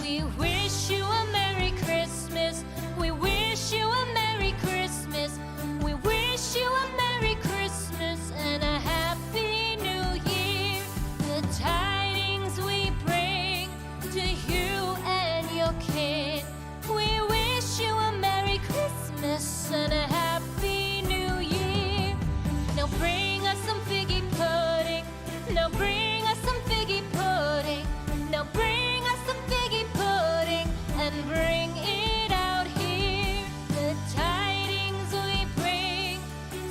We wish you a Merry Christmas. We wish you a Merry Christmas. We wish you a Merry Christmas and a Happy New Year. The tidings we bring to you and your kin. We wish you a Merry Christmas and a Happy New Year. Now bring us some figgy pudding. Now bring us some figgy pudding. Now bring us some figgy pudding and bring it out here. The tidings we bring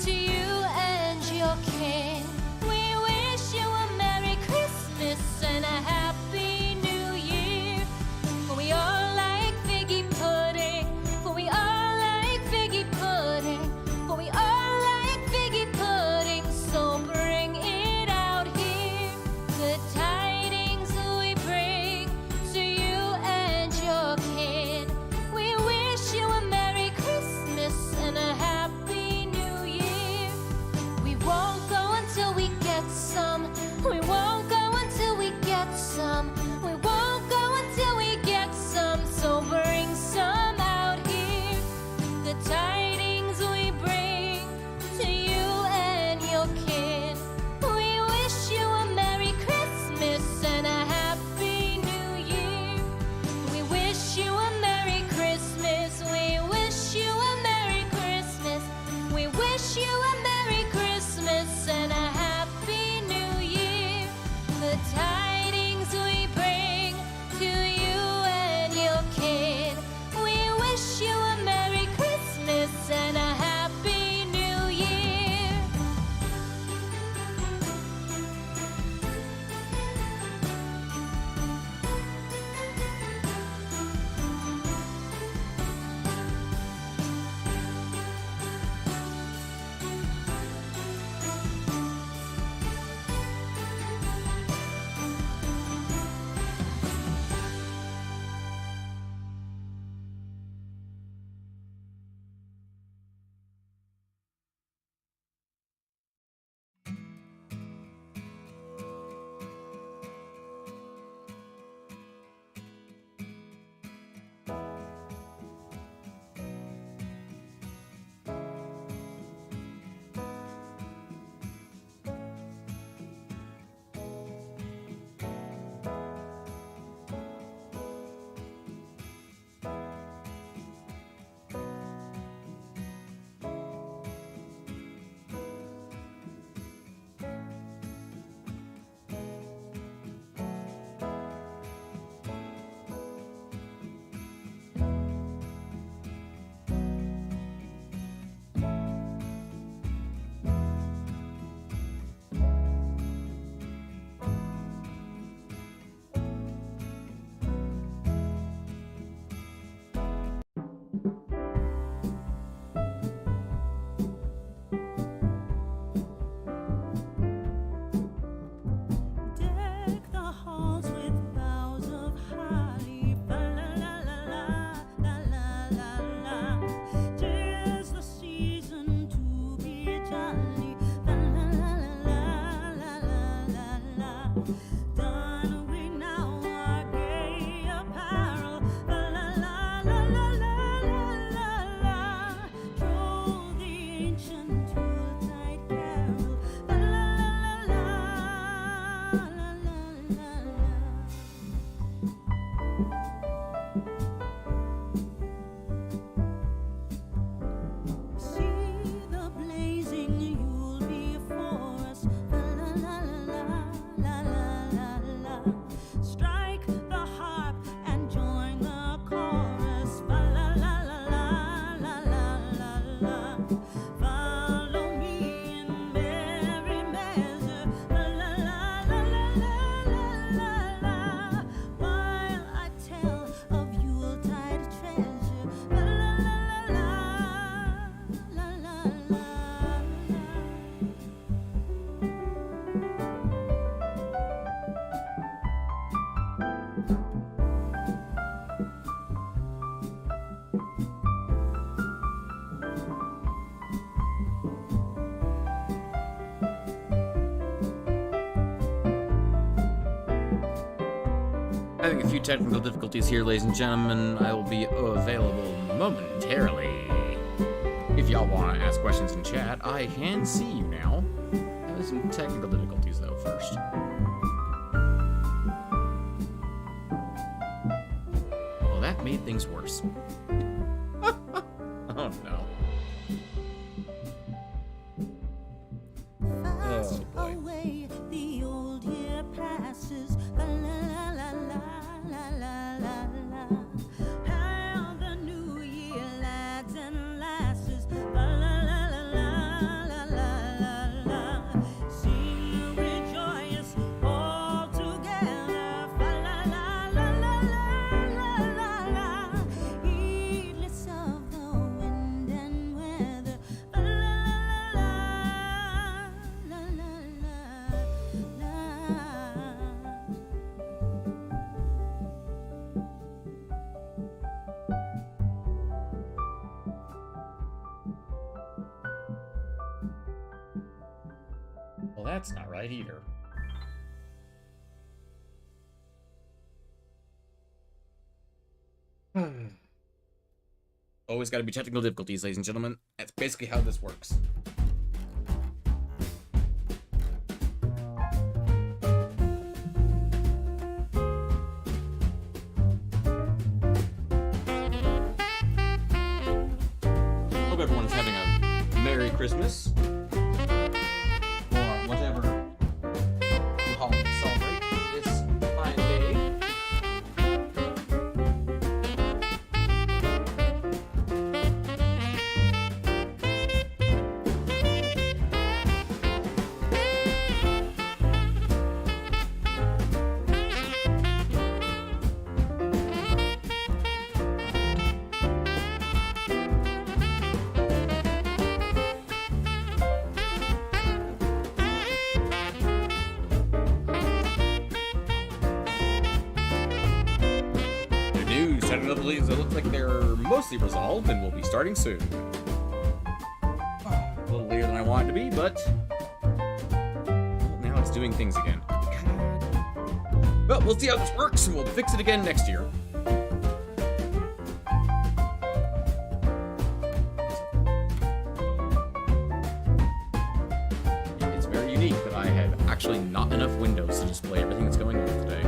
to you and your kin. We wish you a Merry Christmas and a Happy New Year. For we all like figgy pudding. For we all like figgy pudding. For we all like figgy pudding. Having a few technical difficulties here, ladies and gentlemen. I will be available momentarily. If y'all want to ask questions in chat, I can see you now. Having some technical difficulties, though, first. Well, that made things worse. Oh, no. Oh, boy. Away, the old year passes. La la la la la la la la. How the new year lads and lasses. La la la la la la la la. Sing rejoice all together. La la la la la la la. Heedless of the wind and weather. La la la la la la la. Well, that's not right either. Always gotta be technical difficulties, ladies and gentlemen. That's basically how this works. Hope everyone is having a Merry Christmas. Or whatever you holiday celebrate this fine day. Technically, it looks like they're mostly resolved and will be starting soon. A little later than I want it to be, but well, now it's doing things again. God. Well, we'll see how this works and we'll fix it again next year. It's very unique that I have actually not enough windows to display everything that's going on today.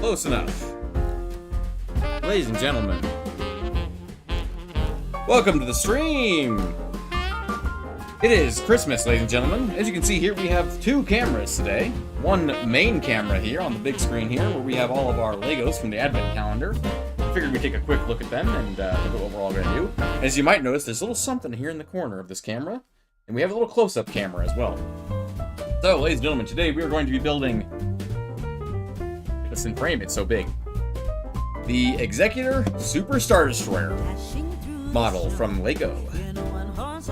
Close enough. Ladies and gentlemen, welcome to the stream! It is Christmas, ladies and gentlemen. As you can see here, we have two cameras today. One main camera here on the big screen here, where we have all of our Legos from the Advent calendar. I figured we'd take a quick look at them and look at what we're all going to do. As you might notice, there's a little something here in the corner of this camera, and we have a little close-up camera as well. So, ladies and gentlemen, today we are going to be building... Listen, frame, it's so big. The Executor Super Star Destroyer model from Lego.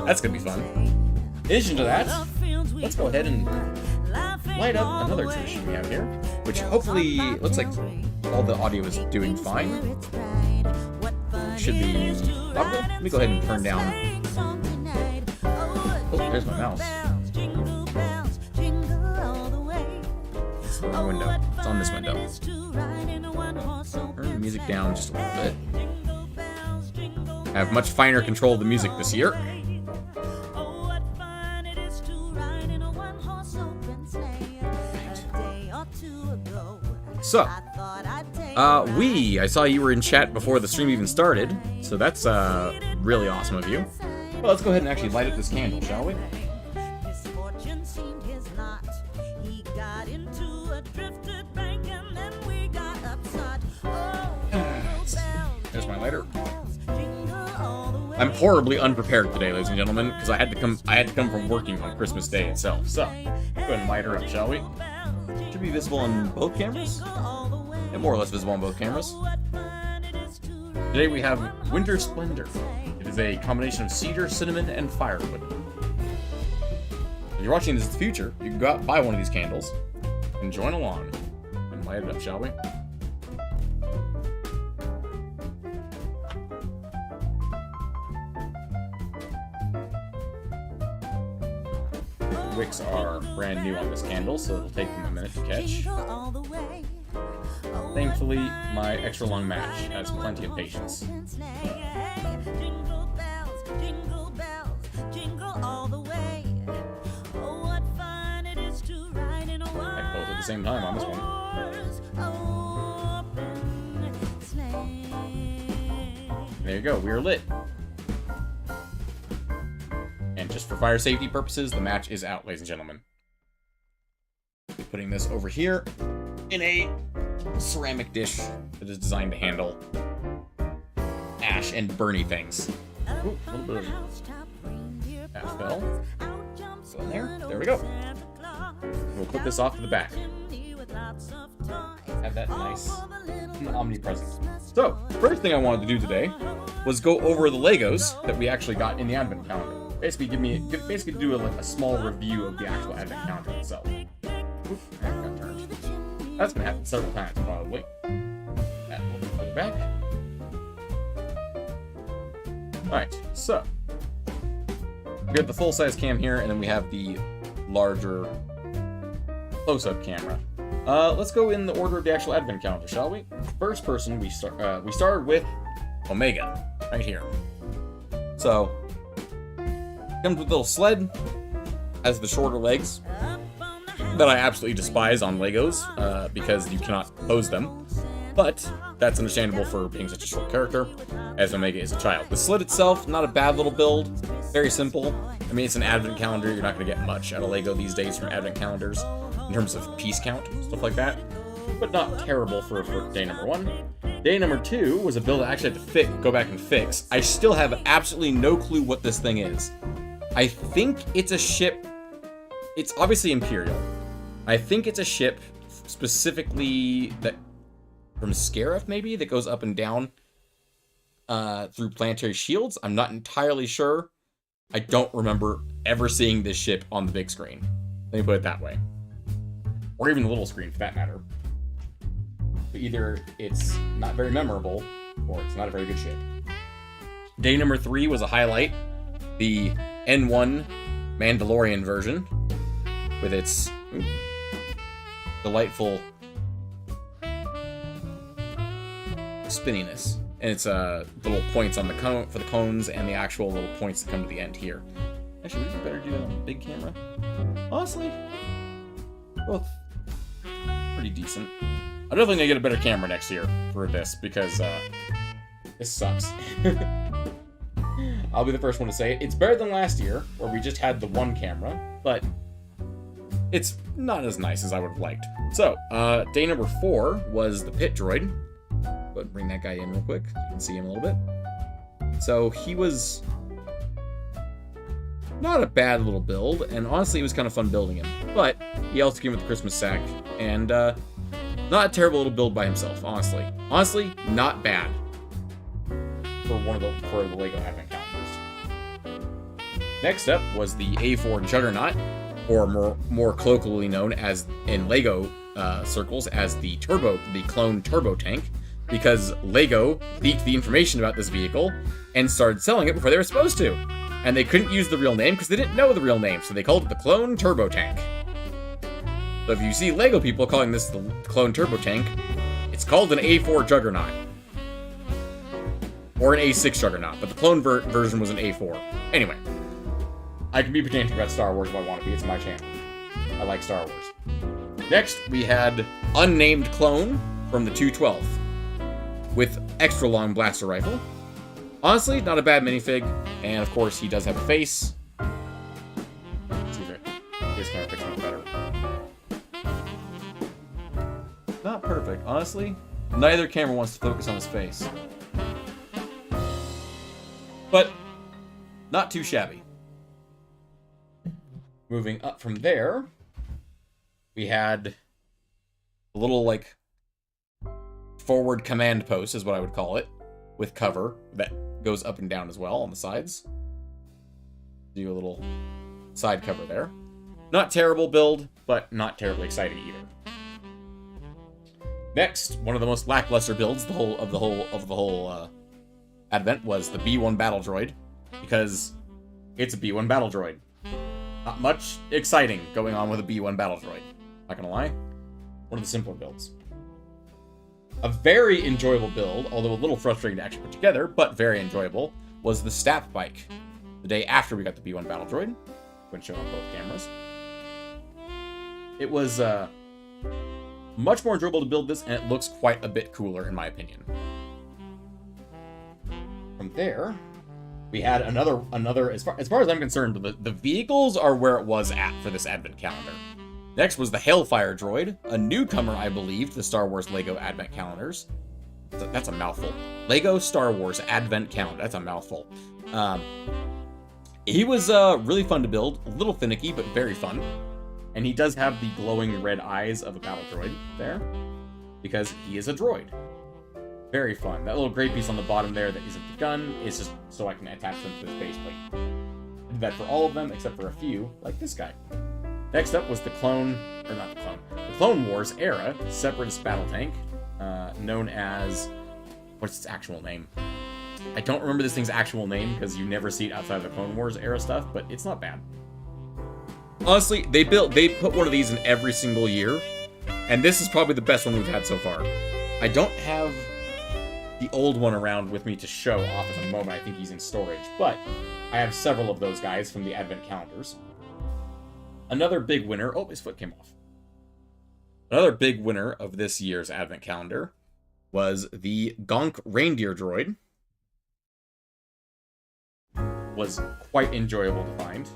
That's gonna be fun. In addition to that, let's go ahead and light up another tradition we have here, which hopefully looks like all the audio is doing fine. Should be audible. Let me go ahead and turn down. Oh, there's my mouse. It's on the window. It's on this window. Turn the music down just a little bit. I have much finer control of the music this year. So, I saw you were in chat before the stream even started, so that's really awesome of you. Well, let's go ahead and actually light up this candle, shall we? Misfortune seemed his lot. He got into a drifted bank and then we got upset. Oh, There's my lighter. bells jingle all the way. I'm horribly unprepared today, ladies and gentlemen, because I had to come from working on Christmas Day itself. So, go ahead and light her up, shall we? Should be visible on both cameras. And more or less visible on both cameras. Today we have Winter Splendor. It is a combination of cedar, cinnamon, and firewood. If you're watching this in the future, you can go out and buy one of these candles and join along. And light it up, shall we? The wicks are brand new on this candle, so it'll take them a minute to catch. Thankfully, my extra long match has plenty of patience. Jingle bells, jingle bells, jingle all the way. Oh, what fun it is to ride in a Like both at the same time on this one. open sleigh. There you go, we are lit. And just for fire safety purposes, the match is out, ladies and gentlemen. Be putting this over here in a ceramic dish that is designed to handle ash and burny things. Ooh, a little bit of that fell. Go in there. There we go. We'll put this off to the back. Have that nice omnipresent. So, first thing I wanted to do today was go over the Legos that we actually got in the Advent calendar. Basically, do a small review of the actual Advent calendar itself. Oof, that got turned. That's gonna happen several times, probably. That will be put back. Alright, so we have the full-size cam here, and then we have the larger close-up camera. Let's go in the order of the actual Advent calendar, shall we? First person, we started with Omega, right here. So, comes with a little sled, has the shorter legs that I absolutely despise on Legos, because you cannot pose them. But that's understandable for being such a short character, as Omega is a child. The sled itself, not a bad little build, very simple. I mean, it's an Advent calendar, you're not going to get much out of Lego these days from Advent calendars, in terms of piece count, stuff like that. But not terrible for day number 1. Day number 2 was a build I actually had to go back and fix. I still have absolutely no clue what this thing is. I think it's a ship. It's obviously Imperial. I think it's a ship specifically that from Scarif, maybe, that goes up and down through planetary shields. I'm not entirely sure. I don't remember ever seeing this ship on the big screen. Let me put it that way. Or even the little screen, for that matter. But either it's not very memorable, or it's not a very good ship. Day number 3 was a highlight. The N1 Mandalorian version, with its delightful spinniness, and its little points on the cone for the cones, and the actual little points that come to the end here. Actually, would it be better to do that on the big camera? Honestly, both pretty decent. I'm definitely gonna get a better camera next year for this, because this sucks. I'll be the first one to say it. It's better than last year, where we just had the one camera, but it's not as nice as I would have liked. So, day number 4 was the pit droid. Go ahead and bring that guy in real quick, so you can see him a little bit. So, he was not a bad little build, and honestly, it was kind of fun building him. But he also came with the Christmas sack, and not a terrible little build by himself, honestly. Honestly, not bad for the Lego Advent calendars. Next up was the A4 Juggernaut, or more colloquially known as in Lego circles as the clone turbo tank, because Lego leaked the information about this vehicle and started selling it before they were supposed to. And they couldn't use the real name because they didn't know the real name, so they called it the clone turbo tank. So if you see Lego people calling this the clone turbo tank, it's called an A4 Juggernaut. Or an A6 Juggernaut, but the clone version was an A4. Anyway, I can be pedantic about Star Wars if I want to be. It's my channel. I like Star Wars. Next, we had Unnamed Clone from the 212 with extra long blaster rifle. Honestly, not a bad minifig, and of course, he does have a face. Let's see if this camera picks up better. Not perfect, honestly. Neither camera wants to focus on his face. But not too shabby. Moving up from there, we had a little, like, forward command post, is what I would call it, with cover that goes up and down as well on the sides. Do a little side cover there. Not terrible build, but not terribly exciting either. Next, one of the most lackluster builds of the whole Advent was the B1 Battle Droid, because it's a B1 Battle Droid. Not much exciting going on with a B1 Battle Droid. Not gonna lie. One of the simpler builds. A very enjoyable build, although a little frustrating to actually put together, but very enjoyable, was the Stap Bike. The day after we got the B1 Battle Droid, when shown on both cameras. It was much more enjoyable to build this, and it looks quite a bit cooler, in my opinion. From there, we had another. As far as I'm concerned, the vehicles are where it was at for this Advent calendar. Next was the Hailfire Droid, a newcomer, I believe, to the Star Wars LEGO Advent calendars. That's a mouthful. LEGO Star Wars Advent calendar. That's a mouthful. He was really fun to build, a little finicky, but very fun. And he does have the glowing red eyes of a battle droid there, because he is a droid. Very fun. That little gray piece on the bottom there that isn't the gun is just so I can attach them to this faceplate. I did that for all of them, except for a few, like this guy. Next up was the Clone Wars era Separatist battle tank, known as, what's its actual name? I don't remember this thing's actual name because you never see it outside of the Clone Wars era stuff, but it's not bad. Honestly, they put one of these in every single year, and this is probably the best one we've had so far. I don't have the old one around with me to show off at the moment. I think he's in storage, but I have several of those guys from the Advent calendars. Another big winner, oh, his foot came off. Another big winner of this year's Advent calendar was the Gonk Reindeer Droid. Was quite enjoyable to find.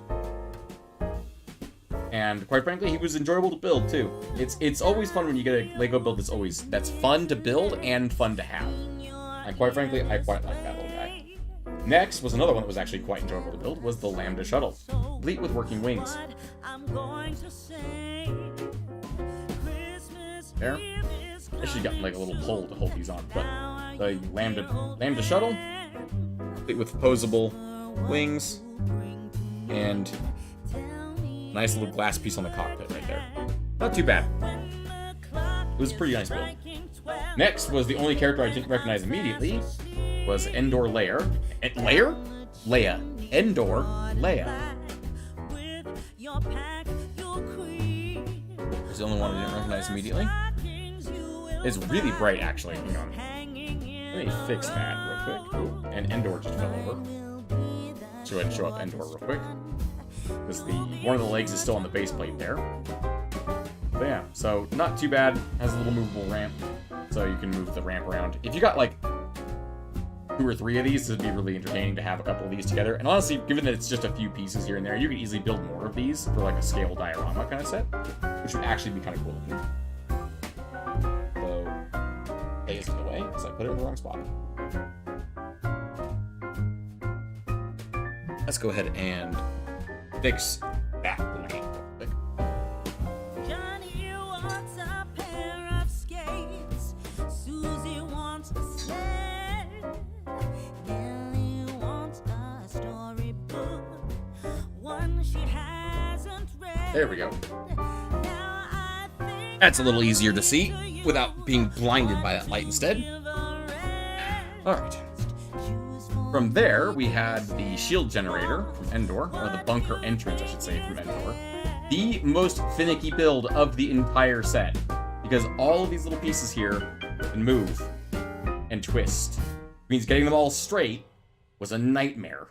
And quite frankly, he was enjoyable to build too. It's always fun when you get a LEGO build that's fun to build and fun to have. And quite frankly, I quite like that little guy. Next was another one that was actually quite enjoyable to build, was the Lambda Shuttle, complete with working wings. There. Actually got like a little pole to hold these on, but the Lambda Shuttle, complete with posable wings, and nice little glass piece on the cockpit right there. Not too bad. It was a pretty nice build. Next was the only character I didn't recognize immediately, was Endor Leia. Leia. Endor Leia. It's the only one I didn't recognize immediately. It's really bright, actually. Hang on. Let me fix that real quick. Ooh, and Endor just fell over. Let's go ahead and show up Endor real quick. Because one of the legs is still on the base plate there. But yeah, so not too bad. Has a little movable ramp, so you can move the ramp around. If you got like 2 or 3 of these, it'd be really entertaining to have a couple of these together. And honestly, given that it's just a few pieces here and there, you could easily build more of these for like a scale diorama kind of set, which would actually be kind of cool looking. So, A is in the way, because I put it in the wrong spot. Let's go ahead and fix that real quick. Johnny wants a pair of skates. Susie wants a sled. Nellie wants a storybook. One she hasn't read. There we go. Now I think That's a little easier to see without being blinded by that light instead. Alright. From there, we had the shield generator from Endor, or the bunker entrance, I should say, from Endor. The most finicky build of the entire set, because all of these little pieces here can move and twist. It means getting them all straight was a nightmare.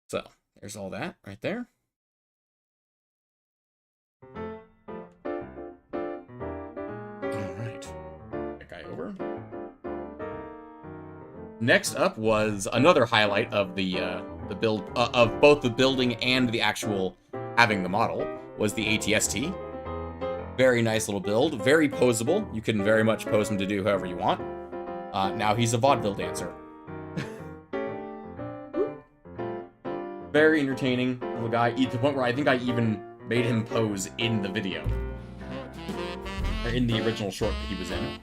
So, there's all that right there. Next up was another highlight of the build of both the building and the actual having the model was the ATST. Very nice little build, very posable. You can very much pose him to do however you want. Now he's a vaudeville dancer. Very entertaining little guy, to the point where I think I even made him pose in the video. Or in the original short that he was in.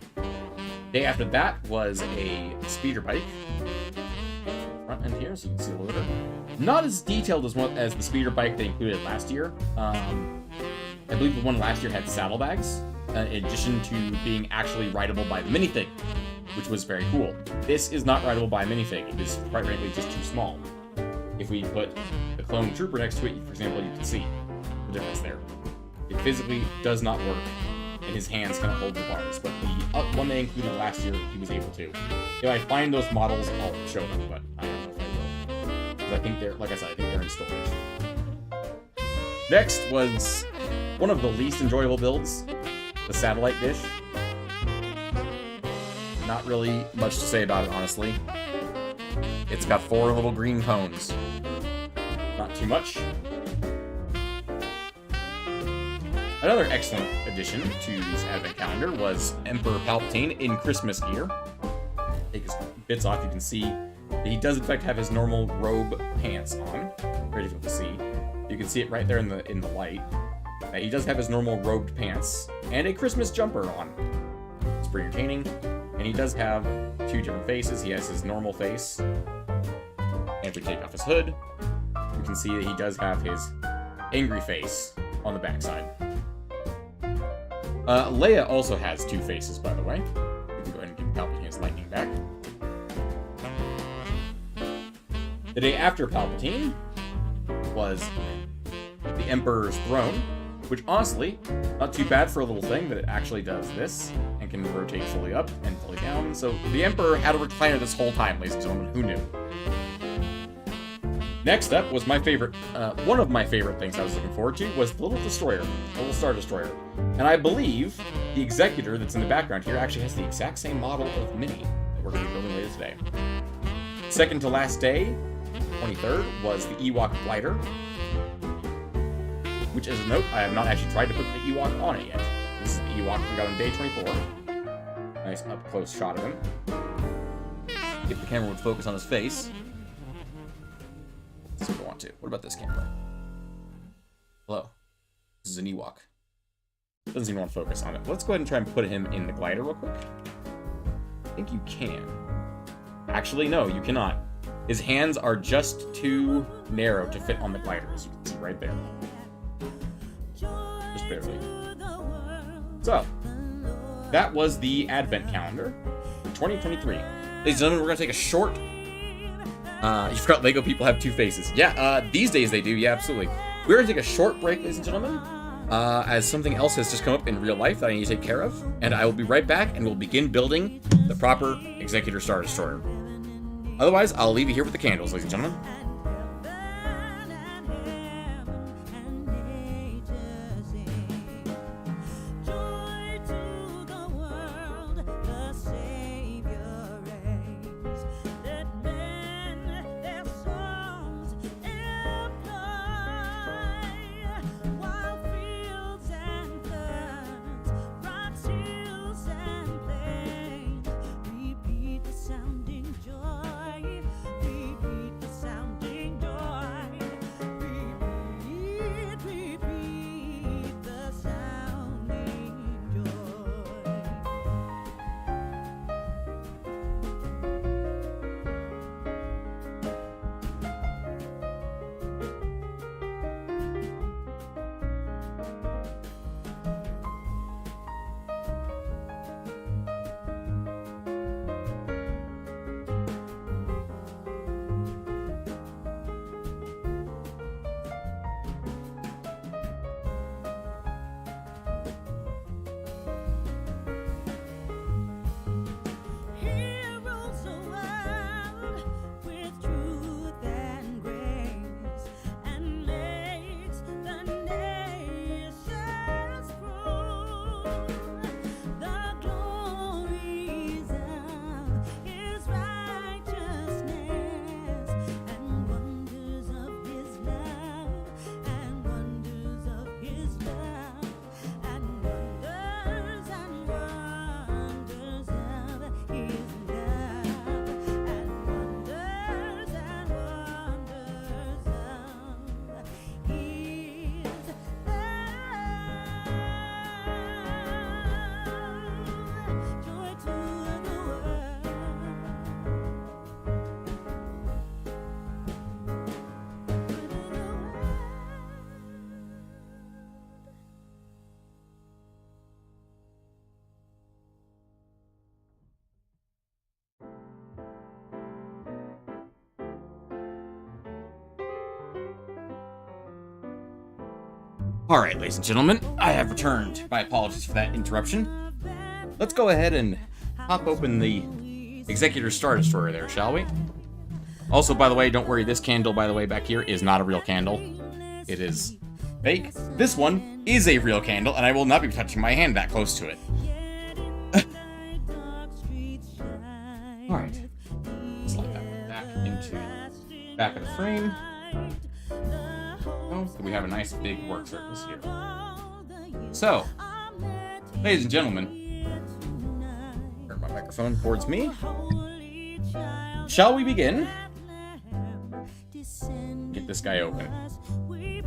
Day after that was a speeder bike. Front end here, so you can see a little bit. Not as detailed as the speeder bike they included last year. I believe the one last year had saddlebags, in addition to being actually rideable by the minifig, which was very cool. This is not rideable by a minifig. It is, quite frankly, just too small. If we put the clone trooper next to it, for example, you can see the difference there. It physically does not work, and his hands kind of hold the bars, but the one they included last year, he was able to. If I find those models, I'll show them, but I don't know if I will. Because I think they're, like I said, I think they're in storage. Next was one of the least enjoyable builds, the satellite dish. Not really much to say about it, honestly. It's got 4 little green cones. Not too much. Another excellent addition to this advent calendar was Emperor Palpatine in Christmas gear. Take his bits off, you can see that he does in fact have his normal robe pants on. Very difficult to see. You can see it right there in the light. He does have his normal robed pants and a Christmas jumper on. It's pretty entertaining. And he does have 2 different faces. He has his normal face. And if we take off his hood, you can see that he does have his angry face on the backside. Leia also has 2 faces, by the way. We can go ahead and give Palpatine his lightning back. The day after Palpatine was the Emperor's throne, which honestly, not too bad for a little thing, but it actually does this and can rotate fully up and fully down. So the Emperor had a recliner this whole time, ladies and gentlemen. Who knew? Next up was my favorite, one of my favorite things I was looking forward to was the little destroyer, the little Star Destroyer. And I believe the Executor that's in the background here actually has the exact same model of Mini that we're going to be building later today. Second to last day, 23rd, was the Ewok glider. Which, as a note, I have not actually tried to put the Ewok on it yet. This is the Ewok we got on day 24. Nice up-close shot of him. If the camera would focus on his face. Let's see if I want to. What about this camera? Hello. This is an Ewok. Doesn't seem to want to focus on it. Let's go ahead and try and put him in the glider real quick. I think you can. Actually, no, you cannot. His hands are just too narrow to fit on the glider, as you can see right there. Just barely. So, that was the Advent Calendar 2023. Ladies and gentlemen, we're going to take a short... you forgot Lego people have 2 faces. Yeah, these days they do. Yeah, absolutely. We're going to take a short break, ladies and gentlemen, as something else has just come up in real life that I need to take care of. And I will be right back, and we'll begin building the proper Executor Star Destroyer. Otherwise, I'll leave you here with the candles, ladies and gentlemen. Sounding joy, repeat the sound Alright, ladies and gentlemen, I have returned. My apologies for that interruption. Let's go ahead and pop open the Executor Star Destroyer there, shall we? Also, by the way, don't worry, this candle, by the way, back here is not a real candle. It is fake. This one is a real candle, and I will not be touching my hand that close to it. Alright. Slide that one back into the back of the frame. Oh, so we have a nice big work surface here. So, ladies and gentlemen, turn my microphone towards me. Shall we begin? Get this guy open. Do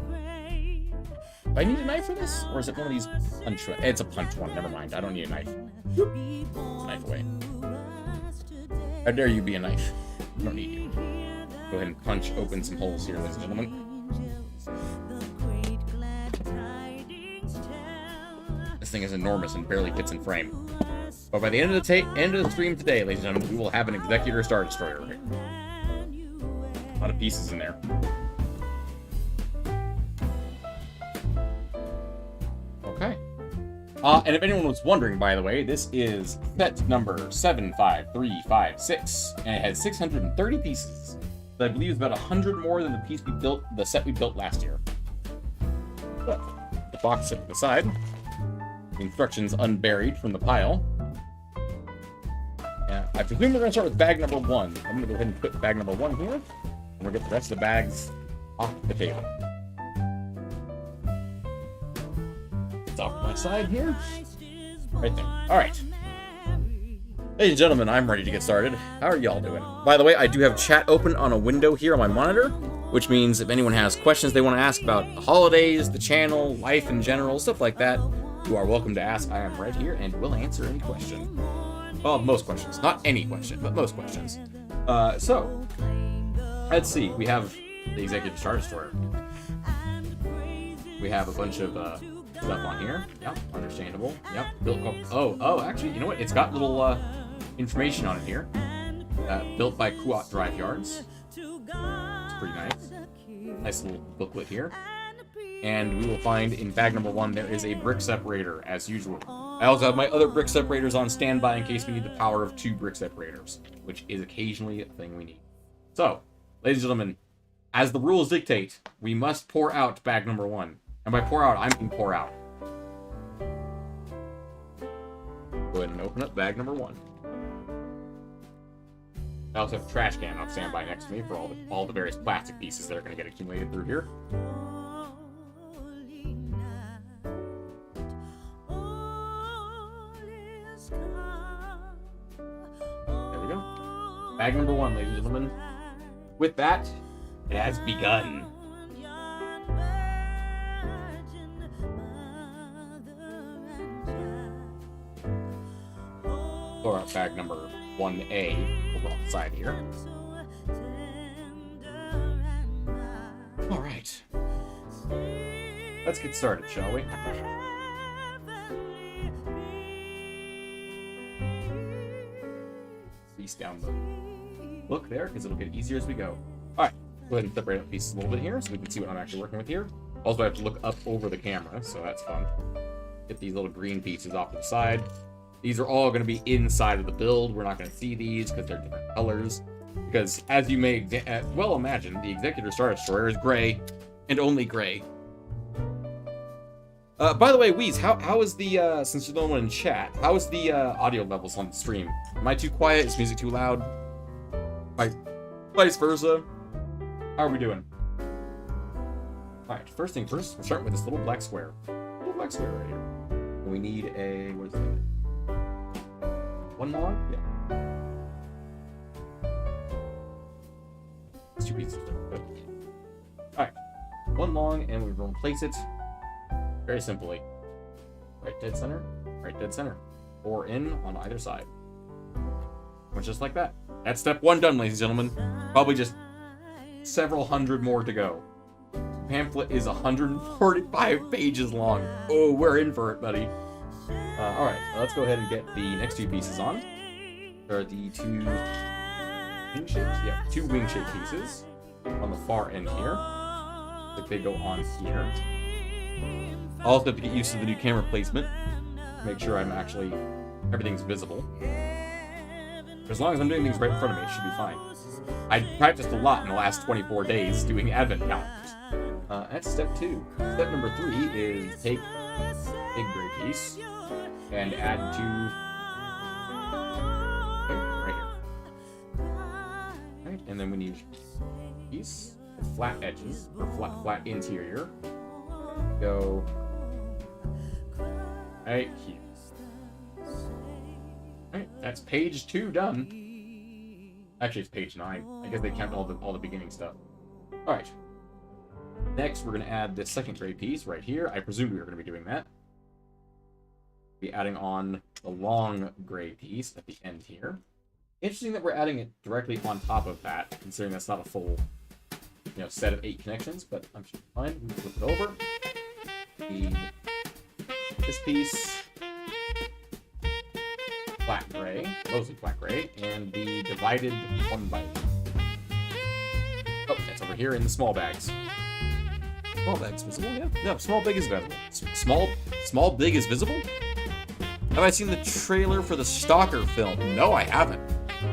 I need a knife for this? Or is it one of these punch ones? It's a punch one, never mind. I don't need a knife. Knife away. How dare you be a knife? I don't need you. Go ahead and punch open some holes here, ladies and gentlemen. This thing is enormous and barely fits in frame. But by the end of the stream today, ladies and gentlemen, we will have an Executor Star Destroyer. A lot of pieces in there. Okay. And if anyone was wondering, by the way, this is set number 75356, and it has 630 pieces. I believe it's about 100 more than the set we built last year. But the box set to the side. The instructions unburied from the pile. Yeah, I presume we're going to start with bag number 1. I'm going to go ahead and put bag number 1 here, and we'll get the rest of the bags off the table. It's off my side here. Right there. Alright. Ladies and gentlemen, I'm ready to get started. How are y'all doing? By the way, I do have chat open on a window here on my monitor, which means if anyone has questions they want to ask about the holidays, the channel, life in general, stuff like that, you are welcome to ask. I am right here and will answer any question. Well, most questions. Not any question, but most questions. So, let's see. We have the Executive Star Destroyer. We have a bunch of stuff on here. Yep, understandable. Yep, built. Oh, actually, you know what? It's got little information on it here. Built by Kuat Drive Yards. It's pretty nice. Nice little booklet here. And we will find in bag number 1 there is a brick separator, as usual. I also have my other brick separators on standby in case we need the power of 2 brick separators, which is occasionally a thing we need. So, ladies and gentlemen, as the rules dictate, we must pour out bag number 1. And by pour out, I mean pour out. Go ahead and open up bag number 1. I also have a trash can on standby next to me for all the various plastic pieces that are going to get accumulated through here. There we go. Bag number 1, ladies and gentlemen. With that, it has begun. Pour out bag number 1A over on the side here. Alright. Let's get started, shall we? Piece down the book there, because it'll get easier as we go. Alright, go ahead and separate up pieces a little bit here so we can see what I'm actually working with here. Also, I have to look up over the camera, so that's fun. Get these little green pieces off to the side. These are all going to be inside of the build. We're not going to see these because they're different colors. Because, as you may well imagine, the Executor Star Destroyer is gray, and only gray. By the way, Weez, how is the, since you're the only one in chat, how is the audio levels on the stream? Am I too quiet? Is music too loud? Vice versa? How are we doing? Alright, first thing first, we're starting with this little black square. Little black square right here. We need a, what is it? 1 log? Yeah. It's 2 pieces. Alright. 1 long, and we're going to place it very simply. Right dead center, right dead center. 4 in on either side. Much just like that. That's step 1 done, ladies and gentlemen. Probably just several hundred more to go. The pamphlet is 145 pages long. Oh, we're in for it, buddy. Alright, let's go ahead and get the next 2 pieces on. There are the 2 wing shapes. Yeah, 2 wing shape pieces on the far end here. Like they go on here. I'll also have to get used to the new camera placement. Make sure everything's visible. As long as I'm doing things right in front of me, it should be fine. I practiced a lot in the last 24 days doing advent calendars. That's step 2. Step number 3 is take a big gray piece and add to right here. Right, and then we need a piece with flat edges or flat interior. Go right here. Alright, that's page 2 done. Actually, it's page 9. I guess they count all the beginning stuff. Alright. Next, we're going to add this second gray piece right here. I presume we were going to be doing that. Be adding on the long gray piece at the end here. Interesting that we're adding it directly on top of that, considering that's not a full, set of 8 connections, but I'm sure fine. We flip it over. This piece, flat gray, mostly flat gray, and the divided 1 by 1. Oh, that's over here in the small bags. Small bags visible, yeah. No, small big is visible. Small big is visible? Have I seen the trailer for the Stalker film? No, I haven't.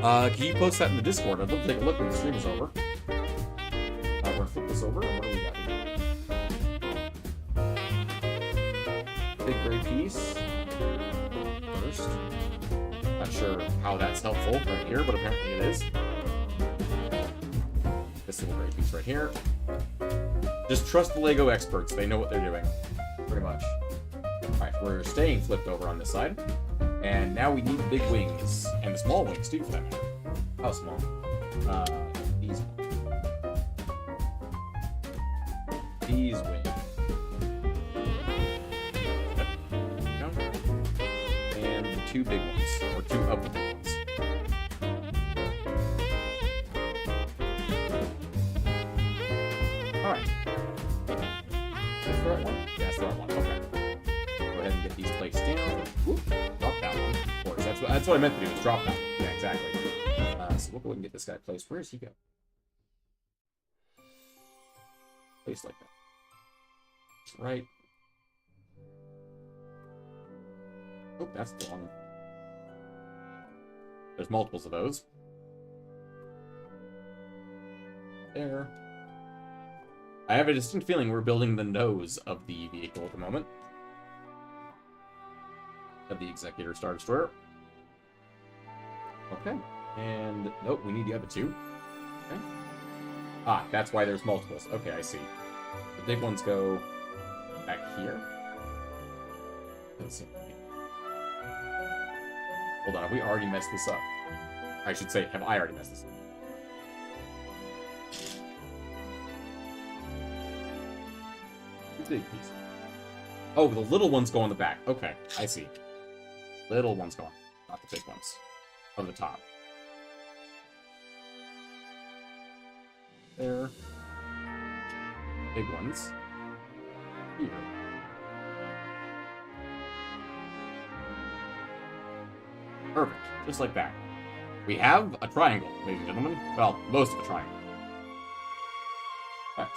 Can you post that in the Discord? I'd love to take a look when the stream is over. We're gonna flip this over, and what do we got here? Big gray piece. First. Not sure how that's helpful right here, but apparently it is. This little gray piece right here. Just trust the LEGO experts. They know what they're doing. Pretty much. Alright, we're staying flipped over on this side. And now we need the big wings. And the small wings, too, for that matter. How small? These ones. These wings. And the 2 big ones. Or 2 of the big ones. Alright. That's the right one? Yeah, that's the right one. Okay. Go ahead and get these placed down. Whoop. Drop that one. Of course. That's what I meant to do, is drop that one. Yeah, exactly. So we'll go ahead and get this guy placed. Where does he go? Placed like that. Right. Oh, that's the one. There's multiples of those. There. I have a distinct feeling we're building the nose of the vehicle at the moment. Of the Executor Star Destroyer. Okay. And, nope, we need the other 2. Okay. Ah, that's why there's multiples. Okay, I see. The big ones go back here. Let's see. Hold on, have we already messed this up? I should say, have I already messed this up? Big piece. Oh, the little ones go on the back. Okay, I see. Little ones go on, not the big ones. On the top. There. Big ones. Here. Perfect. Just like that. We have a triangle, ladies and gentlemen. Well, most of a triangle. Right.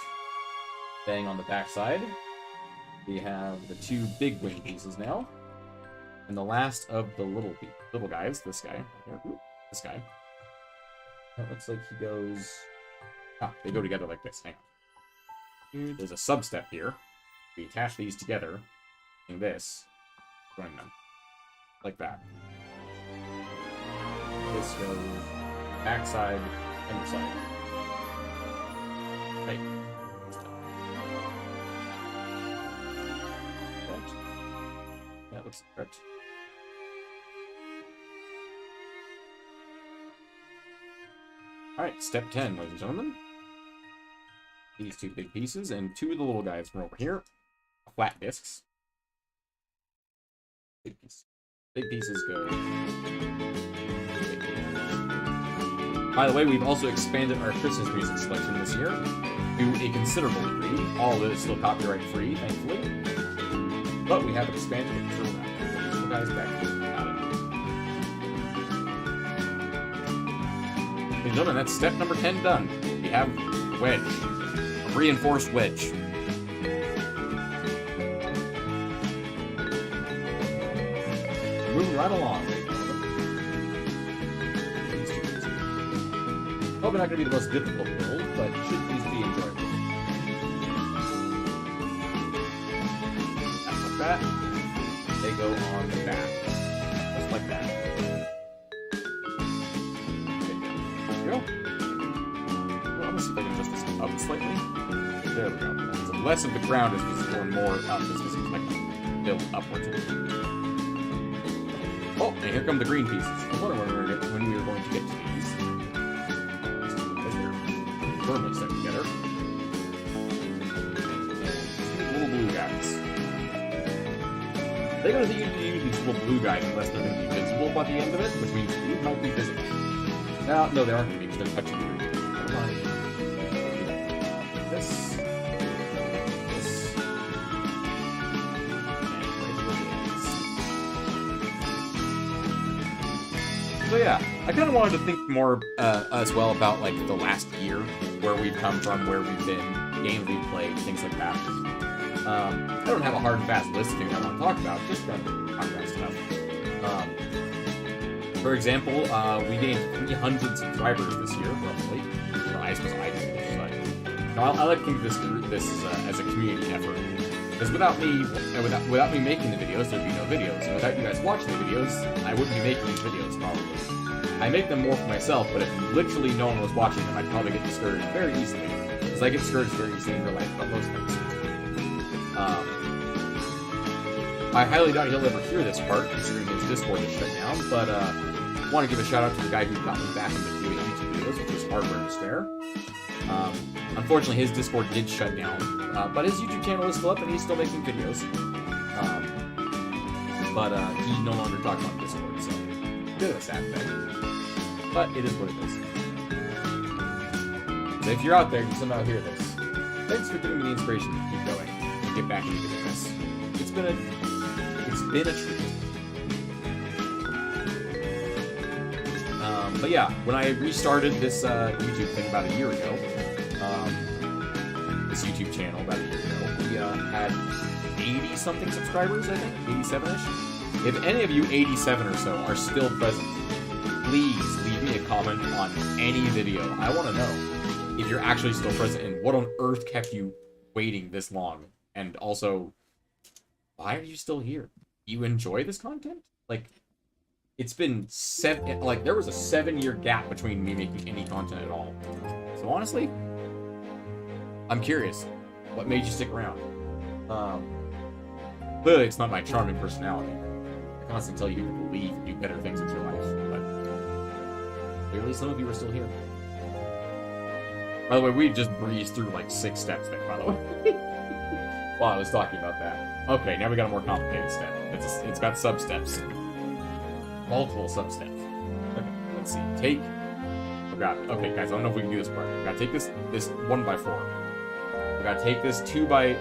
Staying on the back side, we have the 2 big wing pieces now. And the last of the little guys, this guy. This guy. That looks like he goes... Ah, they go together like this. Hang on. There's a sub-step here. We attach these together. And this. Join them. Like that. This goes backside, underside. Right. That looks correct. Alright, step 10, ladies and gentlemen. These 2 big pieces, and 2 of the little guys from over here. Flat discs. Big pieces go. By the way, we've also expanded our Christmas music selection this year to a considerable degree. All of it is still copyright free, thankfully. But we have expanded it to the guys back here. Got it. Ladies and gentlemen, that's step number 10 done. We have a wedge. A reinforced wedge. right along. Probably not going to be the most difficult build, but it should at least be enjoyable. Like that. They go on the back. Just like that. There we go. Well, I'm going to see if I can adjust this up slightly. There we go. So less of the ground is visible and more up is visible. I can build upwards a little bit. Oh, and here come the green pieces. I wonder when we were going to get to these. Mix them together. Little blue guys. They're going to use these little blue guys unless they're going to be visible by the end of it, which means blue might be visible. Now, no, they aren't going to be because they're touching the green. Never mind. This. So yeah, I kind of wanted to think more as well about like the last year, where we've come from, where we've been, games we've played, things like that. I don't have a hard and fast list of things I want to talk about, just kind of talk about stuff. For example, we gained 300 subscribers this year, roughly. I suppose I did, which is like... No, I like to think of this as a community effort. Because without me making the videos, there'd be no videos. And without you guys watching the videos, I wouldn't be making these videos, probably. I make them more for myself, but if literally no one was watching them, I'd probably get discouraged very easily. Because I get discouraged very easily in real life about most things. I highly doubt he'll ever hear this part, considering his Discord is shut down, but I want to give a shout out to the guy who got me back into doing YouTube videos, which is Hardware to Spare. Unfortunately, his Discord did shut down, but his YouTube channel is still up and he's still making videos. But he no longer talks on Discord, so bit of a sad thing. But it is what it is. So if you're out there and you somehow hear this, thanks for giving me the inspiration to keep going and get back into doing this. It's been a treat. But yeah, when I restarted this YouTube thing about a year ago, this YouTube channel about a year ago, we had 80-something subscribers, I think, 87-ish. If any of you 87 or so are still present, please leave me a comment on any video. I want to know if you're actually still present and what on earth kept you waiting this long. And also, why are you still here? You enjoy this content? Like, it's been there was a 7-year gap between me making any content at all. So honestly, I'm curious. What made you stick around? Clearly it's not my charming personality. I constantly tell you to believe and do better things with your life, but clearly some of you are still here. By the way, we just breezed through like 6 steps there, by the way. While I was talking about that. Okay, now we got a more complicated step. It's got sub-steps. Multiple sub-steps. Okay, let's see. Take... Oh god. Okay, guys, I don't know if we can do this part. We gotta take this 1x4. We gotta take this 2x...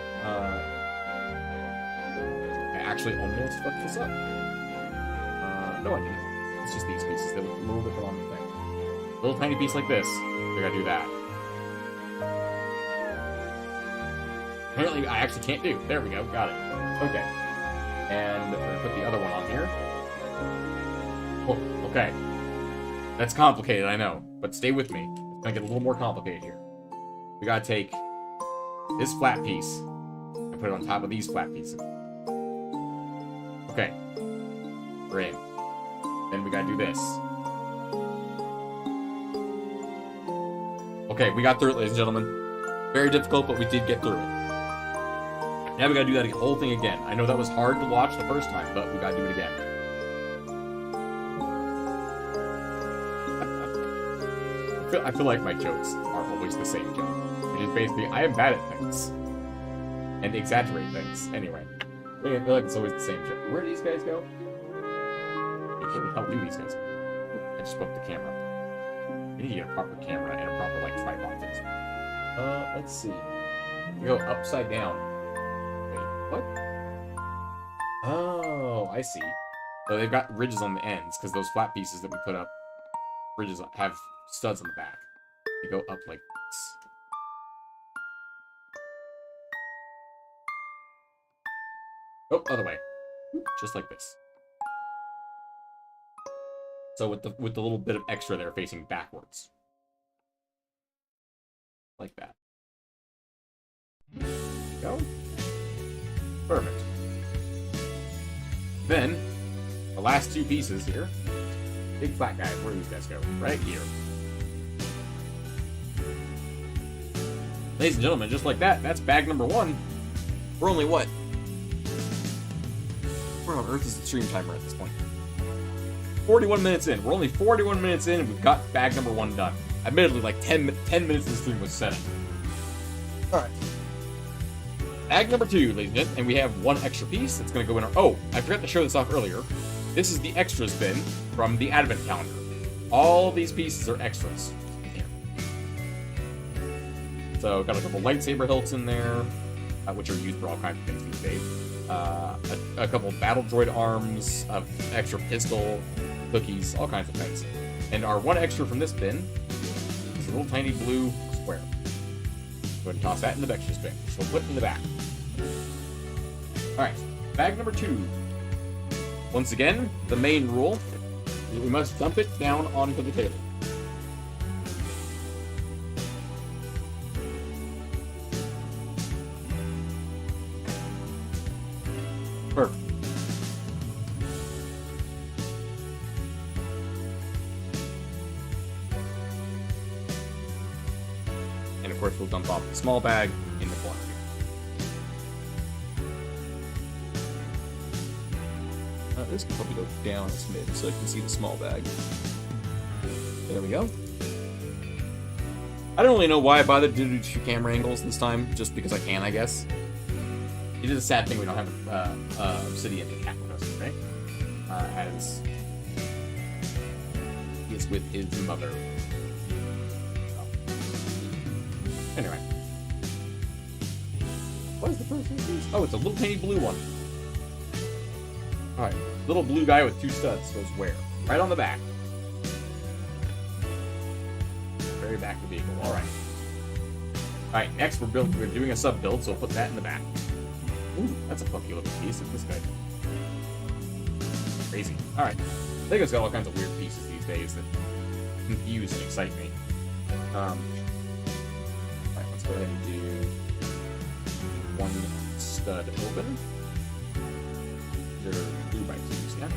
I actually almost fucked this up. No, I didn't. It's just these pieces. They look a little different on the thing. A little tiny piece like this. We gotta do that. Apparently, I actually can't do. There we go. Got it. Okay. And we're gonna put the other one on here. Oh, okay. That's complicated, I know. But stay with me. It's gonna get a little more complicated here. We gotta take this flat piece and put it on top of these flat pieces. Okay. We're in. Then we gotta do this. Okay, we got through it, ladies and gentlemen. Very difficult, but we did get through it. Now we gotta do that whole thing again. I know that was hard to watch the first time, but we gotta do it again. I feel like my jokes are always the same joke. Which is basically, I am bad at things. And exaggerate things. Anyway. I feel like it's always the same joke. Where do these guys go? Where the hell do these guys go? I just broke the camera. I need to get a proper camera and a proper, like, tripod thing. Let's see. You go upside down. Wait, what? Oh, I see. So they've got ridges on the ends, because those flat pieces that we put up, ridges have studs on the back. They go up like this. Oh, other way. Just like this. So with the little bit of extra there facing backwards. Like that. Go. Perfect. Then, the last two pieces here. Big flat guys, where do these guys go? Right here. Ladies and gentlemen, just like that, that's bag number 1. We're only what? Where on earth is the stream timer at this point? 41 minutes in. We're only 41 minutes in and we've got bag number 1 done. Admittedly, like 10 minutes of the stream was set up. Alright. Bag number 2, ladies and gentlemen, and we have 1 extra piece that's going to go in our... Oh, I forgot to show this off earlier. This is the extras bin from the advent calendar. All these pieces are extras. Here. So, got a couple lightsaber hilts in there, which are used for all kinds of things these days. A couple battle droid arms, extra pistol, cookies, all kinds of things. And our 1 extra from this bin is a little tiny blue square. Go ahead and toss that in the extras bin, which we'll put in the back. Alright, bag number 2. Once again, the main rule is we must dump it down onto the table. Perfect. And of course, we'll dump off the small bag in the corner here. This can probably go down a smidge so I can see the small bag. There we go. I don't really know why I bothered to do 2 camera angles this time, just because I can, I guess. It is a sad thing we don't have Obsidian to cat with us, right? As he is with his mother. Anyway. What is the first piece? Oh, it's a little tiny blue one. Alright, little blue guy with 2 studs goes where? Right on the back. Very back of the vehicle, alright. Alright, next we're doing a sub build, so we'll put that in the back. Ooh, that's a funky looking piece of this guy. Crazy. Alright. Lego's got all kinds of weird pieces these days that confuse and excite me. Alright, let's go ahead and do 1 stud open. They're 2x2s, yeah.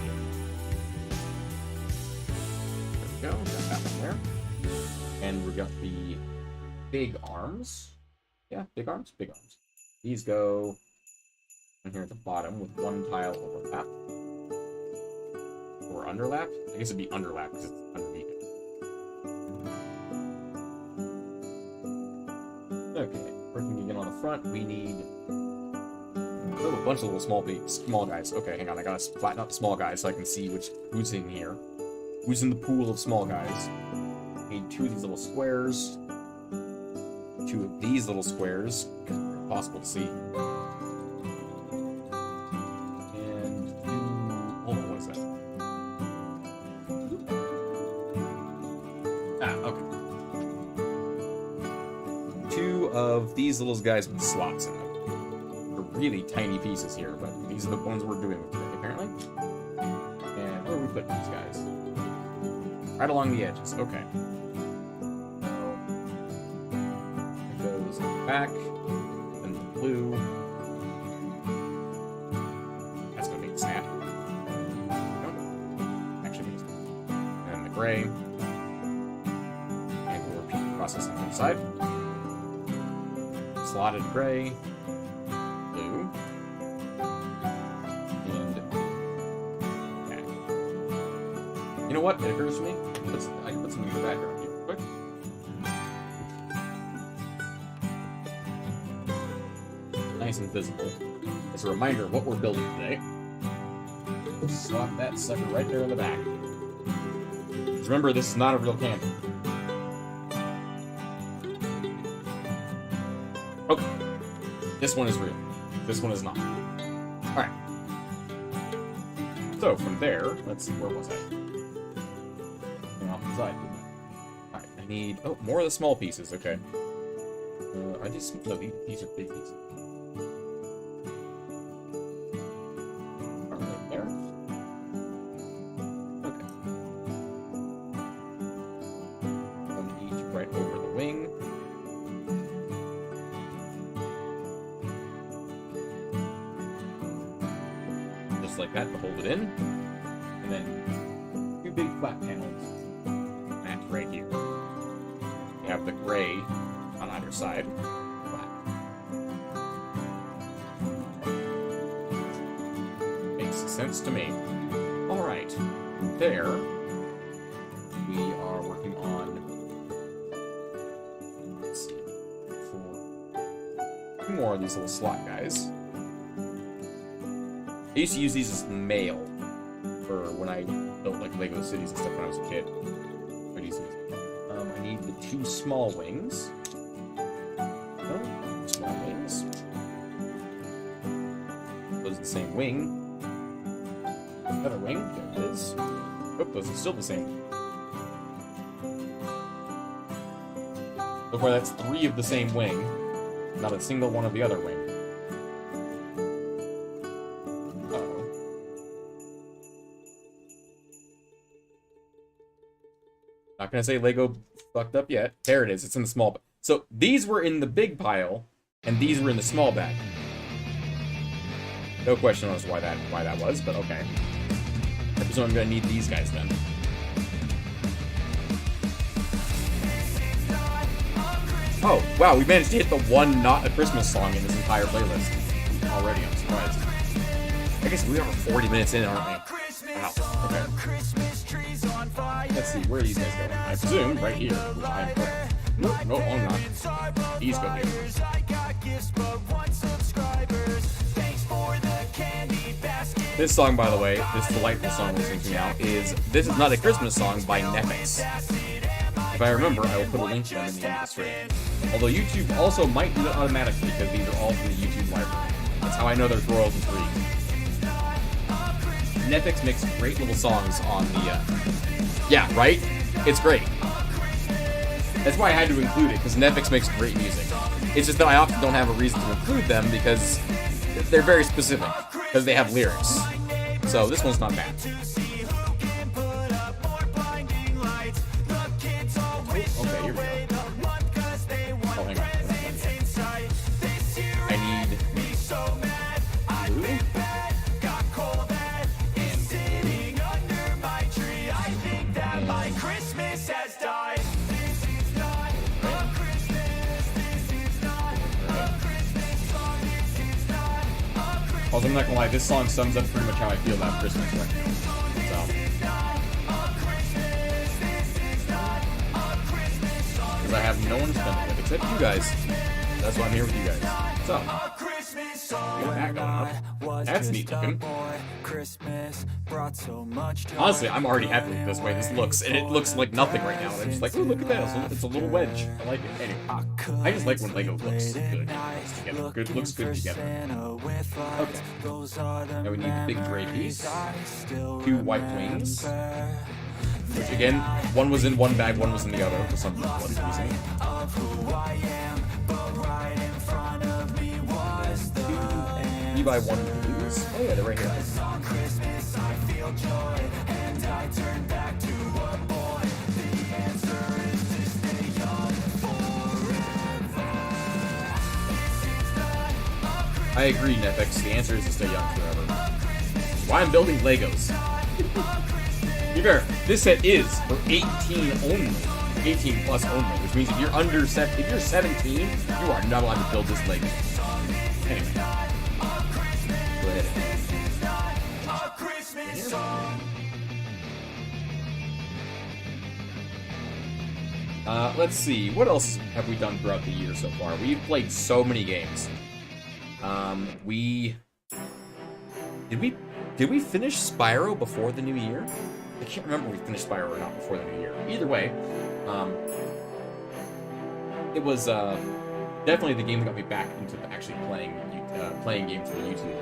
There we go, got that one there. And we got the big arms. Yeah, big arms? Big arms. These go in here at the bottom with 1 tile overlap. Or underlap? I guess it'd be underlap because it's underneath it. Okay, working again on the front, we need a bunch of little small guys. Okay, hang on, I gotta flatten out the small guys so I can see who's in here. Who's in the pool of small guys. Need 2 of these little squares. 2 of these little squares. Impossible to see. Of these little guys with slots in them. They're really tiny pieces here, but these are the ones we're doing with today, apparently. And where are we putting these guys? Right along the edges, okay. It goes back, then the blue. That's gonna make it snap. Nope. Actually makes it. And the gray. And we'll repeat the process on the other side. Slotted gray, blue, and okay. You know what? It occurs to me. I can put something in the background here real quick. Nice and visible. As a reminder of what we're building today. Slot that sucker right there in the back. Just remember, this is not a real candle. Okay. This one is real. This one is not. Alright. So, from there, let's see, where was I? Off the side. Alright, I need... Oh, more of the small pieces, okay. Are these... No, these are big pieces. Right there. Okay. just like that to hold it in. And then 2 big flat panels match right here. You have the gray on either side. Flat. Makes sense to me. Alright. There. We are working on... Let's see. 2 more of these little slot guys. I used to use these as mail for when I built like Lego cities and stuff when I was a kid. I need the 2 small wings. No, 2 small wings. Those are the same wing. Another wing. There it is. Oh, those are still the same. So far, that's 3 of the same wing. Not a single one of the other wing. Uh-oh. Not gonna say Lego fucked up yet. There it is. It's in the small bag. So these were in the big pile, and these were in the small bag. No question as to why that was, but okay. I presume I'm gonna need these guys then. Oh, wow, we managed to hit the one not a Christmas song in this entire playlist. Already, I'm surprised. I guess we are 40 minutes in, aren't we? Wow, okay. Let's see, where are these guys going? I presume right here, which I am correct. Nope, no, I'm not. These go here. This song, by the way, this delightful song we're listening to now, is This Is Not a Christmas Song by Netflix. If I remember, I will put a link to them in the end of the stream. Although YouTube also might do it automatically because these are all from the YouTube library. That's how I know they're royalty-free. Netflix makes great little songs on the, Yeah, right? It's great. That's why I had to include it, because Netflix makes great music. It's just that I often don't have a reason to include them because they're very specific, because they have lyrics. So this one's not bad. Okay, here we go. Oh, hang on. I need blue. Also, I'm not gonna lie, this song sums up pretty much how I feel about Christmas right now. So. Because I have no one to spend it with except you guys. That's why I'm here with you guys. So, look at that going up. That's neat looking. Honestly, I'm already happy with this way this looks, and it looks like nothing right now. And I'm just like, ooh, look at that. It's a little wedge. I like it. Anyway, I just like when Lego looks good together. Looks good together. Okay. Now we need the big gray piece. 2 white wings. Which again, one was in one bag, one was in the other for some bloody reason. 3 by 1 blues. Oh yeah, they're right here. I agree, Netflix. The answer is to stay young forever. Why I'm building Legos. To be fair, this set is for 18 only. 18 plus only, which means if you're under if you're 17, you are not allowed to build this Lego. Anyway. Go ahead. Let's see. What else have we done throughout the year so far? We've played so many games. Did we finish Spyro before the new year? I can't remember if we finished Spyro or not before the new year. Either way, it was definitely the game that got me back into actually playing games for YouTube.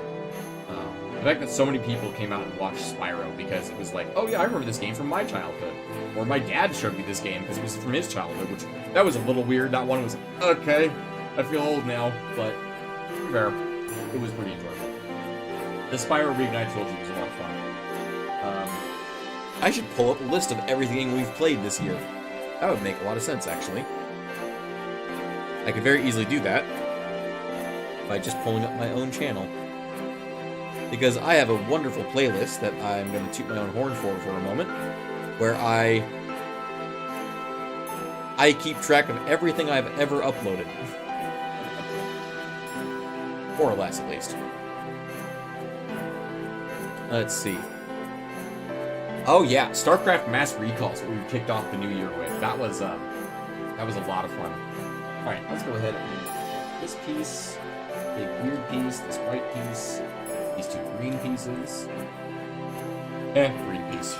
The fact that so many people came out and watched Spyro because it was like, oh yeah, I remember this game from my childhood. Or my dad showed me this game because it was from his childhood, which, that was a little weird. That one was, okay, I feel old now, but fair. It was pretty enjoyable. The Spyro Reignite trilogy was a lot of fun. I should pull up a list of everything we've played this year. That would make a lot of sense, actually. I could very easily do that by just pulling up my own channel. because I have a wonderful playlist that I'm going to toot my own horn for a moment, where I keep track of everything I've ever uploaded. More or less, at least. Let's see. Oh yeah, StarCraft Mass Recall's what we kicked off the new year with. That was a lot of fun. All right, let's go ahead and this piece, big weird piece, this white piece, these two green pieces, green piece,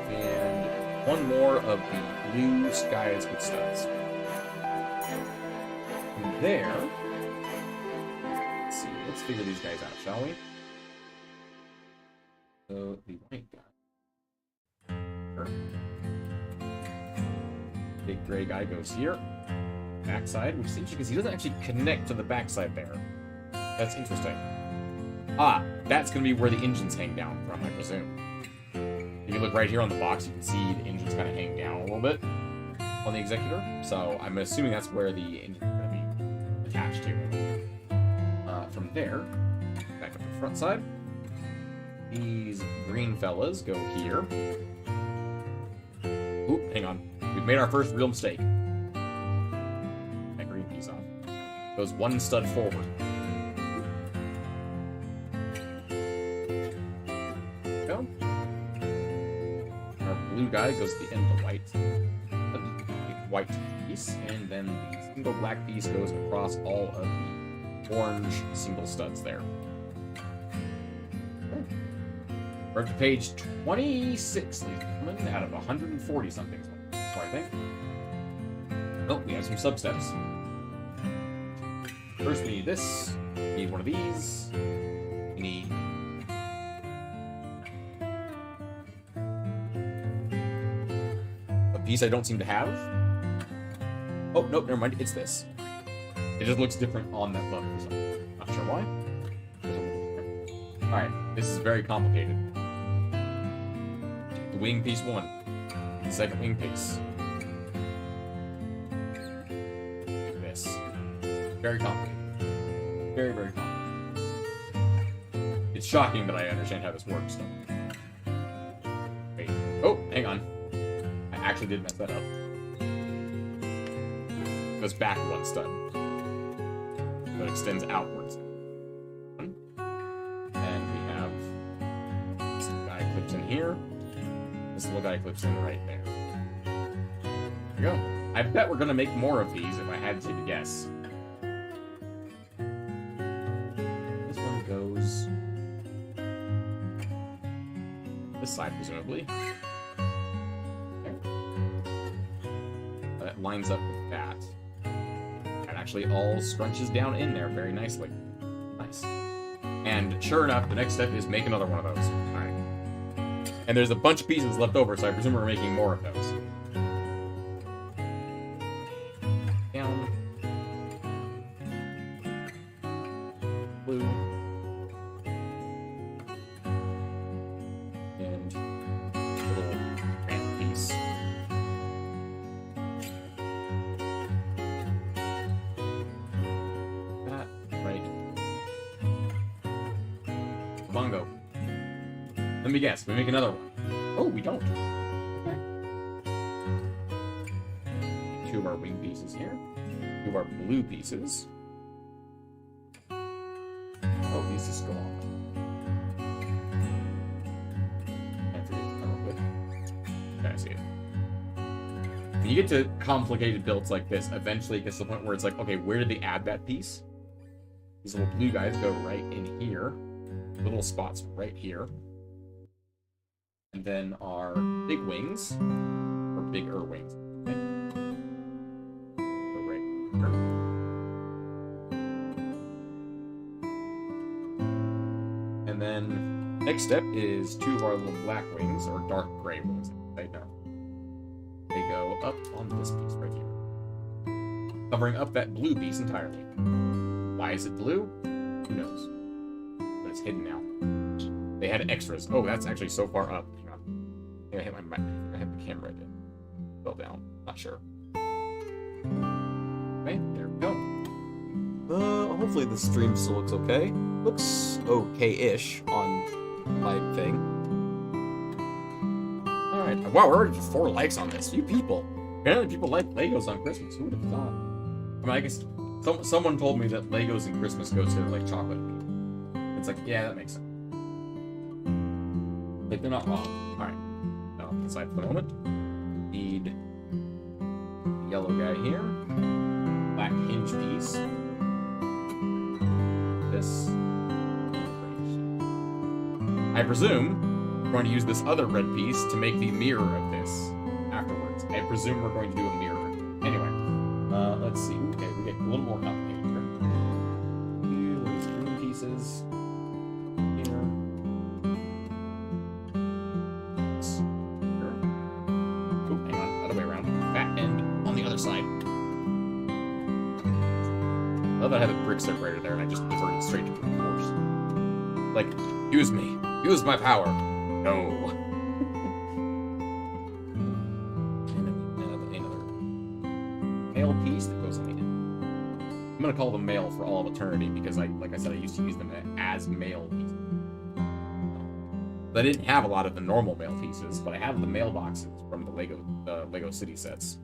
and one more of the blue skies with studs. From there, let's see, let's figure these guys out, shall we? So the white guy. Perfect. Big gray guy goes here. Backside, which is interesting because he doesn't actually connect to the backside there. That's interesting. Ah, that's going to be where the engines hang down from, I presume. If you look right here on the box, you can see the engines kind of hang down a little bit on the Executor. So I'm assuming that's where the engines are going to be attached to. From there, back up the front side. These green fellas go here. Oop, hang on. We've made our first real mistake. That green piece off. Goes one stud forward. There we go. Our blue guy goes to the end of the white piece, and then the single black piece goes across all of the orange single studs there. We're up to page 26, ladies and gentlemen, out of 140 something. So I think. Oh, we have some substeps. First, we need this. We need one of these. We need a piece I don't seem to have. Oh, nope, never mind. It's this. It just looks different on that level. So not sure why. Alright, this is very complicated. The wing piece 1. The second wing piece. This. Very complicated. Very, very complicated. It's shocking that I understand how this works, though. Wait. Oh, hang on. I actually did mess that up. It goes back one stud. So it extends outwards. And we have this little guy clips in here. This little guy clips in right there. There we go. I bet we're gonna make more of these if I had to guess. This one goes this side, presumably. Okay. That lines up with that. That actually all scrunches down in there very nicely. Nice. And sure enough, the next step is make another one of those. Alright. And there's a bunch of pieces left over, so I presume we're making more of those. Down. Blue. And little ramp piece. That, right. Bongo. Let me guess, we make another one. Oh, we don't. Okay. Two of our wing pieces here. Two of our blue pieces. Oh, these just go on. I forget to come up with. Okay, I see it. When you get to complicated builds like this, eventually it gets to the point where it's like, okay, where did they add that piece? These little blue guys go right in here. Little spots right here. And then our big wings, or bigger wings, okay? Go right here. And then next step is two of our little black wings, or dark gray wings. They go up on this piece right here, covering up that blue piece entirely. Why is it blue? Who knows? But it's hidden now. They had extras. Oh, that's actually so far up. Hang on. I think I hit my mic. I hit the camera. It fell down. Not sure. Okay, there we go. Hopefully the stream still looks okay. looks okay-ish on my thing. Alright. Wow, we're already 4 likes on this. You people. Apparently people like Legos on Christmas. Who would have thought? I mean, I guess someone told me that Legos in Christmas go to, like, chocolate. It's like, yeah, that makes sense. Like, they're not wrong. Alright. Now, aside for the moment. Need the yellow guy here. Black hinge piece. This. I presume we're going to use this other red piece to make the mirror of this afterwards. I presume we're going to do a mirror. Anyway, let's see. Okay, we get a little more complicated here. These green pieces. Here. Oh, hang on. Other way around. Fat end on the other side. I love that I have a brick separator there and I just diverted straight to brute force. Like, use me. Use my power. No. And then we have another male piece that goes on the end. I'm gonna call them male for all of eternity because like I said, I used to use them as male pieces. I didn't have a lot of the normal male pieces, but I have the male boxes from the Lego City sets.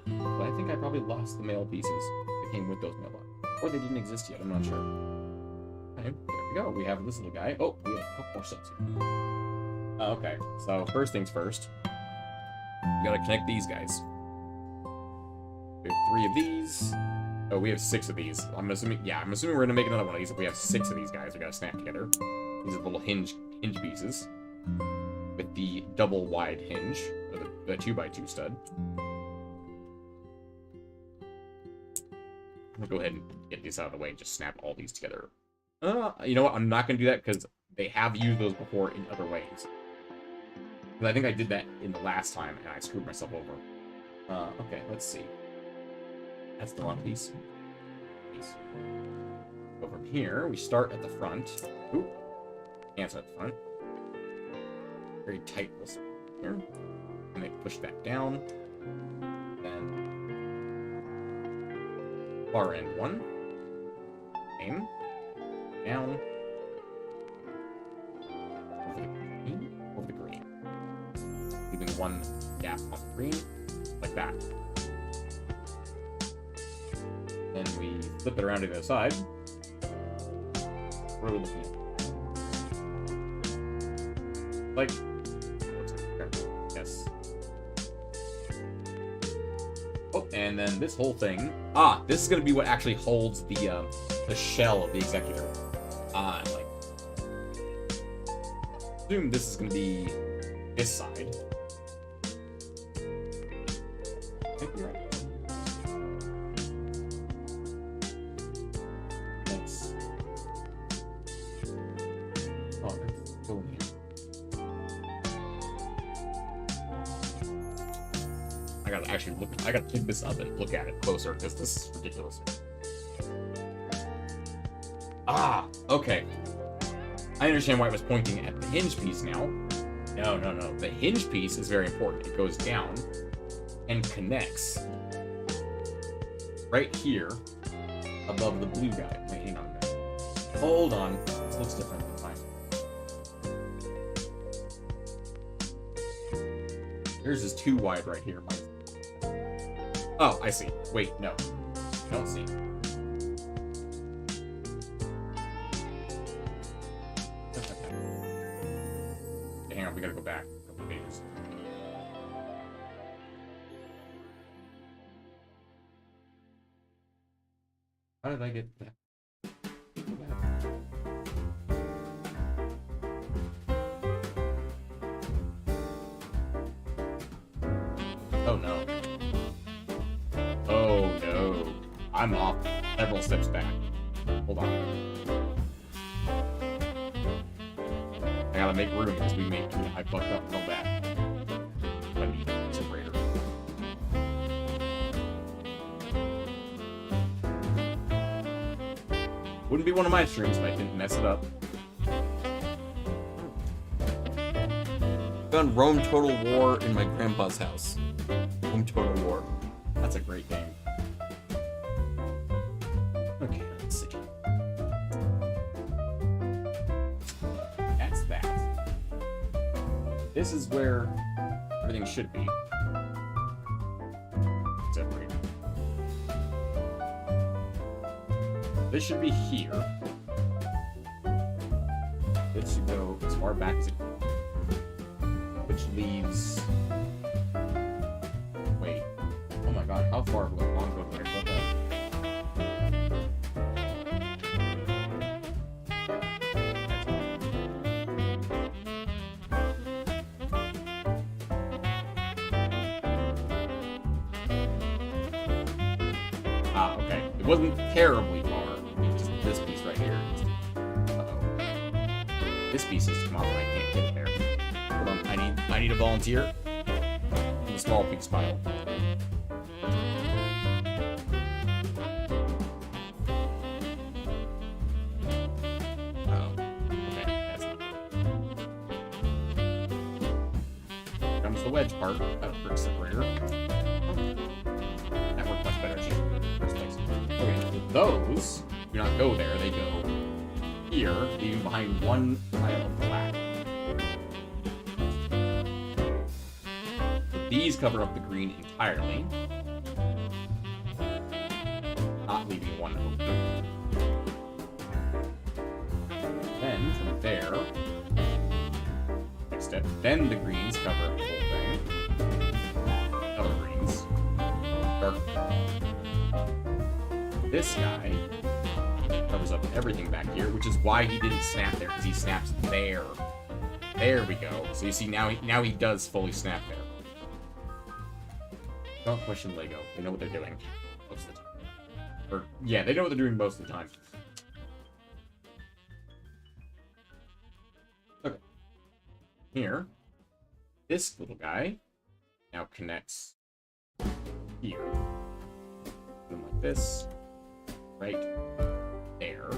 But I think I probably lost the male pieces that came with those male boxes. Or they didn't exist yet, I'm not sure. Okay, there we go. We have this little guy. Oh, we have a couple more sets here. Okay, so first things first. We gotta connect these guys. We have 3 of these. Oh, we have 6 of these. I'm assuming we're gonna make another one of these. If we have 6 of these guys, we gotta snap together. These are little hinge pieces. With the double wide hinge, or the 2x2 stud. I'm gonna go ahead and get these out of the way and just snap all these together. You know what? I'm not gonna do that because they have used those before in other ways. But I think I did that in the last time and I screwed myself over. Okay, let's see. That's the wrong piece. Go from here. We start at the front. Oop. Hands at the front. Very tight this here. And then push that down. Then far end 1. Aim. Down. Over the green. Leaving 1 gap on the green. Like that. Then we flip it around to the other side. Where are we looking at? Like. Yes. Oh, and then this whole thing. Ah, this is gonna be what actually holds the shell of the executor. Like, assume this is gonna be this side. I think you're right. Thanks. Oh, that's go in here. I gotta actually look. I gotta pick this up and look at it closer because this is ridiculous. Ah, okay. I understand why it was pointing at the hinge piece now. No. The hinge piece is very important. It goes down and connects right here above the blue guy. Wait, hang on a minute. Hold on. This looks different than mine. Yours is too wide right here. Oh, I see. Wait, no. Don't see. Okay, hang on, we gotta go back a couple pages. How did I get that? Oh no. Oh no. I'm off several steps back. Hold on. I gotta make room because I fucked up real bad. I need a separator. Wouldn't be one of my streams if I didn't mess it up. Found Rome Total War in my grandpa's house. Rome Total War. That's a great game. Okay, this is where everything should be. Separate. This should be here. This should go as far back as it can. Which leaves... Wait. Oh my god, how far will it long go there? What the... Ah, okay. It wasn't terribly far. Just this piece right here. Uh-oh. This piece has to come off and I can't get it there. Hold on, I need a volunteer. In the small piece pile. Oh. Okay, that's not good. Comes the wedge part of the brick separator. That worked much better, actually. First place. Okay, those do not go there, they go here, leaving behind one pile of black. These cover up the green entirely, not leaving one open. Then, from there, next step, then the greens cover up the whole thing. Other greens. Dark. This guy covers up everything back here, which is why he didn't snap there, because he snaps there. There we go. So you see, now he does fully snap there. Don't question Lego. They know what they're doing most of the time. Or, yeah, they know what they're doing most of the time. Okay. Here, this little guy now connects here. Something like this. Right there.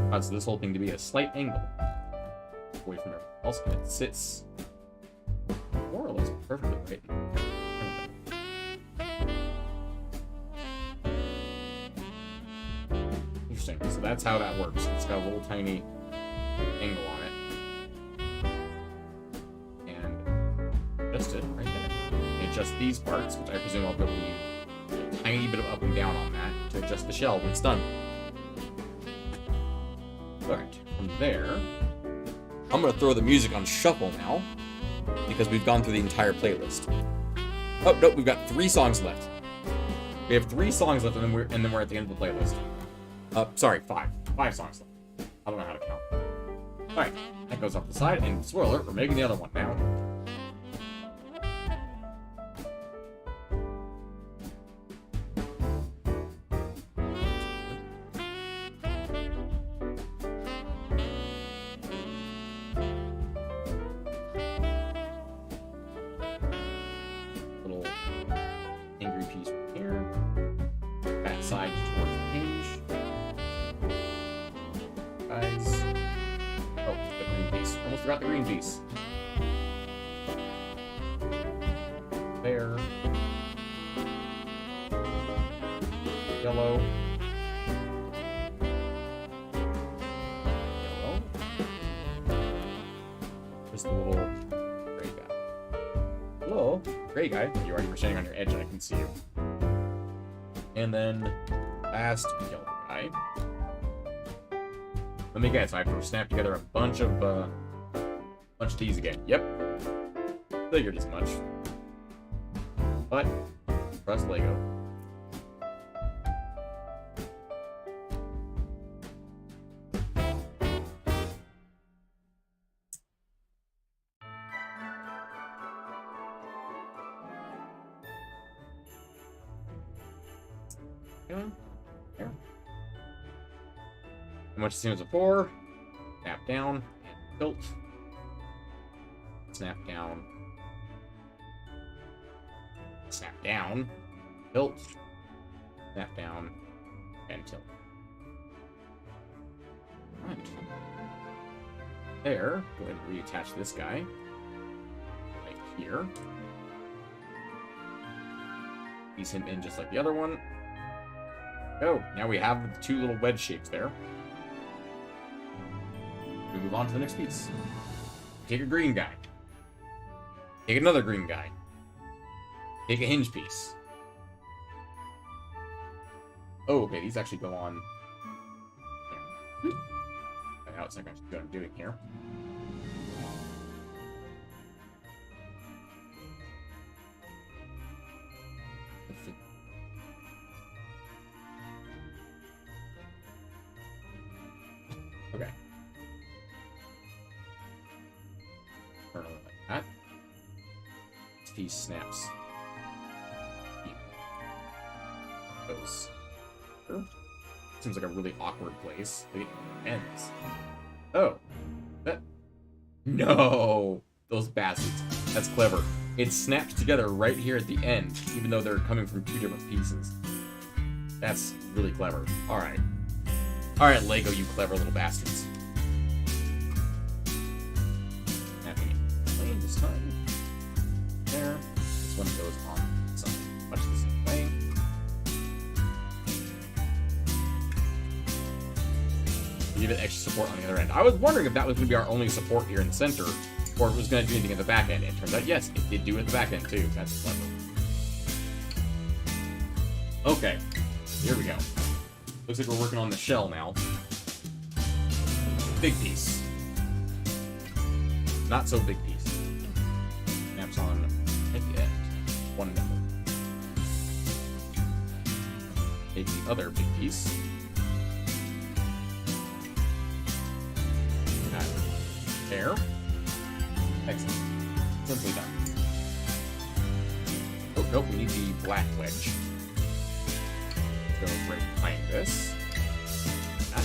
Causes this whole thing to be a slight angle away from everything else, and it sits more or less perfectly right. Interesting. So that's how that works. It's got a little tiny angle on it. And adjust it right there. And adjust these parts, which I presume I'll be able to use a tiny bit of up and down on that to adjust the shell when it's done. Alright, from there, I'm going to throw the music on shuffle now, because we've gone through the entire playlist. Oh, nope, we've got 3 songs left. We have 3 songs left, and then we're at the end of the playlist. Sorry, 5. 5 songs left. I don't know how to count. Alright, that goes off the side, and spoiler, we're making the other one now. Side towards the hinge. Guys. Oh, the green piece. Almost forgot the green piece. There. Yellow. Yellow. Just the little gray guy. Hello, gray guy. You already were standing on your edge, I can see you. And then last yellow guy. Let me guess, I have to snap together a bunch of these again. Yep. Figured as much. But trust Lego. There. And much the same as before. Snap down and tilt. Snap down. Snap down. Tilt. Snap down. And tilt. Alright. There. Go ahead and reattach this guy. Right here. Piece him in just like the other one. Oh, now we have the 2 little wedge shapes there. We move on to the next piece. take a green guy. Take another green guy. Take a hinge piece. Oh, okay, these actually go on. Now it's not going to do what I'm doing here. Okay. Turn it like that. This piece snaps. Goes. Seems like a really awkward place. It ends. Oh. No! Those bastards. That's clever. It snaps together right here at the end, even though they're coming from 2 different pieces. That's really clever. Alright. Alright, Lego, you clever little bastards. Happy plane this time. There. This one goes on the side. Much the same way. Give it extra support on the other end. I was wondering if that was going to be our only support here in the center, or if it was going to do anything at the back end. It turns out, yes, it did do it at the back end, too. That's clever. Okay, here we go. Looks like we're working on the shell now. Big piece. Not so big piece. Snaps on at the end. One number. Take the other big piece. There. Excellent. Simply done. Oh, nope, we need the black wedge. Go right behind this. Ah.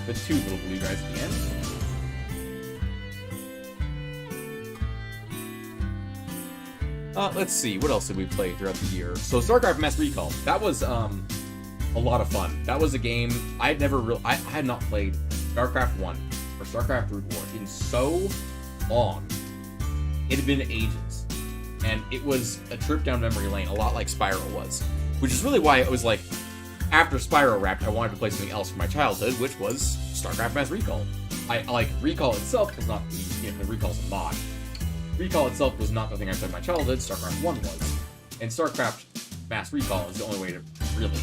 The 2 little blue guys at the end. Let's see, what else did we play throughout the year? So, StarCraft Mass Recall. That was, a lot of fun. That was a game I had not played StarCraft 1 or StarCraft Brood War in so long. It had been ages. And it was a trip down memory lane, a lot like Spyro was. Which is really why it was like, after Spyro wrapped, I wanted to play something else from my childhood, which was StarCraft Mass Recall. Recall itself was not the Recall's a mod. Recall itself was not the thing I played in my childhood, StarCraft 1 was. And StarCraft Mass Recall is the only way to really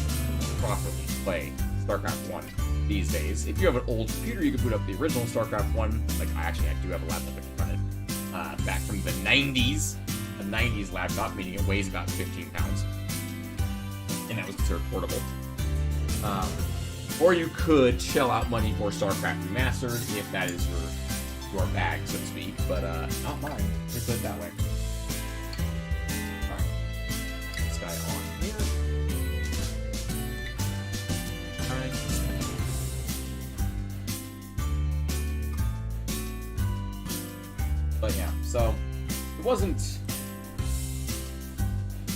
properly play StarCraft 1 these days. If you have an old computer, you can boot up the original StarCraft 1. Like, I do have a laptop that can run it. Back from the 90s. A 90s laptop, meaning it weighs about 15 pounds. And that was considered portable. Or you could shell out money for StarCraft Remastered, if that is your bag, so to speak. But, not mine. Let me put it that way. Alright. This guy on here. Alright. But yeah, so it wasn't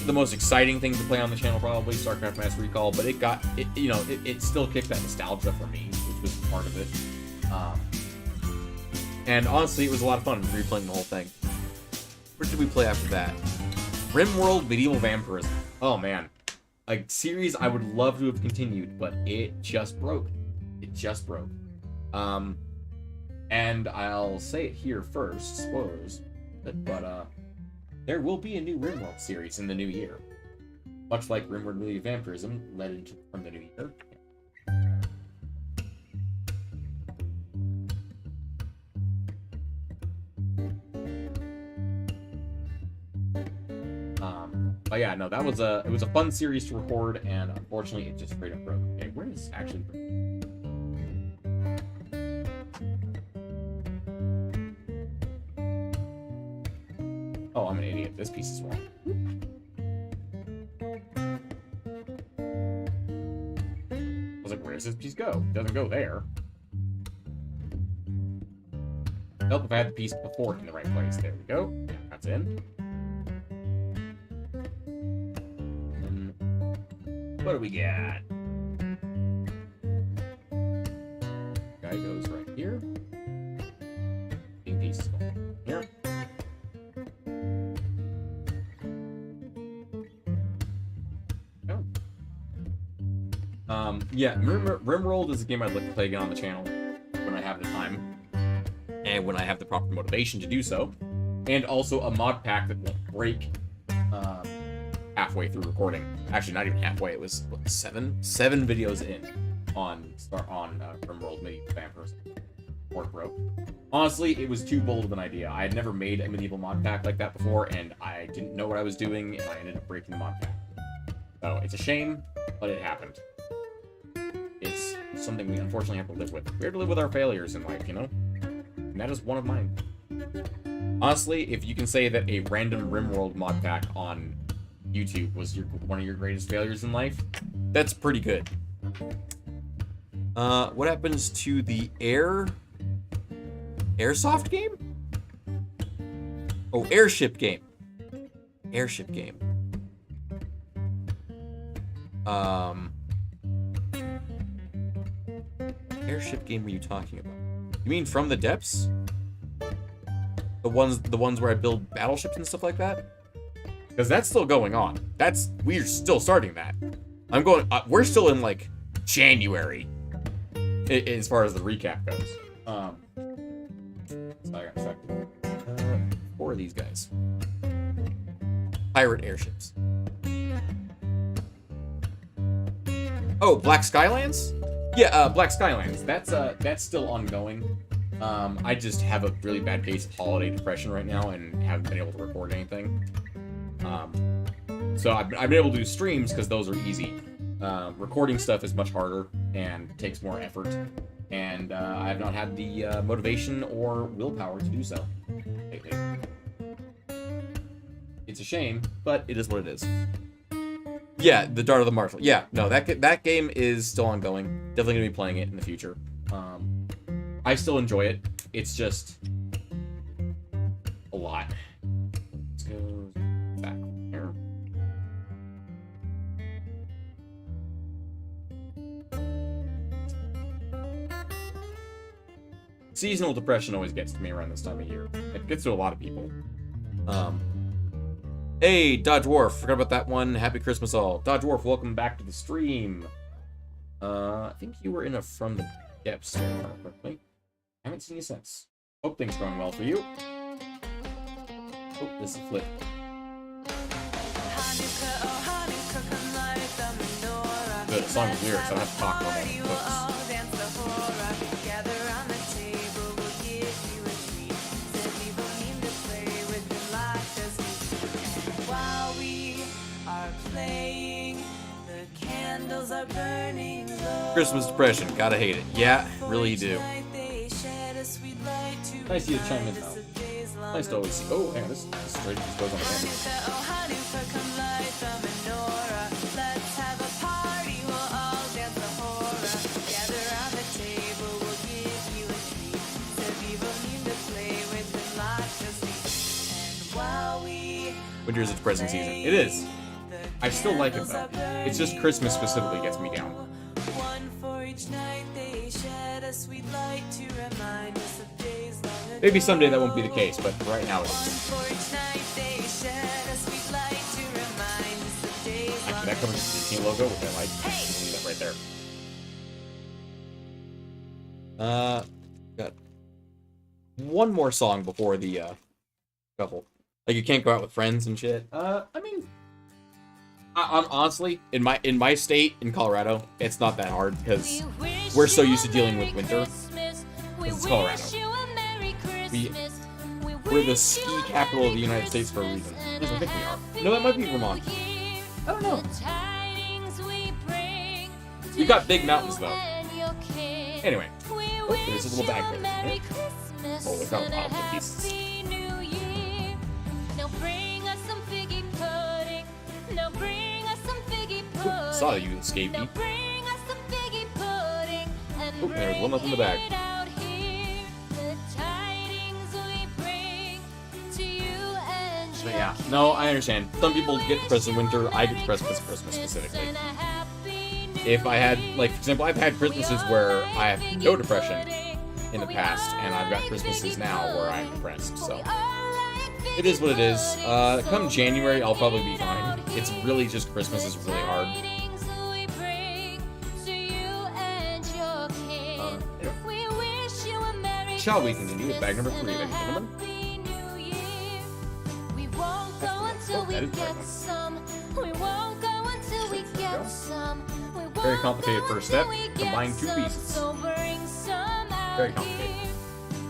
the most exciting thing to play on the channel, probably StarCraft Mass Recall, but it still kicked that nostalgia for me, which was part of it. And honestly, it was a lot of fun replaying the whole thing. What did we play after that? RimWorld Medieval Vampirism. Oh man, a series I would love to have continued, but it just broke. It just broke. And I'll say it here first, spoilers, but there will be a new RimWorld series in the new year. Much like RimWorld Medieval Vampirism led into from the new year. But yeah, no, it was a fun series to record, and unfortunately, it just straight up broke. Okay, where is actually? Oh, I'm an idiot. This piece is wrong. I was like, where does this piece go? It doesn't go there. Help if I had the piece before in the right place. There we go. Yeah, that's in. What do we got? Guy goes right here. Big piece here. Yeah, RimWorld is a game I'd like to play again on the channel when I have the time. when I have the proper motivation to do so. And also a mod pack that won't break halfway through recording. Actually, not even halfway. It was what, seven videos in on RimWorld Medieval Vampires. Or broke. Honestly, it was too bold of an idea. I had never made a medieval mod pack like that before, and I didn't know what I was doing, and I ended up breaking the mod pack. So it's a shame, but it happened. It's something we unfortunately have to live with. We have to live with our failures in life, you know? And that is one of mine. Honestly, if you can say that a random RimWorld mod pack on YouTube was one of your greatest failures in life, that's pretty good. What happens to the Airsoft game? Oh, airship game. Airship game. Airship game are you talking about? You mean From the Depths? The ones where I build battleships and stuff like that? Because that's still going on. We're still starting that. We're still in like January as far as the recap goes. So I got affected. 4 of these guys. Pirate airships. Oh, Black Skylands? Yeah, Black Skylands. That's still ongoing. I just have a really bad case of holiday depression right now and haven't been able to record anything. So I've been able to do streams because those are easy. Recording stuff is much harder and takes more effort. And I have not had the motivation or willpower to do so lately. It's a shame, but it is what it is. Yeah, the Dart of the Marshal. Yeah, no, that game is still ongoing. Definitely gonna be playing it in the future. I still enjoy it. It's just a lot. Let's go back here. Seasonal depression always gets to me around this time of year. It gets to a lot of people. Hey, Dodge Dwarf, forgot about that one. Happy Christmas all. Dodge Dwarf, welcome back to the stream. I think you were in a From the Depths, if I remember correctly. I haven't seen you since. Hope things are going well for you. Oh, this is Flip. The song with lyrics, I don't have to talk about it. Christmas depression, gotta hate it. Yeah, really you do. Nice you to chime in though. Nice to always see. Oh, hang on, this straight just goes on the camera. Winter is a depressing season. It is. I still like it though. It's just Christmas specifically gets me down. Maybe someday that won't be the case, but right now it is. Actually, that covers the team logo, which I like. See that right there. Got one more song before the couple. Like you can't go out with friends and shit. I mean, I'm honestly in my state in Colorado, it's not that hard because we're so used to dealing with winter. It's Colorado. We're the ski capital of the United States for a reason. At least I think we are. No, that might be Vermont. I don't know. We've got big mountains though. Anyway, oh, there's a little bag there. Oh, we got a lot of pieces. Ooh, saw you escape me. Oh, there's one up in the bag. But yeah, no, I understand. Some people get depressed in winter. I get depressed because of Christmas specifically. If I had, like, for example, I've had Christmases where I have no depression in the past, and I've got Christmases now where I'm depressed, so. It is what it is. Come January, I'll probably be fine. It's really just Christmas is really hard. shall we continue with bag number 3, ladies and gentlemen? Happy New Year. We won't go until we that is get right. some. We won't go until we get some. We won't Very complicated go first step. until we get Combine 2 some. pieces. So bring some out Very complicated. here.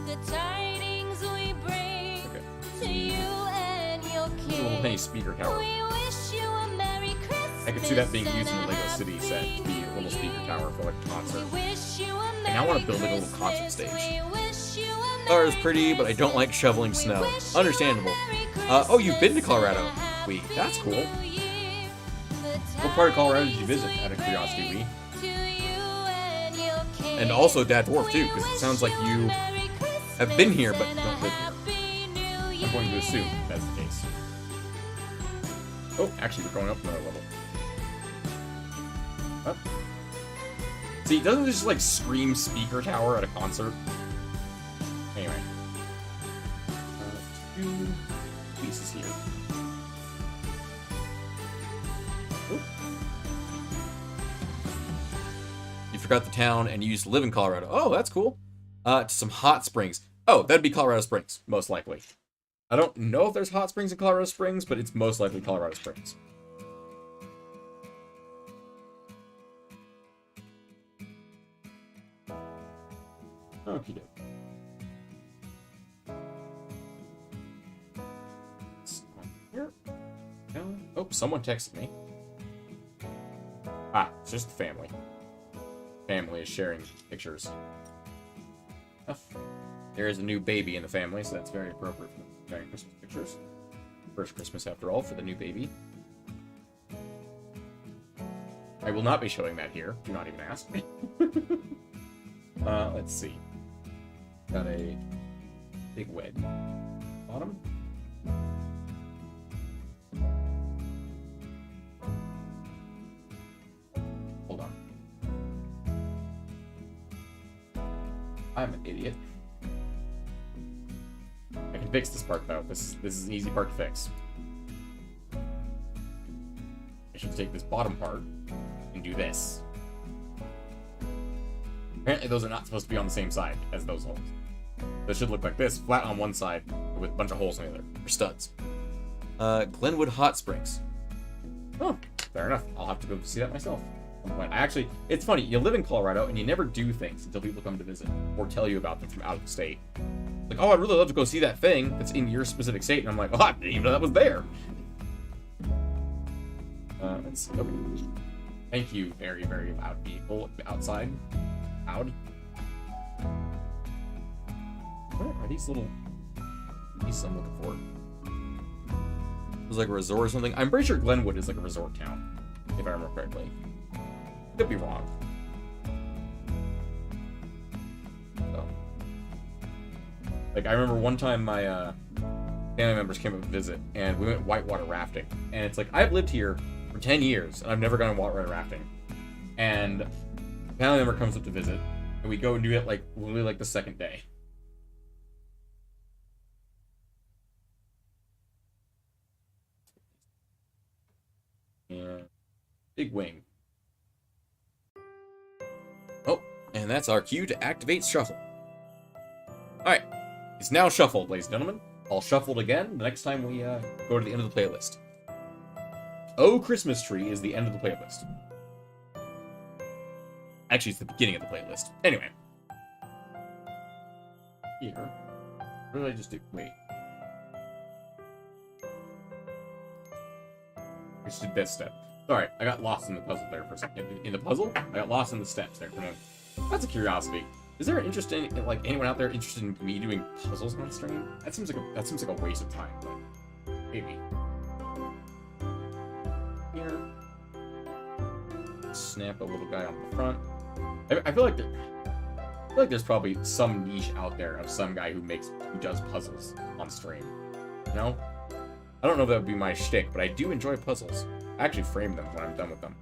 The tidings we bring Okay. to you and your It's a little king. tiny speaker tower. We wish you a Merry Christmas. I could see that being used in the and a Lego City set to be a little speaker tower for like a concert. We wish you a And I want to Merry build like a little concert Christmas. stage. We wish you a Colorado is Merry pretty, but I don't like shoveling We snow. wish you a Understandable. Merry Oh, you've been to Christmas Colorado. and a Happy That's cool. New Year. The What part of Colorado did you tidings visit, we out of curiosity, bring Wee? to you and your king. And also Dad Dwarf too, We because it wish sounds like a you Merry have been here but Christmas don't and a live here. Happy New I'm going to Year. assume that's the case. Oh, actually, we're going up another level. Up. See, doesn't it just like scream speaker tower at a concert? Anyway. 2 pieces here. Oop. You forgot the town and you used to live in Colorado. Oh, that's cool. To some hot springs. Oh, that'd be Colorado Springs, most likely. I don't know if there's hot springs in Colorado Springs, but it's most likely Colorado Springs. Okie doke. Here. Oh, someone texted me. Ah, it's just the family. Family is sharing pictures. There is a new baby in the family, so that's very appropriate for the Merry Christmas pictures. First Christmas, after all, for the new baby. I will not be showing that here. Do not even ask. Let's see. Got a big wedge. Bottom. Hold on. I'm an idiot. I can fix this part though. This is an easy part to fix. I should take this bottom part and do this. Apparently those are not supposed to be on the same side as those holes. This should look like this, flat on one side with a bunch of holes on the other, or studs. Glenwood Hot Springs. Oh, fair enough. I'll have to go see that myself. Actually, it's funny, you live in Colorado and you never do things until people come to visit or tell you about them from out of the state. Like, oh, I'd really love to go see that thing that's in your specific state. And I'm like, oh, I didn't even know that was there. Let's see. Okay. Thank you, very, very loud people outside. Loud. What are these little pieces I'm looking for? It was like a resort or something. I'm pretty sure Glenwood is like a resort town, if I remember correctly. Could be wrong. So, like, I remember one time my family members came up to visit, and we went whitewater rafting. And it's like, I've lived here for 10 years, and I've never gone whitewater rafting. And a family member comes up to visit, and we go and do it, like, literally, like, the second day. And big wing. Oh, and that's our cue to activate shuffle. Alright, it's now shuffled, ladies and gentlemen. I'll shuffle it again the next time we go to the end of the playlist. Oh, Christmas Tree is the end of the playlist. Actually, it's the beginning of the playlist. Anyway. Here. What did I just do? Wait. I just did this step. Sorry, I got lost in the puzzle there for a second. In the puzzle? I got lost in the steps there for a moment. That's a curiosity. Is there interest in, like, anyone out there interested in me doing puzzles on stream? That seems like a waste of time, but maybe. Here. Snap a little guy on the front. I feel like there's probably some niche out there of some guy who does puzzles on stream. You know? I don't know if that would be my shtick, but I do enjoy puzzles. I actually frame them when I'm done with them.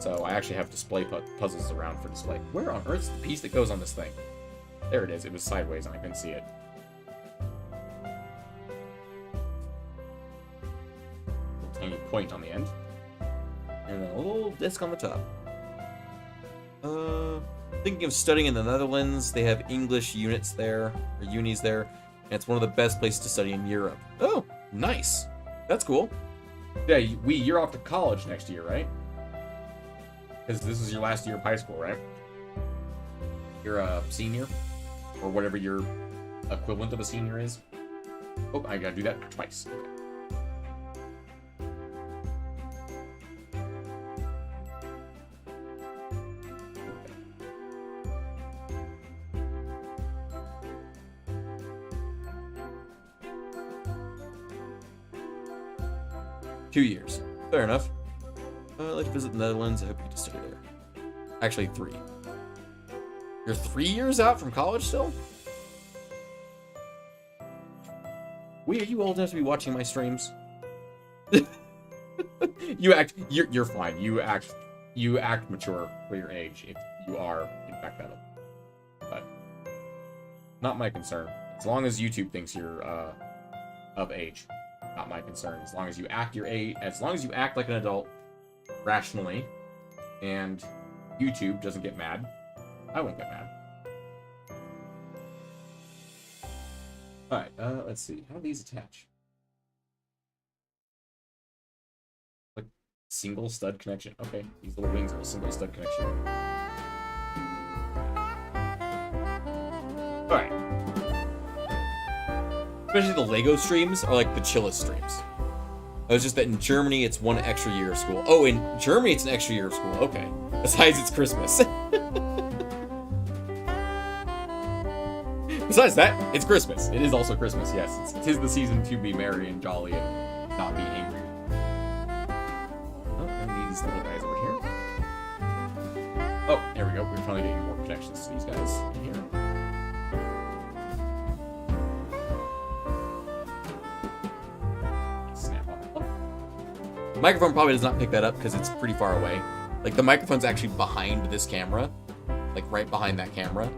So I actually have display puzzles around for display. Where on earth's the piece that goes on this thing? There it is. It was sideways and I couldn't see it. Little tiny point on the end. And then a little disc on the top. thinking of studying in the Netherlands. They have English units there, or unis there, and it's one of the best places to study in Europe. Oh, nice. That's cool. Yeah, you're off to college next year, right? Because this is your last year of high school, right? You're a senior, or whatever your equivalent of a senior is. Oh, I gotta do that twice. Okay. 2 years. Fair enough. I'd like to visit the Netherlands. I hope you get to study there. Actually, 3. You're 3 years out from college still? Wait, are you old enough to be watching my streams? You're fine. You act mature for your age if you are in fact that old. But not my concern. As long as YouTube thinks you're of age. Not my concern. As long as you act your age, as long as you act like an adult, rationally, and YouTube doesn't get mad, I won't get mad. All right, let's see. How do these attach? Like single stud connection. Okay, these little wings are a single stud connection. All right. Especially the Lego streams are like the chillest streams. It's just that in Germany, it's 1 extra year of school. Oh, in Germany, it's an extra year of school. Okay. Besides, it's Christmas. Besides that, it's Christmas. It is also Christmas, yes. It is the season to be merry and jolly and not be angry. Oh, and these little guys over here. Oh, there we go. We're finally getting more connections to these guys in here. The microphone probably does not pick that up because it's pretty far away. Like, the microphone's actually behind this camera. Like, right behind that camera.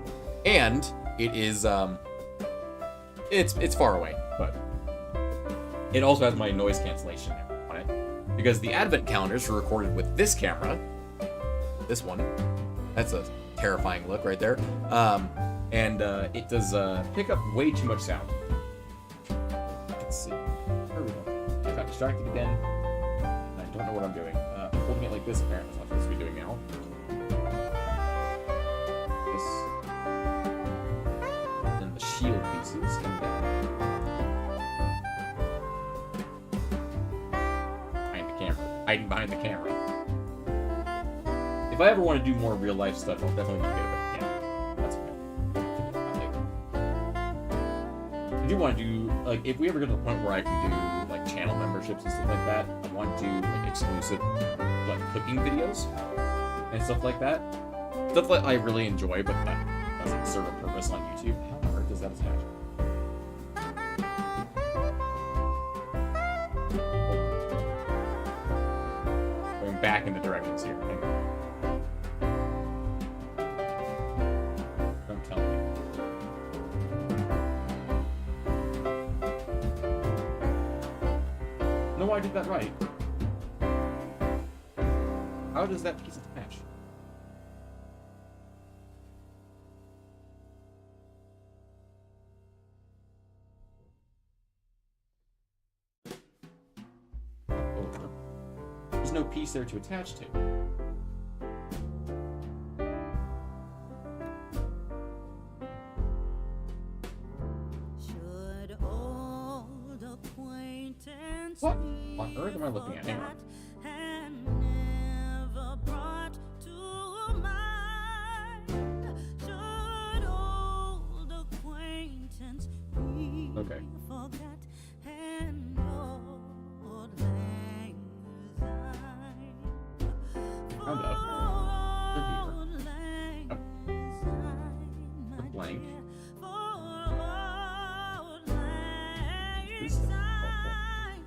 And it is, it's far away, but it also has my noise cancellation on it. Because the advent calendars were recorded with this camera. This one. That's a terrifying look right there. And it does pick up way too much sound. Let's see. Where are we going? I got distracted again. I don't know what I'm doing. Holding it like this, apparently, is what I'm supposed to be doing now. This. And the shield pieces come down. Behind the camera. Hiding behind the camera. If I ever want to do more real life stuff, I'll definitely get a bit of camera. That's okay. I do want to do, like, if we ever get to the point where I can do, like, channel memberships and stuff like that, I want to do, like, exclusive, like, cooking videos and stuff like that. Stuff that I really enjoy, but that doesn't serve a purpose on YouTube. How on earth does that attach? Going back in the directions here. Hang on. Don't tell me. No, I did that right. How does that piece attach? Over. There's no piece there to attach to. Should old acquaintance What on earth am I looking at? Hang on. and never brought to mind? Should old acquaintance be Okay. forgot and old lang syne? Found out. They're here. Old lang Yep. syne, The my blank. dear, for old lang This stuff. syne.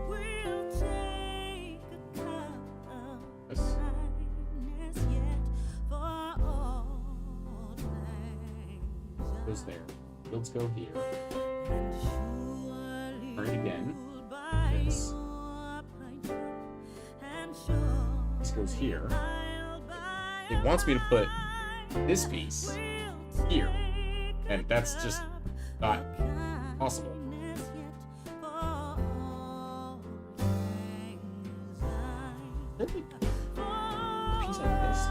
We'll take a cup of This. kindness yet for old lang Goes syne. there. Fields go here. And surely Turn it again. you'll buy This. your pint cup, and surely This goes here. I'll buy It wants me to put this piece here. And that's just not possible. Piece I missed.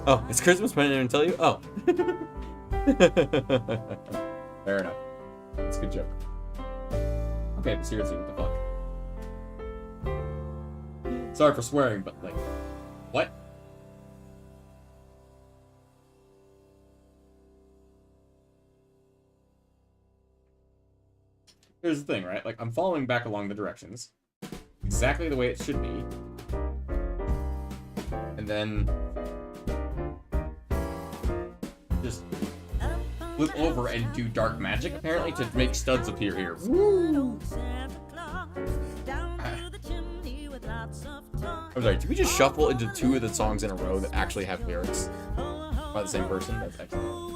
Oh, it's Christmas, but I didn't even tell you? Oh. Fair enough. That's a good joke. Okay, but seriously, what the fuck? Sorry for swearing, but like, what? Here's the thing, right? Like, I'm following back along the directions. Exactly the way it should be. And then just flip over and do dark magic, apparently, to make studs appear here. Woo! I'm sorry, did we just shuffle into 2 of the songs in a row that actually have lyrics by the same person? That's excellent.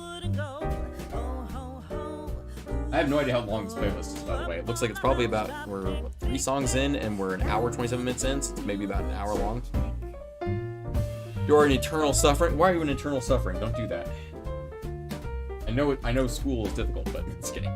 I have no idea how long this playlist is, by the way. It looks like it's probably about, we're what, 3 songs in, and we're an hour, 27 minutes in, so it's maybe about an hour long. You're in eternal suffering? Why are you in eternal suffering? Don't do that. I know school is difficult, but just kidding.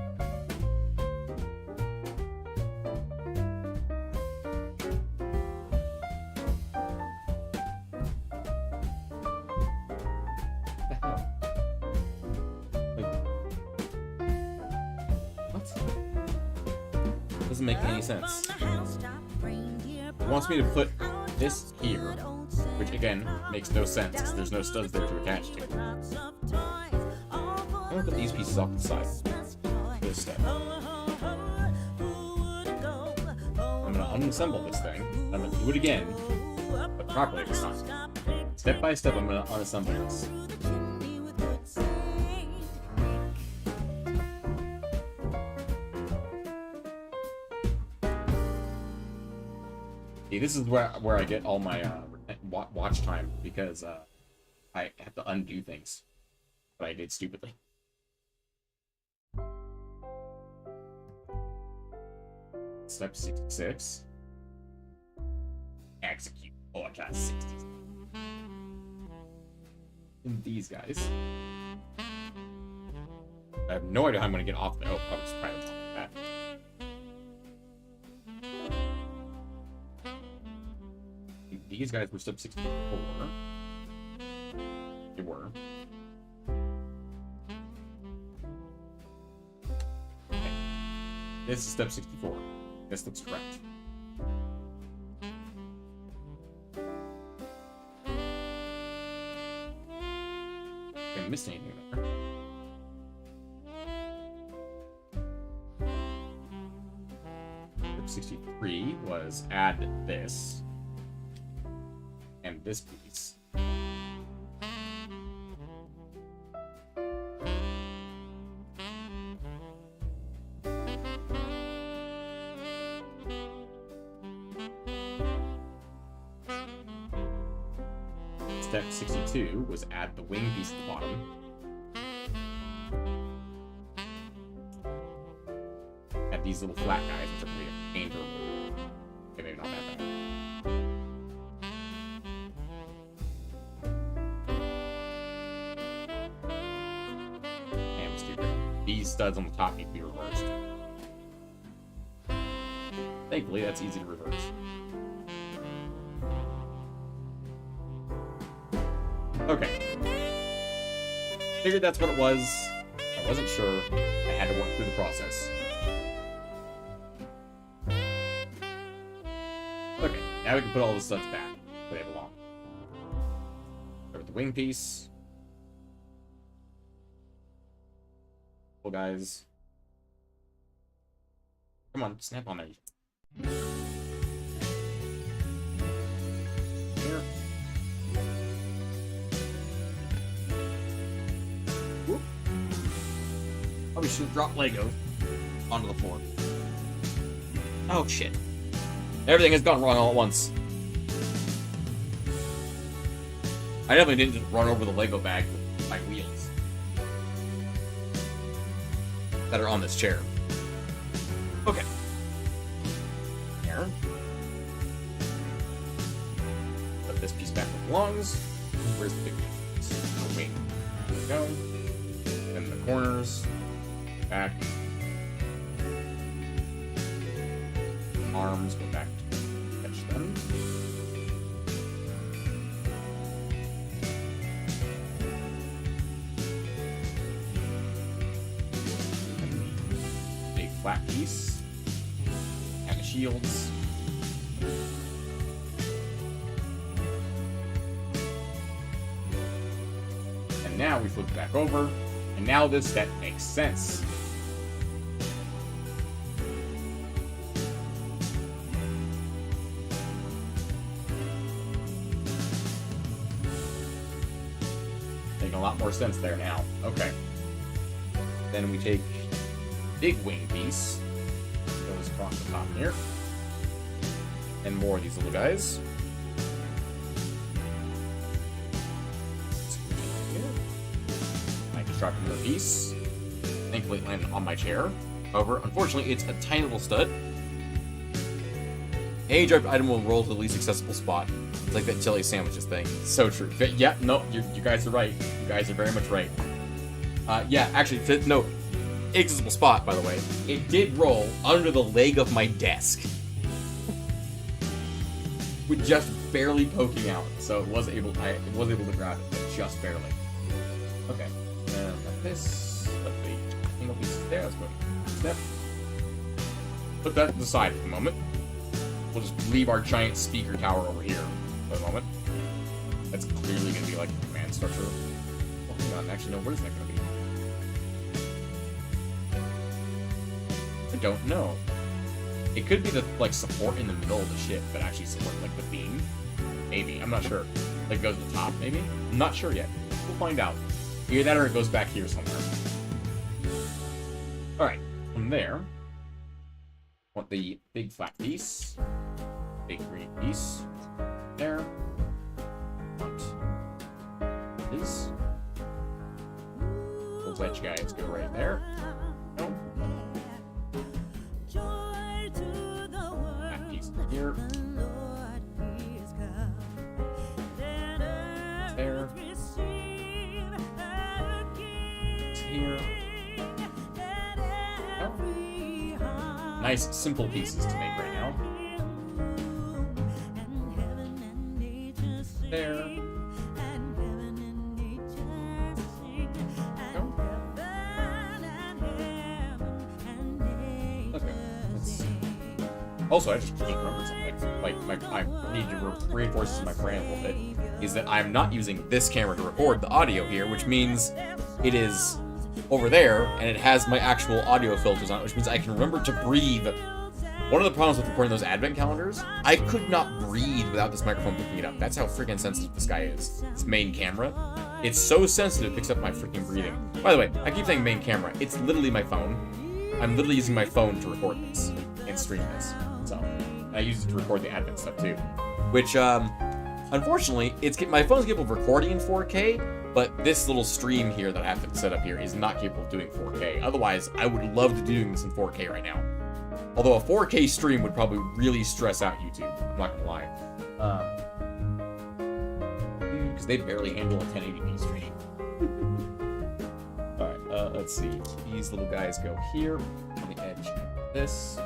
Doesn't make any sense. It wants me to put this here, which again makes no sense because there's no studs there to attach to. I'm gonna put these pieces off to the side. This step. I'm gonna unassemble this thing. I'm gonna do it again, but properly this time. Step by step, I'm gonna unassemble this. See, this is where I get all my watch time, because I have to undo things that I did stupidly. Step 66. Execute. Oh, I got 60. And these guys. I have no idea how I'm going to get off the... Oh, I'll just try to like that. These guys were step 64. They were. Okay. This is step 64. This looks correct. I missed anything there. Step 63 was add this. And this piece. Step 62 was add the wing piece at the bottom. Add these little flat guys, which are made of paint or wood. Okay, maybe not that bad. Damn stupid. These studs on the top need to be reversed. Thankfully, that's easy to reverse. Okay. Figured that's what it was. I wasn't sure. I had to work through the process. Okay, now we can put all the studs back where they belong. Start with the wing piece. Well, guys. Come on, snap on there. Here. Whoop. Probably should have dropped Lego onto the floor. Oh shit. Everything has gone wrong all at once. I definitely didn't just run over the Lego bag with my wheels that are on this chair. Okay. Here. Put this piece back where it belongs. Where's the big piece? Oh, wait. There we go. Then the corners. Back. Arms go back to catch them. A flat piece. And the shields. And now we flip it back over. And now this set makes sense. Making a lot more sense there now. Okay. Then we take big wing piece. Goes across the top here. And more of these little guys. I just dropped another piece. Thankfully it landed on my chair. However, unfortunately, it's a tiny little stud. A dropped item will roll to the least accessible spot. It's like that jelly sandwiches thing. So true. Yeah, no, you guys are right. You guys are very much right. Yeah, actually, no, accessible spot, by the way. It did roll under the leg of my desk. With just barely poking out. So it was able to grab it, but just barely. Okay. Got this. Let the single pieces there. Let's go. Step. Put that to the side for the moment. We'll just leave our giant speaker tower over here for the moment. That's clearly going to be like the command structure. Oh, hang on. Actually, no. What is that going to be? I don't know. It could be the like support in the middle of the ship, but actually support like the beam. Maybe. I'm not sure. Like goes to the top, maybe? I'm not sure yet. We'll find out. Either that or it goes back here somewhere. Alright. From there, want the big flat piece. Big green piece. There. Want this. Those wedge guys go right there. No. That piece here. There. It's here. Oh. Nice, simple pieces to make right now. There. Okay, let's see. Also, I just remembered something. Like I need to reinforce this to my brain a little bit. Is that I'm not using this camera to record the audio here, which means it is over there, and it has my actual audio filters on it, which means I can remember to breathe. One of the problems with recording those advent calendars, I could not breathe without this microphone picking it up. That's how freaking sensitive this guy is. This main camera. It's so sensitive it picks up my freaking breathing. By the way, I keep saying main camera. It's literally my phone. I'm literally using my phone to record this and stream this. So, I use it to record the advent stuff too. Which, unfortunately, my phone's capable of recording in 4K, but this little stream here that I have to set up here is not capable of doing 4K. Otherwise, I would love to be doing this in 4K right now. Although a 4K stream would probably really stress out YouTube. I'm not gonna lie. Because they barely handle a 1080p stream. Alright, let's see. These little guys go here on the edge of this.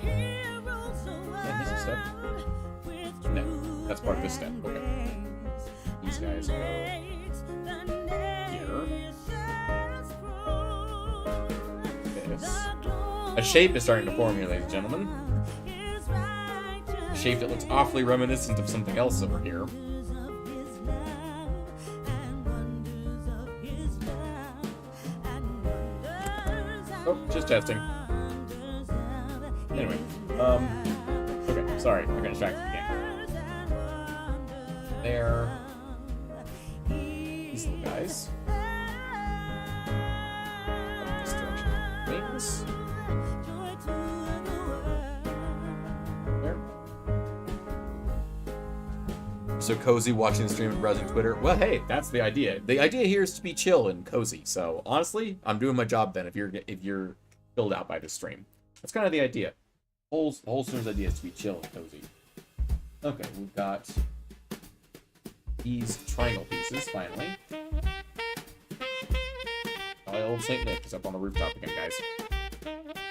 And this is step. No, that's part of this step. Okay. These guys go here. This. A shape is starting to form here, ladies and gentlemen. A shape that looks awfully reminiscent of something else over here. Oh, just testing. Anyway, okay, sorry, I got distracted again. There. These little guys. This direction. Wings. so cozy watching the stream and browsing Twitter. Well, hey, that's the idea. The idea here is to be chill and cozy. So honestly, I'm doing my job then. If you're filled out by this stream, that's kind of the idea. Whole stream's idea is to be chill and cozy. Okay, we've got these triangle pieces finally. Oh, old Saint Nick is up on the rooftop again, guys.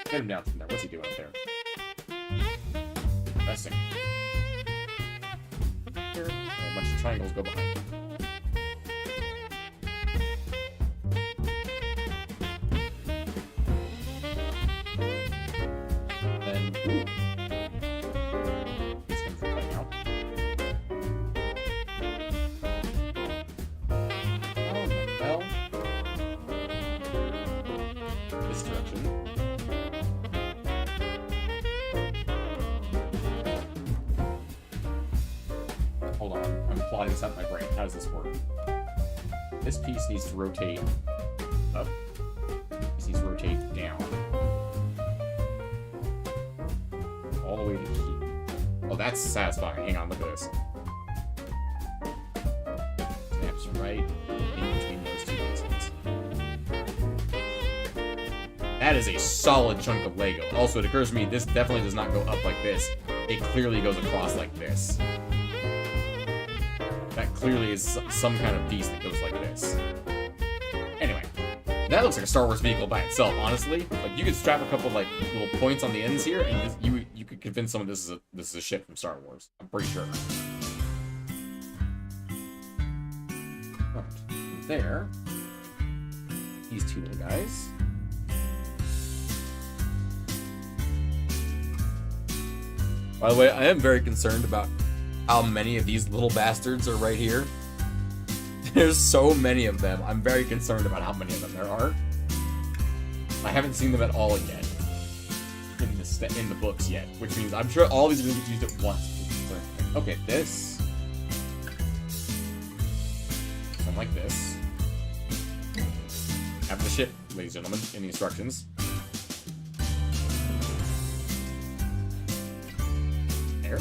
Get him down from there. What's he doing up there? Resting. Here, a bunch of triangles go behind. Then, ooh. These things are cutting out. Oh, well. This direction. Hold on, I'm plotting this out in my brain. How does this work? This piece needs to rotate up. This needs to rotate down. All the way to here. Oh, that's satisfying. Hang on, look at this. Snaps right in between those two pieces. That is a solid chunk of Lego. Also, it occurs to me, this definitely does not go up like this. It clearly goes across like this. That clearly is some kind of piece that goes like this. Anyway, that looks like a Star Wars vehicle by itself, honestly. Like, you could strap a couple, like, little points on the ends here, and this, you could convince someone this is a ship from Star Wars. I'm pretty sure. Right. From there, these two little guys. By the way, I am very concerned about how many of these little bastards are right here. There's so many of them. I'm very concerned about how many of them there are. I haven't seen them at all yet. In the books yet. Which means I'm sure all these are going to get used at once. Okay, this. Something like this. Have the ship, ladies and gentlemen, in the instructions. There.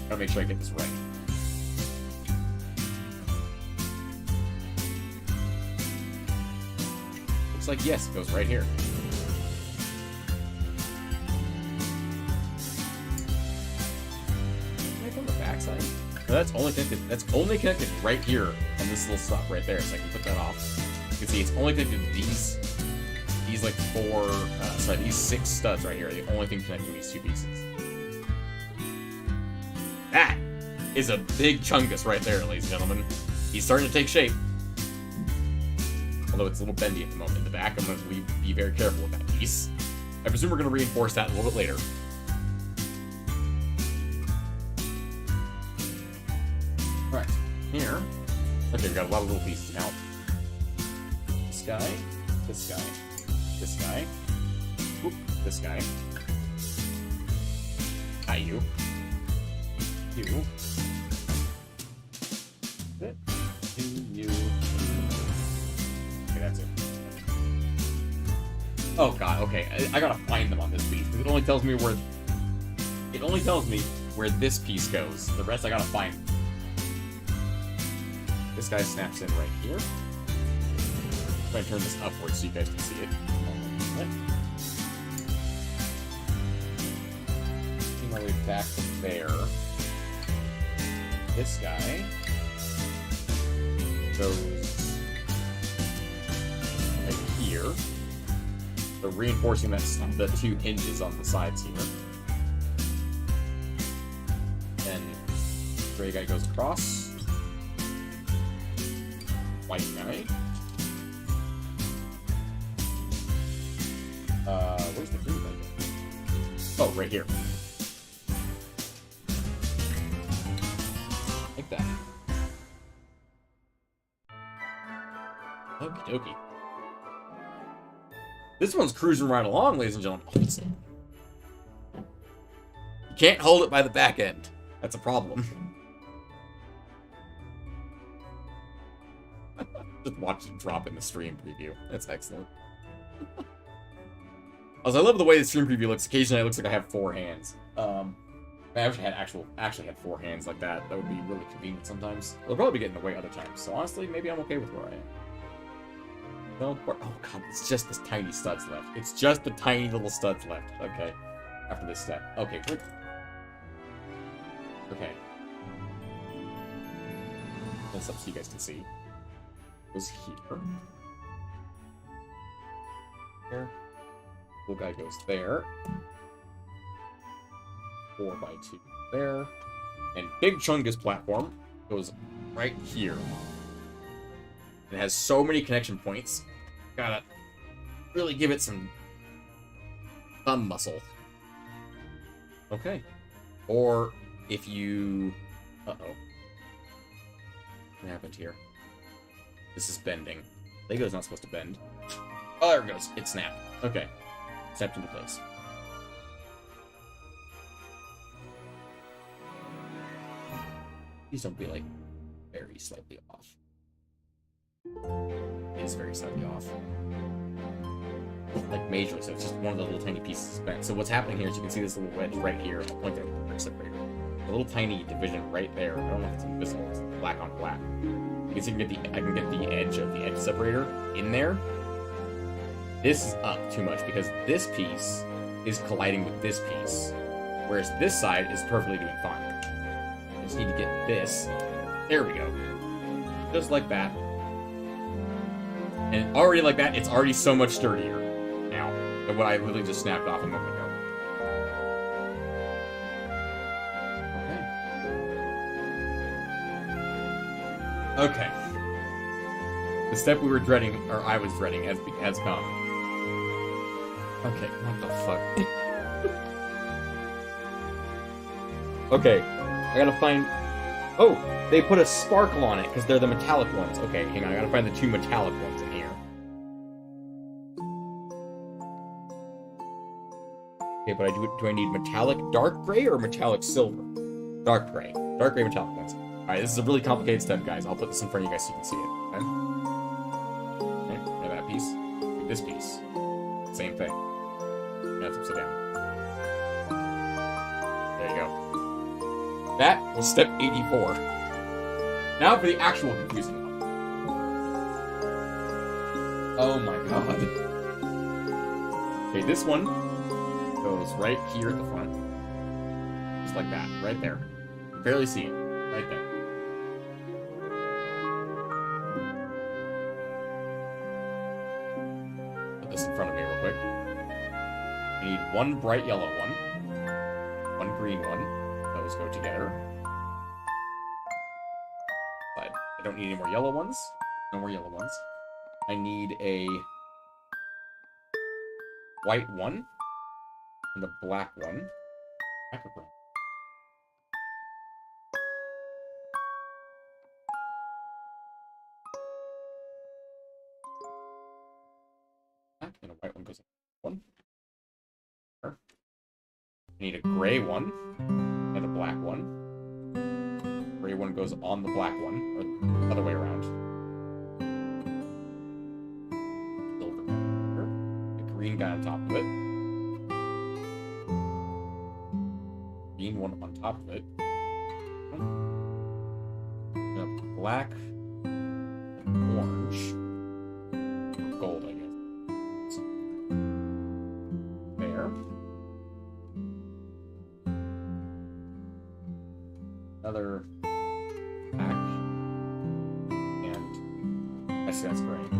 Gotta make sure I get this right. Looks like yes, it goes right here. Can I go on the backside? No, that's only connected. That's only connected right here on this little stop right there. So I can put that off. You can see it's only connected to these like these 6 studs right here. The only thing connected to these 2 pieces. That is a big chungus right there, ladies and gentlemen. He's starting to take shape. Although it's a little bendy at the moment in the back. I'm going to be very careful with that piece. I presume we're going to reinforce that a little bit later. Right. Here. Okay, we got a lot of little pieces now. This guy. This guy. This guy. Oop, this guy. Hi, you. You. You. Okay, that's it. Oh god, okay. I gotta find them on this piece, because it only tells me where this piece goes. The rest I gotta find. This guy snaps in right here. I'm gonna turn this upwards so you guys can see it. Working my way back from there. This guy goes right here. So reinforcing the 2 hinges on the sides here. Then gray guy goes across. White guy. Where's the green guy? Oh, right here. Like that. Okie dokie. This one's cruising right along, ladies and gentlemen. You can't hold it by the back end. That's a problem. Just watch it drop in the stream preview. That's excellent. Also, I love the way the stream preview looks. Occasionally it looks like I have 4 hands. I actually had 4 hands like that. That would be really convenient sometimes. It'll probably be getting in the way other times. So honestly, maybe I'm okay with where I am. No, oh god, it's just this tiny studs left. It's just the tiny little studs left. Okay. After this step. Okay, good. Okay. This up so you guys can see. It goes here. Here. Little guy goes there. 4x2 there. And Big Chungus platform goes right here. It has so many connection points. Gotta really give it some thumb muscle. Okay. Or if you... Uh-oh. What happened here? This is bending. Lego's not supposed to bend. Oh, there it goes. It snapped. Okay. Snapped into place. Please don't be, like, very slightly off. It is very slightly off. Like, majorly, so it's just one of the little tiny pieces bent. So what's happening here is you can see this little wedge right here. I'll point at the brick separator. A little tiny division right there. I don't know if it's invisible. It's black on black. You can see I can get the edge of the edge separator in there. This is up too much because this piece is colliding with this piece. Whereas this side is perfectly doing fine. I just need to get this. There we go. Just like that. And already like that, it's already so much sturdier now than what I literally just snapped off a moment ago. Okay. The step we were dreading, or I was dreading, has come. Okay, what the fuck? Okay, I gotta find... Oh, they put a sparkle on it, because they're the metallic ones. Okay, hang on, I gotta find the 2 metallic ones in here. Okay, but do I need metallic dark gray or metallic silver? Dark gray. Dark gray metallic ones. Alright, this is a really complicated step, guys. I'll put this in front of you guys so you can see it. Okay? Okay, that piece. Do this piece. Same thing. That's upside down. There you go. That was step 84. Now for the actual confusing one. Oh my god. Okay, this one goes right here at the front. Just like that. Right there. You can barely see it. Right there. Put this in front of me real quick. I need 1 bright yellow one. 1 green one. Those go together. But I don't need any more yellow ones. No more yellow ones. I need a white one. And a black one. Black or brown? And a white one goes in one. I need a gray one and a black one. Gray one goes on the black one, or the other way around. Silver. The green guy on top of it. Green one on top of it. And a black, orange, or gold, I guess. Another pack, and I see that's great.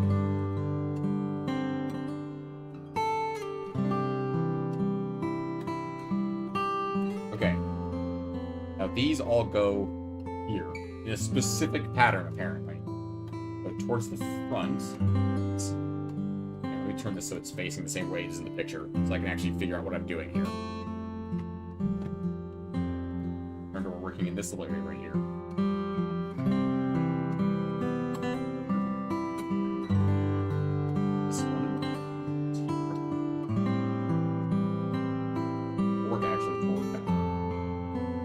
Okay, now these all go here in a specific pattern, apparently. So towards the front. Let me turn this so it's facing the same way as in the picture, so I can actually figure out what I'm doing here. Working in this little area right here. This one is here. We'll work actually forward back.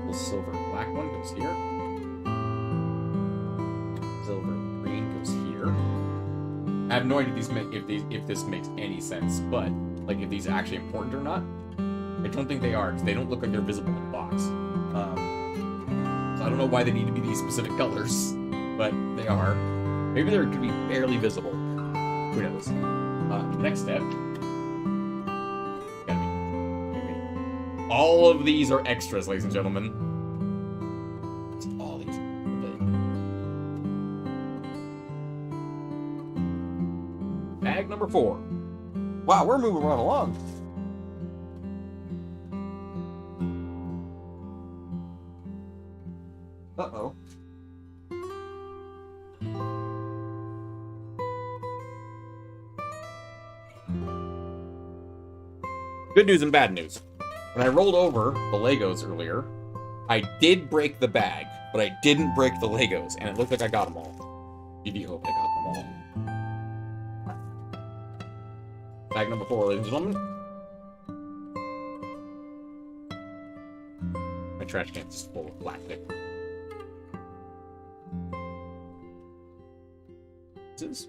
The silver and black one goes here. Silver and green goes here. I have no idea if this makes any sense, but like if these are actually important or not. I don't think they are, because they don't look like they're visible in the box. So I don't know why they need to be these specific colors, but they are. Maybe they could be barely visible. Who knows? Next step. All of these are extras, ladies and gentlemen. All these. Bag number 4. Wow, we're moving right along. Uh-oh. Good news and bad news. When I rolled over the Legos earlier, I did break the bag, but I didn't break the Legos, and it looked like I got them all. You hope I got them all. Bag number 4, ladies and gentlemen. My trash can is just full of plastic. This is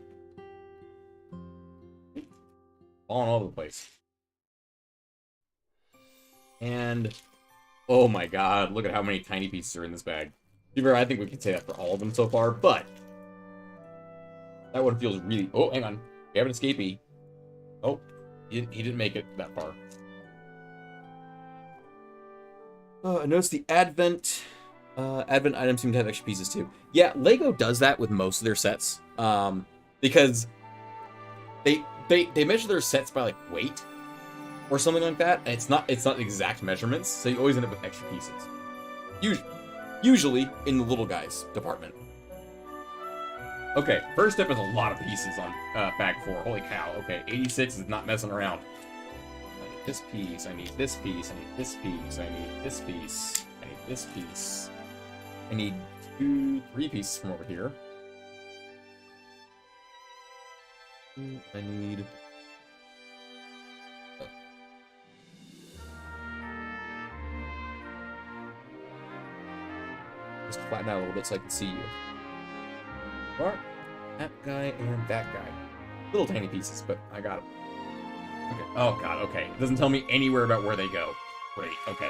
falling all over the place. And oh my god, look at how many tiny pieces are in this bag. I think we can say that for all of them so far, but that one feels really... Oh, hang on. We have an escapee. Oh, he didn't make it that far. I noticed the Advent items seem to have extra pieces too. Yeah, Lego does that with most of their sets, because they measure their sets by like weight or something like that, and it's not exact measurements, so you always end up with extra pieces. Usually in the little guys department. Okay, first step is a lot of pieces on bag 4. Holy cow! Okay, 86 is not messing around. I need this piece. I need this piece. I need this piece. I need this piece. I need this piece. I need 2, 3 pieces from over here. I need... Just flatten out a little bit so I can see you. Or that guy and that guy. Little tiny pieces, but I got them. Okay. Oh god, okay. It doesn't tell me anywhere about where they go. Great, okay.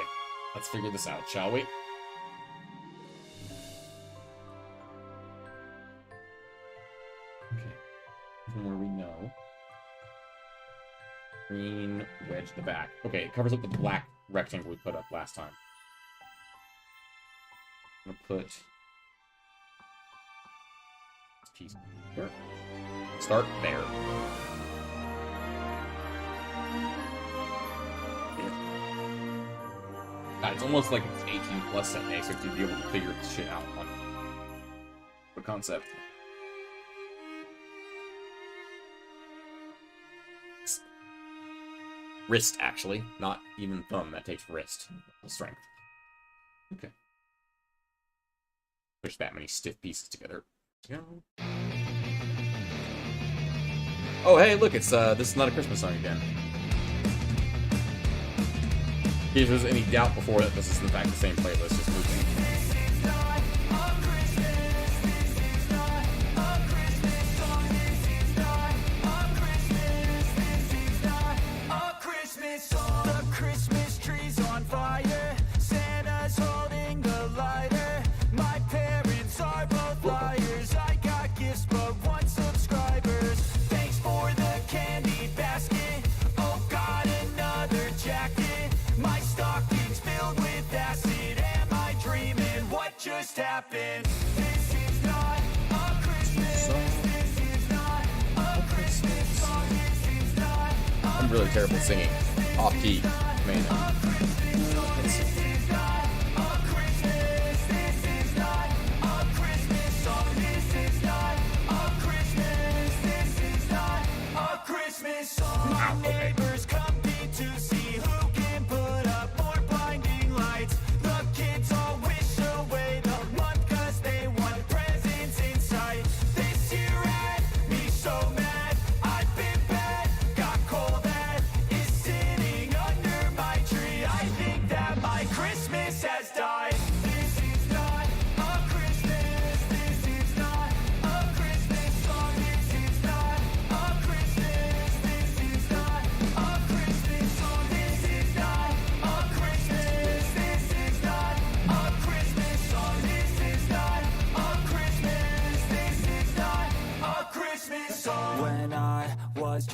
Let's figure this out, shall we? Okay. From where we know. Green wedge at the back. Okay, it covers up the black rectangle we put up last time. I'm gonna put this piece here. Start there. God, it's almost like it's 18 plus set A, so to be able to figure this shit out on the concept. Wrist, actually, not even thumb. That takes wrist strength. Okay. Push that many stiff pieces together. Oh, hey, look, it's this is not a Christmas song again. In case there's any doubt before that this is in fact the same playlist, just moving. The Christmas tree's on fire. Santa's holding the lighter. My parents are both liars. I got gifts but 1 subscribers. Thanks for the candy basket. Oh god, another jacket. My stocking's filled with acid. Am I dreaming? What just happened? This is not a Christmas song. This is not a Christmas song. This is not a I'm really terrible singing. Off key. Man. My neighbors compete to see who can put up more blinding lights. The kids all wish away the month 'cause they want presents in sight. This year had me so mad. I've been bad, got cold that is sitting under my tree. I think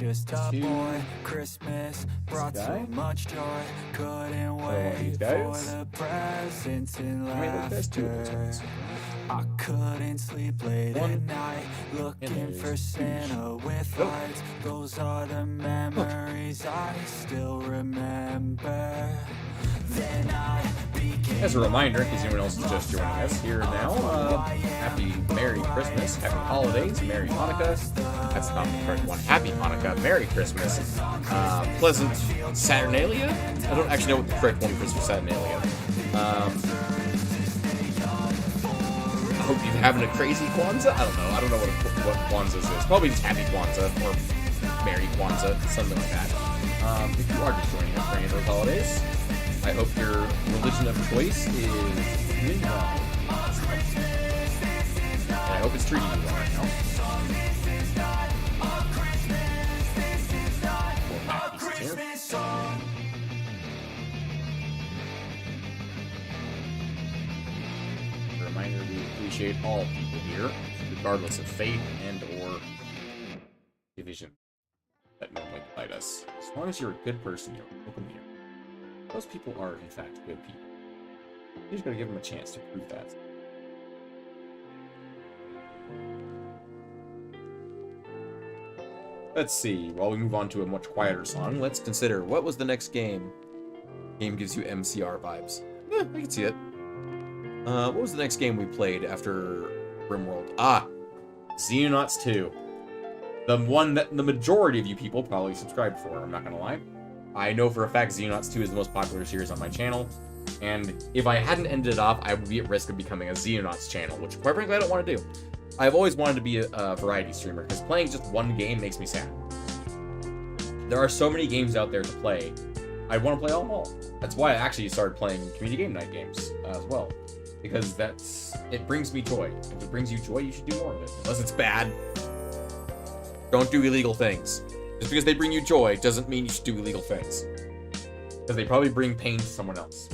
just a Two. boy. Christmas brought guy. so much joy. Couldn't one of these wait for guys. the presents and How many of those guys? Two of those laughter. guys. I couldn't sleep late One. at night, looking there's for Santa with Nope. lights. Those are the memories I still remember. Then I became As a reminder, in case anyone else is just joining us here now, happy Merry Christmas, Happy Holidays, Merry Hanukkah. That's not the correct one. Happy Hanukkah, Merry Christmas, pleasant Saturnalia. I don't actually know what the correct one is for Saturnalia. I hope you're having a crazy Kwanzaa. I don't know what Kwanzaa is. Probably just Happy Kwanzaa or Merry Kwanzaa, something like that. If you are just joining us for any of those holidays, I hope your religion of choice is doing well. And I hope it's treating you well right now. More back pieces here. A reminder, we appreciate all people here, regardless of faith and or division that normally divide us. As long as you're a good person, you're welcome here. Those people are, in fact, good people. You just gotta give them a chance to prove that. Let's see. While we move on to a much quieter song, let's consider what was the next game. Game gives you MCR vibes. I can see it. What was the next game we played after RimWorld? Ah, Xenonauts 2. The one that the majority of you people probably subscribed for, I'm not gonna lie. I know for a fact Xenonauts 2 is the most popular series on my channel, and if I hadn't ended it off, I would be at risk of becoming a Xenonauts channel, which quite frankly I don't want to do. I've always wanted to be a variety streamer, because playing just one game makes me sad. There are so many games out there to play, I want to play them all. That's why I actually started playing community game night games as well, because it brings me joy. If it brings you joy, you should do more of it. Unless it's bad, don't do illegal things. Just because they bring you joy doesn't mean you should do illegal things. Because they probably bring pain to someone else.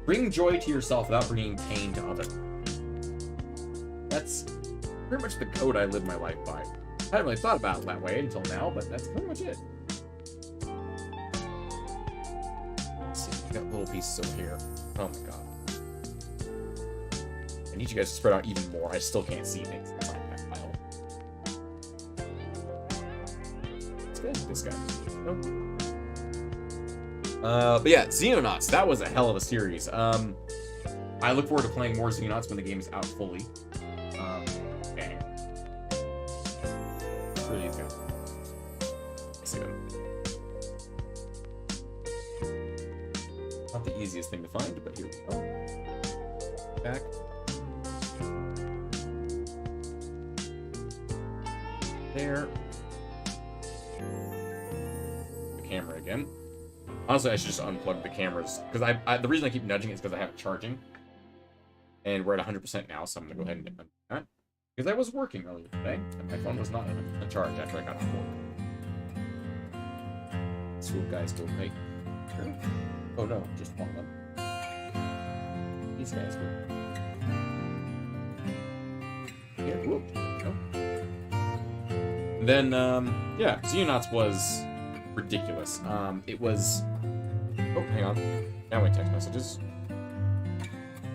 Bring joy to yourself without bringing pain to others. That's pretty much the code I live my life by. I hadn't really thought about it that way until now, but that's pretty much it. Let's see, we got little pieces over here. Oh my god. I need you guys to spread out even more. I still can't see things inside that pile. This guy. Nope. But yeah, Xenonauts. That was a hell of a series. I look forward to playing more Xenonauts when the game is out fully. Dang. Where are these guys? I see them. Not the easiest thing to find, but here we go. Back. There. Camera again. Honestly, I should just unplug the cameras because the reason I keep nudging it is because I have it charging, and we're at 100% now. So I'm gonna go ahead and do that because I was working earlier today and my phone was not 100% charged after I got to work. Swoop guys go right. Oh no, just one of them. These guys were. Yeah, whoop. No. Then yeah, Xenonauts was ridiculous. It was. Oh, hang on. Family text messages.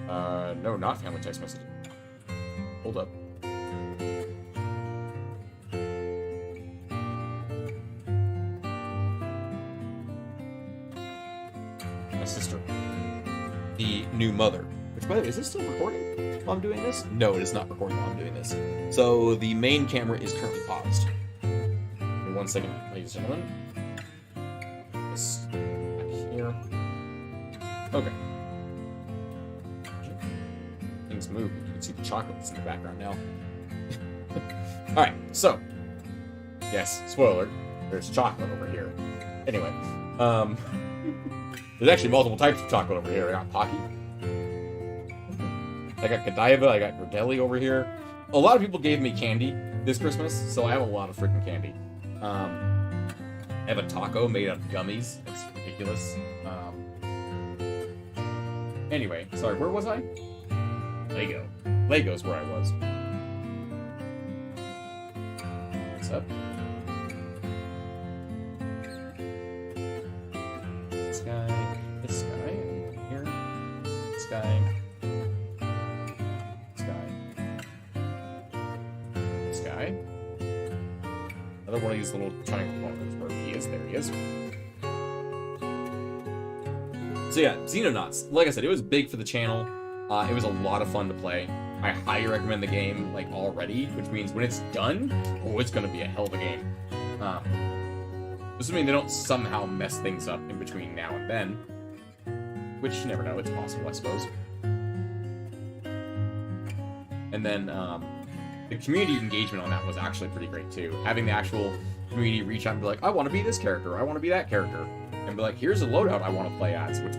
No, not family text messages. Hold up. My sister. The new mother. Which, by the way, is this still recording while I'm doing this? No, it is not recording while I'm doing this. So, the main camera is currently paused. Give me 1 second, ladies and gentlemen. This back here. Okay. Things move. You can see the chocolates in the background now. Alright, so. Yes, spoiler. There's chocolate over here. Anyway. There's actually multiple types of chocolate over here. I got Pocky. I got Godiva. I got Gradelli over here. A lot of people gave me candy this Christmas, so I have a lot of freaking candy. I have a taco made out of gummies. It's ridiculous. Anyway, sorry, where was I? Lego. Lego's where I was. What's up? This guy. This guy. This guy. Another one of these little triangle corners where he is. There he is. So yeah, Xenonauts. Like I said, it was big for the channel. It was a lot of fun to play. I highly recommend the game, like, already, which means when it's done, oh, it's gonna be a hell of a game. Assuming they don't somehow mess things up in between now and then. Which, you never know, it's possible, I suppose. And then, the community engagement on that was actually pretty great, too. Having the actual community reach out and be like, I want to be this character, I want to be that character. And be like, here's a loadout I want to play as, which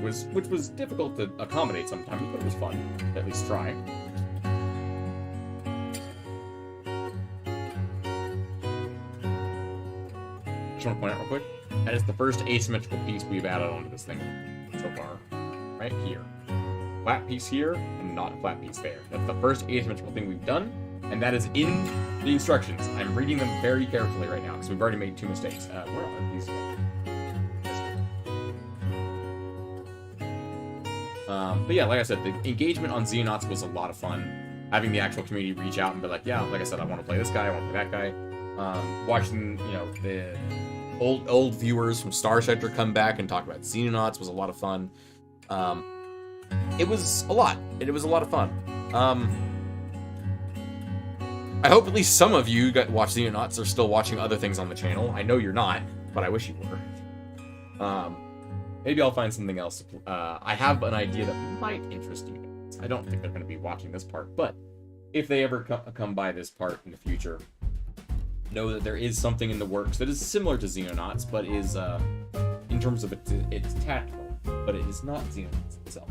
was difficult to accommodate sometimes, but it was fun to at least try. Just want to point out real quick, that is the first asymmetrical piece we've added onto this thing so far. Right here. Flat piece here, and not a flat piece there. That's the first asymmetrical thing we've done, and that is in the instructions. I'm reading them very carefully right now, because we've already made 2 mistakes. Where are these? But yeah, like I said, the engagement on Xenonauts was a lot of fun. Having the actual community reach out and be like, yeah, like I said, I want to play this guy, I want to play that guy. Watching, you know, the old viewers from Star Sector come back and talk about Xenonauts was a lot of fun. It was a lot. It was a lot of fun. I hope at least some of you got watch Xenonauts are still watching other things on the channel. I know you're not, but I wish you were. Maybe I'll find something else. I have an idea that might interest you guys. I don't think they're going to be watching this part, but if they ever come by this part in the future, know that there is something in the works that is similar to Xenonauts, but is, in terms of it's tactical, but it is not Xenonauts itself.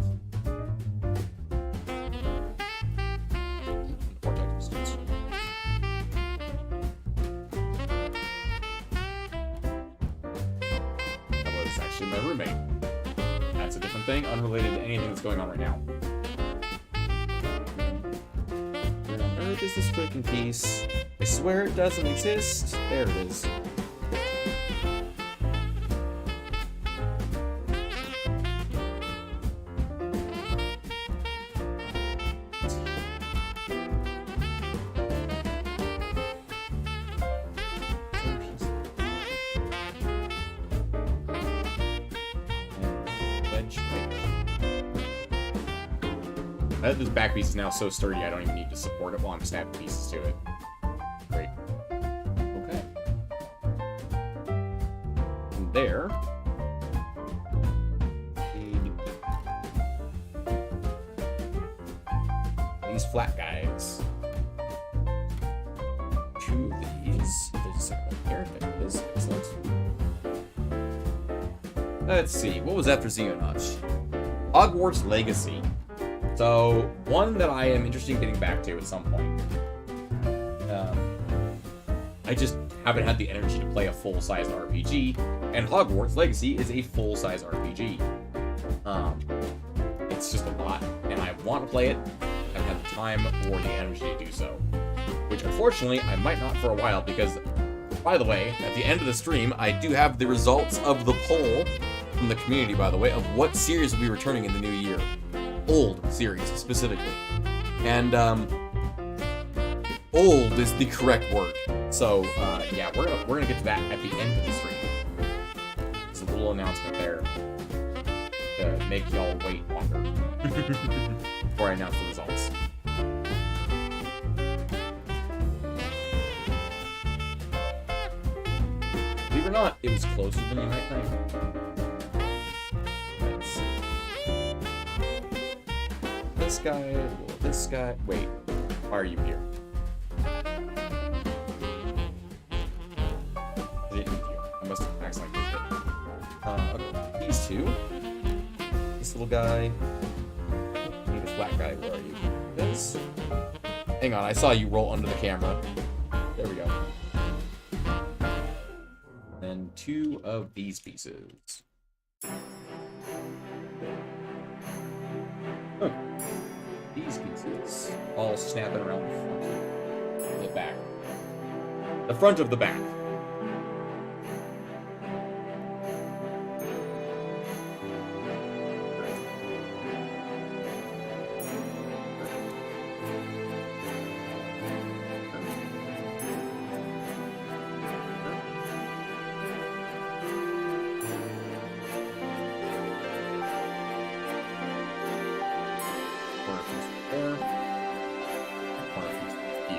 That was actually my roommate. That's a different thing, unrelated to anything that's going on right now. Where on earth is this freaking piece? I swear it doesn't exist. There it is. This back piece is now so sturdy I don't even need to support it while I'm snapping pieces to it. Great. Okay. From there, these flat guys. 2 of these. There's a second one here. There it is. Excellent. Let's see. What was after Xenonauts? Hogwarts Legacy. So, one that I am interested in getting back to at some point. I just haven't had the energy to play a full-size RPG, and Hogwarts Legacy is a full-size RPG. It's just a lot, and I want to play it. I haven't had the time or the energy to do so. Which, unfortunately, I might not for a while, because, by the way, at the end of the stream, I do have the results of the poll from the community, by the way, of what series will be returning in the new year. Old series, specifically. And, old is the correct word. So, yeah, we're gonna get to that at the end of the stream. There's a little announcement there to make y'all wait longer before I announce the results. Believe it or not, it was closer than you might think. Let's see. This guy, this guy. Wait, why are you here? I must have accidentally moved it. Okay, these 2. This little guy. And this black guy, where are you? This. Hang on, I saw you roll under the camera. There we go. And 2 of these pieces. Huh. These pieces all snapping around the front of the back. The front of the back.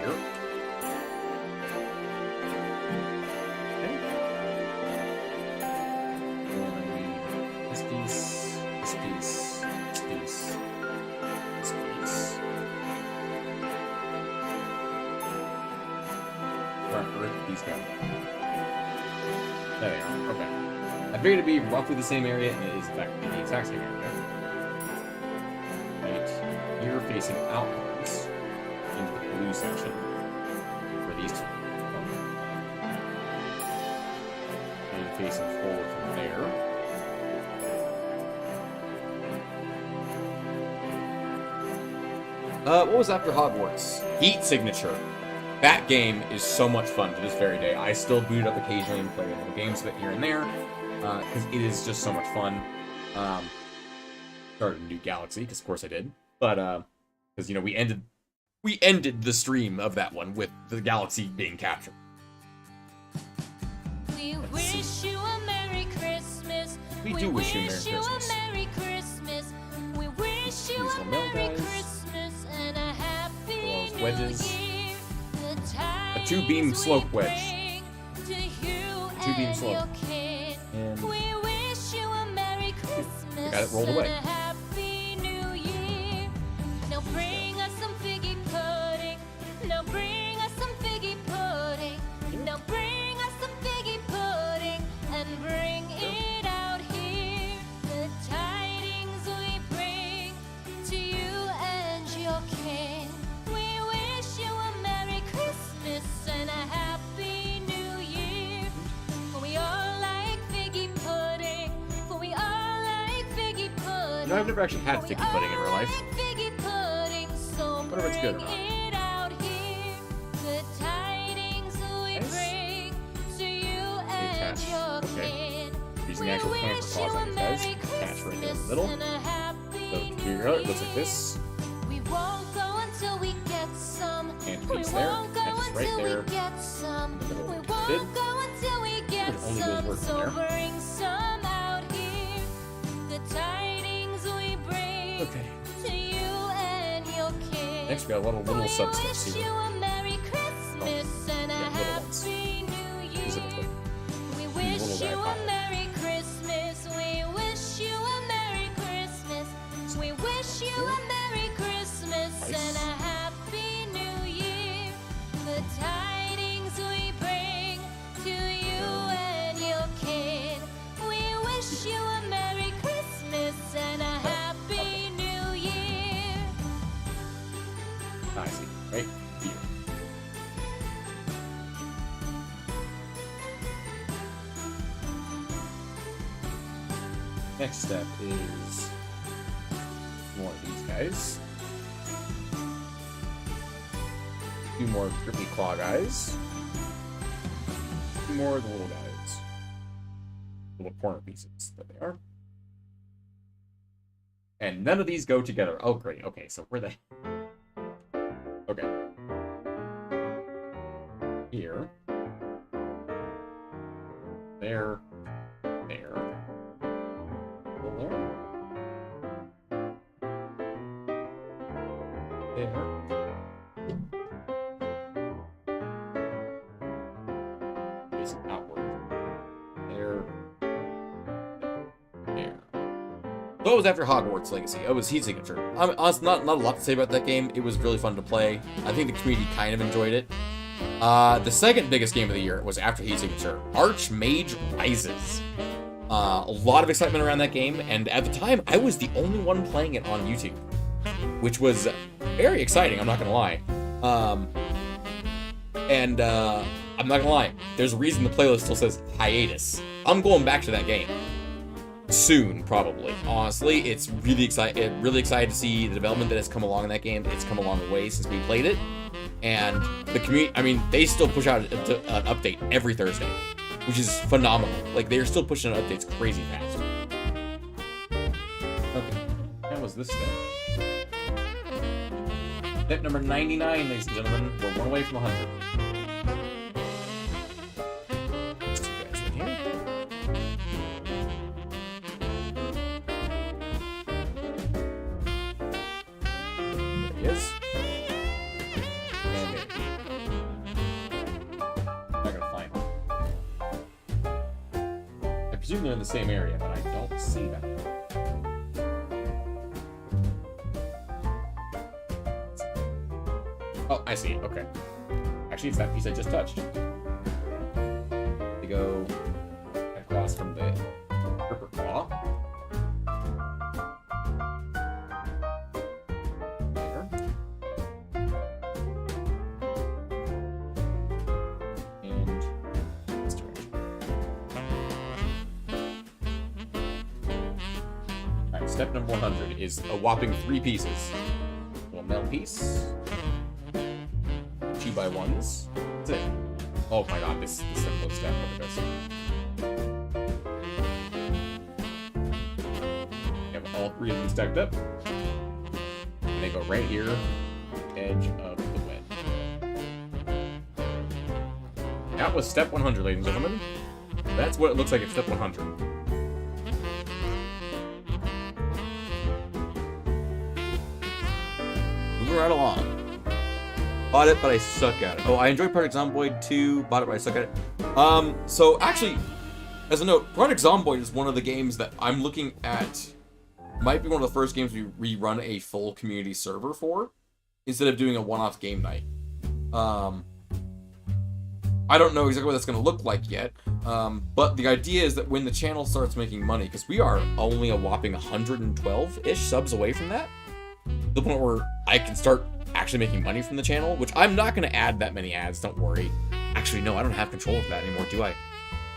here. Okay. This piece, this piece, this piece, this piece. Where did these go? There they are. Okay. I figured it'd be roughly the same area, and it is in fact the exact same area. Right here, facing outwards into the blue section, where these two are. And facing forward from there. What was after Hogwarts? Heat Signature. That game is so much fun to this very day. I still boot it up occasionally and play little games of it here and there, because it is just so much fun. Started a new galaxy, because of course I did. But, because, you know, we ended the stream of that one with the galaxy being captured. We wish you a Merry Christmas. We do wish you a Merry you Christmas. a Merry Christmas. We wish you These a little mail Merry guys. Christmas and a Happy Those wedges. New Year. A two-beam slope wedge. Two-beam Two-beam slope. And we wish you a Merry Christmas. got it rolled away. And a Happy New Year. Now bring us some figgy pudding. Now bring us some figgy pudding. Now bring us some figgy pudding and bring it out here. The tidings we bring to you and your king. We wish you a Merry Christmas and a Happy New Year. For we all like figgy pudding. For we all like figgy pudding. you know, I've never actually had For we figgy pudding in real all life. like figgy pudding, so Wonder if it's good or bring not. it out here. The tidings we Nice. bring to you and attach. your Okay. kin. Using the actual We camera wish claws you on a these guys. Merry Attach right there in the Christmas middle. and a Happy So here you go. It looks like this. we won't go until we get some. And We piece there. won't go And just right until there. we get some. in the middle We of won't the bid. go until we get It only goes some. work from So there. bring some out here. The tidings we bring Okay. to you and your king. Next, we got a lot of little We substance wish you here. a Merry Christmas and a yeah, little ones. Happy New Year. Specifically. We little wish guy you a pile. Merry Christmas. We wish you a Merry Christmas. We wish you a Merry Christmas Nice. and a Happy New Year. The tidings we bring to you and your kin. We wish you a Merry Christmas and a Happy New Year. I see. Right here. Next step is one of these guys. Two more grippy claw guys. Two more of the little guys. Little corner pieces. There they are. And none of these go together. Oh, great. Okay, so where the... Okay. Here. There. There. There. There. Facing outward. There. There. So it was after Hogwarts Legacy. It was Heat Signature. Honestly, not a lot to say about that game. It was really fun to play. I think the community kind of enjoyed it. The second biggest game of the year was after Heat Signature, Archmage Rises. A lot of excitement around that game, and at the time, I was the only one playing it on YouTube, which was very exciting, I'm not gonna lie. I'm not gonna lie, there's a reason the playlist still says hiatus. I'm going back to that game. Soon, probably. Honestly, it's really excited to see the development that has come along in that game. It's come a long way since we played it. And the community, I mean, they still push out an update every Thursday, which is phenomenal. Like, they're still pushing out updates crazy fast. Okay, that was this step. Step number 99, ladies and gentlemen. We're one away from 100. These two guys right here. There he is. And there he is. presume they're in the same area, but I don't see them. Oh, I see it. Okay. Actually, it's that piece I just touched. They go across from the Ripper Claw. There. And this direction. Alright, step number 100 is a whopping 3 pieces. A little metal piece. 2x1s. That's it. Oh my god, this simple step. Look at this. You have all 3 of them stacked up. And they go right here, edge of the wedge. That was step 100, ladies and gentlemen. That's what it looks like at step 100. Moving right along. Bought it, but I suck at it. Oh, I enjoy Project Zomboid 2. Bought it, but I suck at it. So actually, as a note, Project Zomboid is one of the games that I'm looking at. Might be one of the first games we rerun a full community server for, instead of doing a one-off game night. I don't know exactly what that's going to look like yet, but the idea is that when the channel starts making money, because we are only a whopping 112-ish subs away from that, the point where I can start actually making money from the channel, which I'm not going to add that many ads, don't worry. Actually, no, I don't have control of that anymore, do I?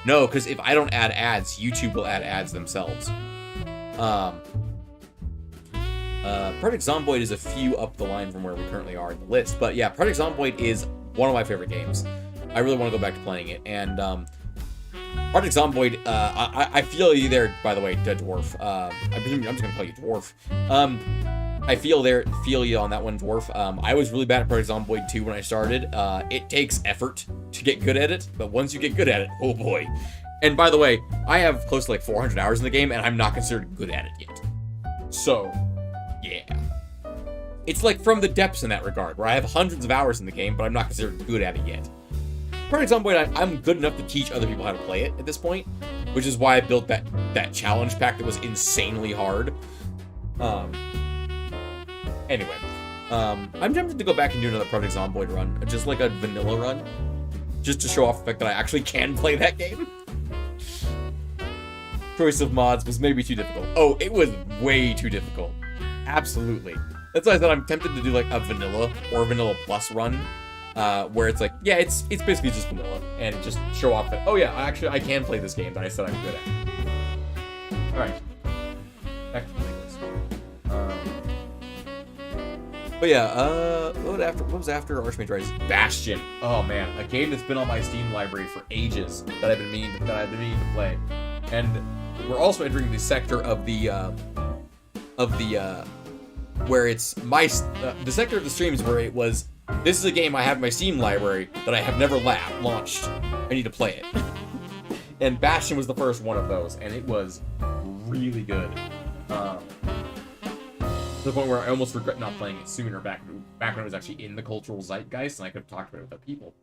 No, because if I don't add ads, YouTube will add ads themselves. Project Zomboid is a few up the line from where we currently are in the list, but yeah, Project Zomboid is one of my favorite games. I really want to go back to playing it, and Project Zomboid, I feel you there, by the way, Dead Dwarf. I'm just going to call you Dwarf. I feel you on that one, Dwarf. I was really bad at Project Zomboid 2 when I started. It takes effort to get good at it, but once you get good at it, oh boy. And by the way, I have close to like 400 hours in the game, and I'm not considered good at it yet. So, yeah. It's like from the depths in that regard, where I have hundreds of hours in the game, but I'm not considered good at it yet. Project Zomboid, I'm good enough to teach other people how to play it at this point, which is why I built that challenge pack that was insanely hard. Anyway, I'm tempted to go back and do another Project Zomboid run, just like a vanilla run, just to show off the fact that I actually can play that game. Choice of mods was maybe too difficult. Oh, it was way too difficult. Absolutely. That's why I said I'm tempted to do like a vanilla or vanilla plus run, where it's like, yeah, it's basically just vanilla, and just show off that, oh yeah, I can play this game that I said I'm good at. All right, back to the list. But yeah, what was after Archmage Rise? Bastion. Oh man, a game that's been on my Steam library for ages that I've been meaning to play, and we're also entering the sector of the where it's the sector of the streams where it was, this is a game I have in my Steam library that I have never launched. I need to play it. And Bastion was the first one of those, and it was really good. To the point where I almost regret not playing it sooner, back when it was actually in the cultural zeitgeist, and I could have talked about it with other people.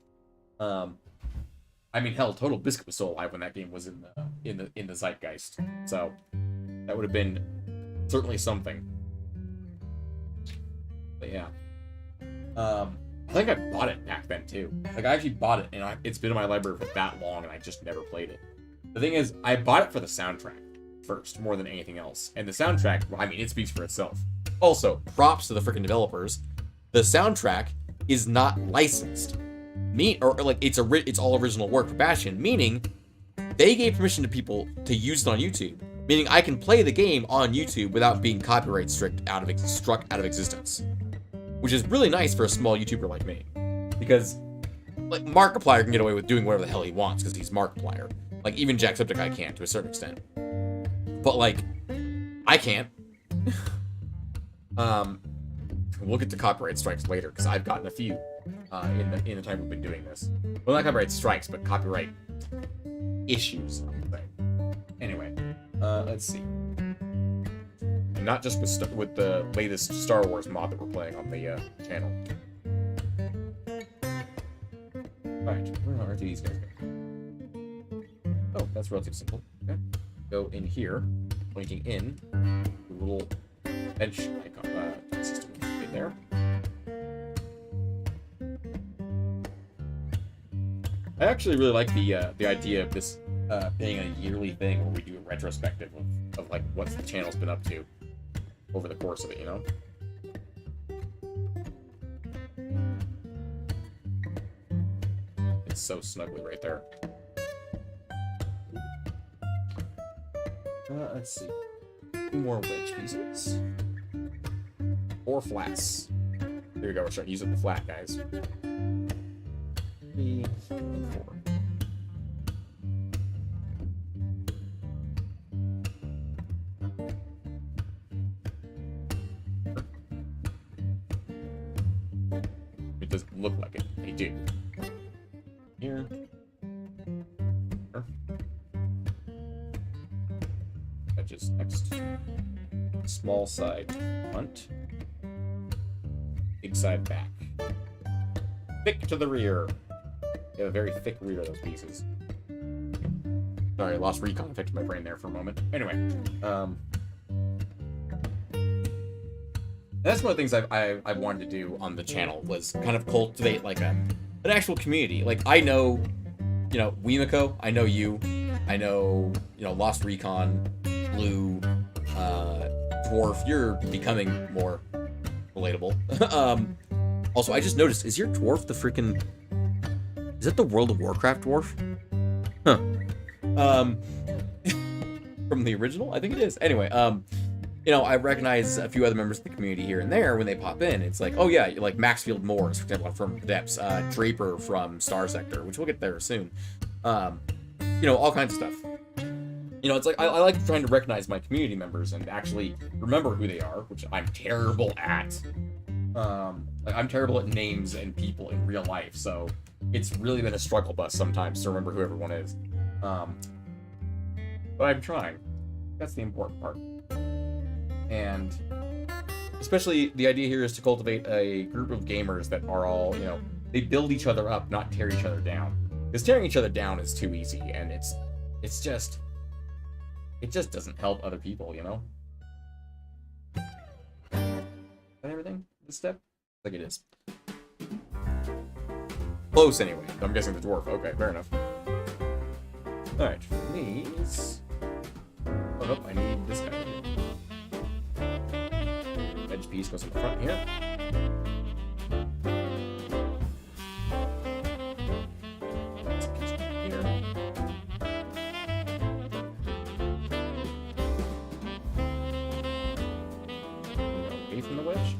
I mean, hell, Total Biscuit was so alive when that game was in the zeitgeist, so that would have been certainly something. But yeah, I think I bought it back then too. Like, I actually bought it, and it's been in my library for that long, and I just never played it. The thing is, I bought it for the soundtrack first, more than anything else, and the soundtrack, well, I mean, it speaks for itself. Also, props to the freaking developers. The soundtrack is not licensed. It's all original work for Bastion, meaning they gave permission to people to use it on YouTube. Meaning I can play the game on YouTube without being copyright struck out of existence. Which is really nice for a small YouTuber like me. Because, like, Markiplier can get away with doing whatever the hell he wants because he's Markiplier. Like, even Jacksepticeye can, to a certain extent. But, like, I can't. We'll get to copyright strikes later, because I've gotten a few in the time we've been doing this. Well, not copyright strikes, but copyright issues, I would say. Anyway, let's see. And not just with the latest Star Wars mod that we're playing on the channel. Alright, where are these guys going? Oh, that's relatively simple. Okay. go in here, pointing in, the little bench icon system in there. I actually really like the idea of this being a yearly thing where we do a retrospective of like what the channel's been up to over the course of it, you know? It's so snugly right there. Let's see. 2 more wedge pieces. 4 flats. There we go, we're starting to use up the flat, guys. 3 and 4. It doesn't look like it. They do. Here. Edges next. Small side front. Big side back. Thick to the rear. They have a very thick rear of those pieces. Sorry, I lost recon effect in my brain there for a moment. Anyway, that's one of the things I've wanted to do on the channel was kind of cultivate like an actual community. Like I know, you know, Weemiko, I know you, I know, you know, Lost Recon, Blue, Dwarf. You're becoming more relatable. Also, I just noticed, is your dwarf the freaking? Is that the World of Warcraft dwarf? Huh. From the original? I think it is. Anyway, you know, I recognize a few other members of the community here and there when they pop in. It's like, oh yeah, like Maxfield Moores, for example, from the Depths, Draper from Star Sector, which we'll get there soon. You know, all kinds of stuff. You know, it's like, I like trying to recognize my community members and actually remember who they are, which I'm terrible at. Like, I'm terrible at names and people in real life, so it's really been a struggle bus sometimes to remember who everyone is. But I'm trying. That's the important part. And especially the idea here is to cultivate a group of gamers that are all, you know, they build each other up, not tear each other down. Because tearing each other down is too easy, and it just doesn't help other people, you know? Is that everything? This step? Like it is. Close anyway. I'm guessing the dwarf. Okay, fair enough. Alright, these. Oh nope, I need this guy here. Edge piece goes in the front here. This piece back here. Away from the wedge.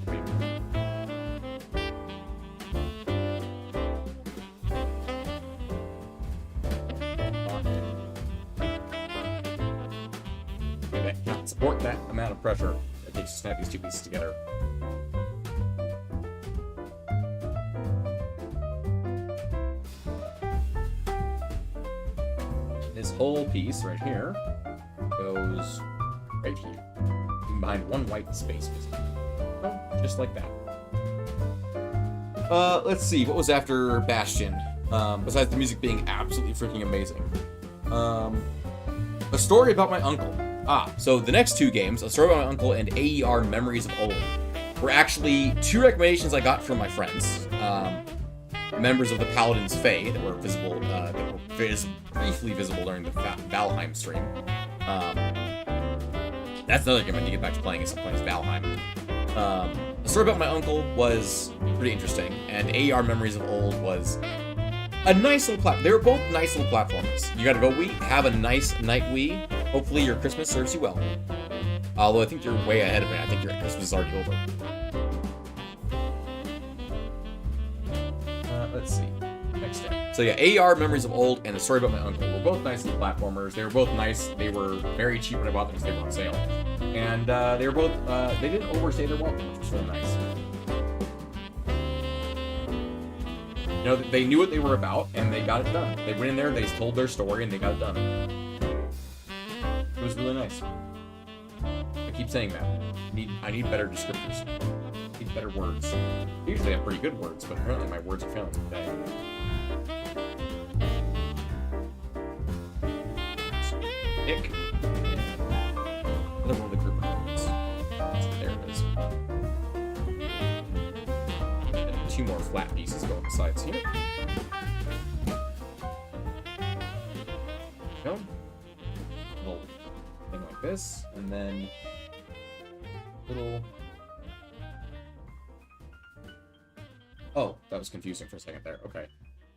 Support that amount of pressure that takes to snap these 2 pieces together. This whole piece right here goes right here, behind one white space. Oh, just like that. Let's see, what was after Bastion? Besides the music being absolutely freaking amazing. A Story About My Uncle. So the next 2 games, A Story About My Uncle and AER Memories of Old, were actually 2 recommendations I got from my friends, members of the Paladin's Fae that were visible, briefly visible during the Valheim stream. That's another game I need to get back to playing, is sometimes Valheim. A Story About My Uncle was pretty interesting, and AER Memories of Old was a nice little platform. They were both nice little platformers. You gotta go Wii, have a nice night Wii. Hopefully your Christmas serves you well. Although I think you're way ahead of me. I think your Christmas is already over. Let's see. Next step. So yeah, AER Memories of Old and A Story About My Uncle were both nice little platformers. They were both nice. They were very cheap when I bought them because they were on sale. And they were both, they didn't overstay their welcome, which was really nice. You know, they knew what they were about, and they got it done. They went in there, they told their story, and they got it done. It was really nice. I keep saying that. I need better descriptors. I need better words. Usually I have pretty good words, but apparently my words are failing today. Thick flat pieces go on the sides here. Go. Little thing like this, and then little. Oh, that was confusing for a second there. Okay.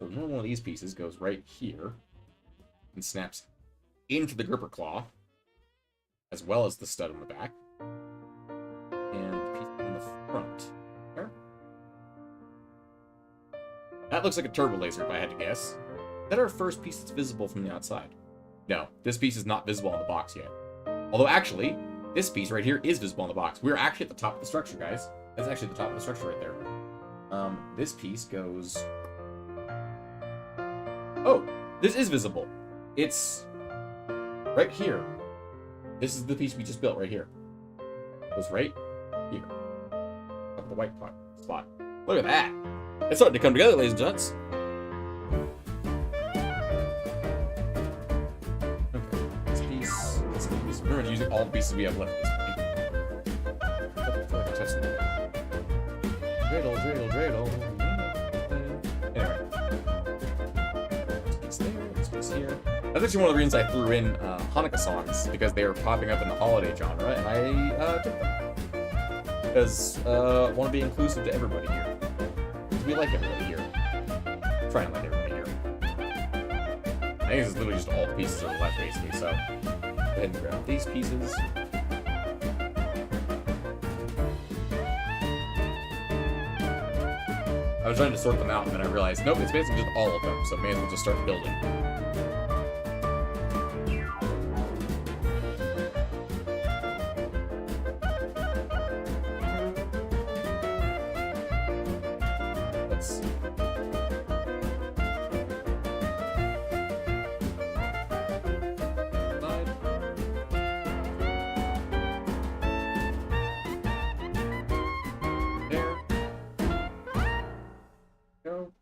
So one of these pieces goes right here and snaps into the gripper claw, as well as the stud on the back. And the piece on the front. There. That looks like a turbo laser if I had to guess. Is that our first piece that's visible from the outside? No, this piece is not visible on the box yet. Although actually, this piece right here is visible on the box. We're actually at the top of the structure, guys. That's actually the top of the structure right there. This piece goes... Oh, this is visible. It's right here. This is the piece we just built right here. It goes right here. Up the white spot. Look at that. It's starting to come together, ladies and gents. Okay, this piece. We're going to use all the pieces we have left at this point. I feel like I touched something. Dreidel, dreidel, dreidel. Anyway. This piece there, this piece here. That's actually one of the reasons I threw in Hanukkah songs, because they were popping up in the holiday genre, and I took them. Because I want to be inclusive to everybody here. Because we like everybody here. Try and like everybody here. I think this is literally just all the pieces on the left, basically, so go ahead and grab these pieces. I was trying to sort them out, and then I realized, nope, it's basically just all of them, so may as well just start building. Let's see.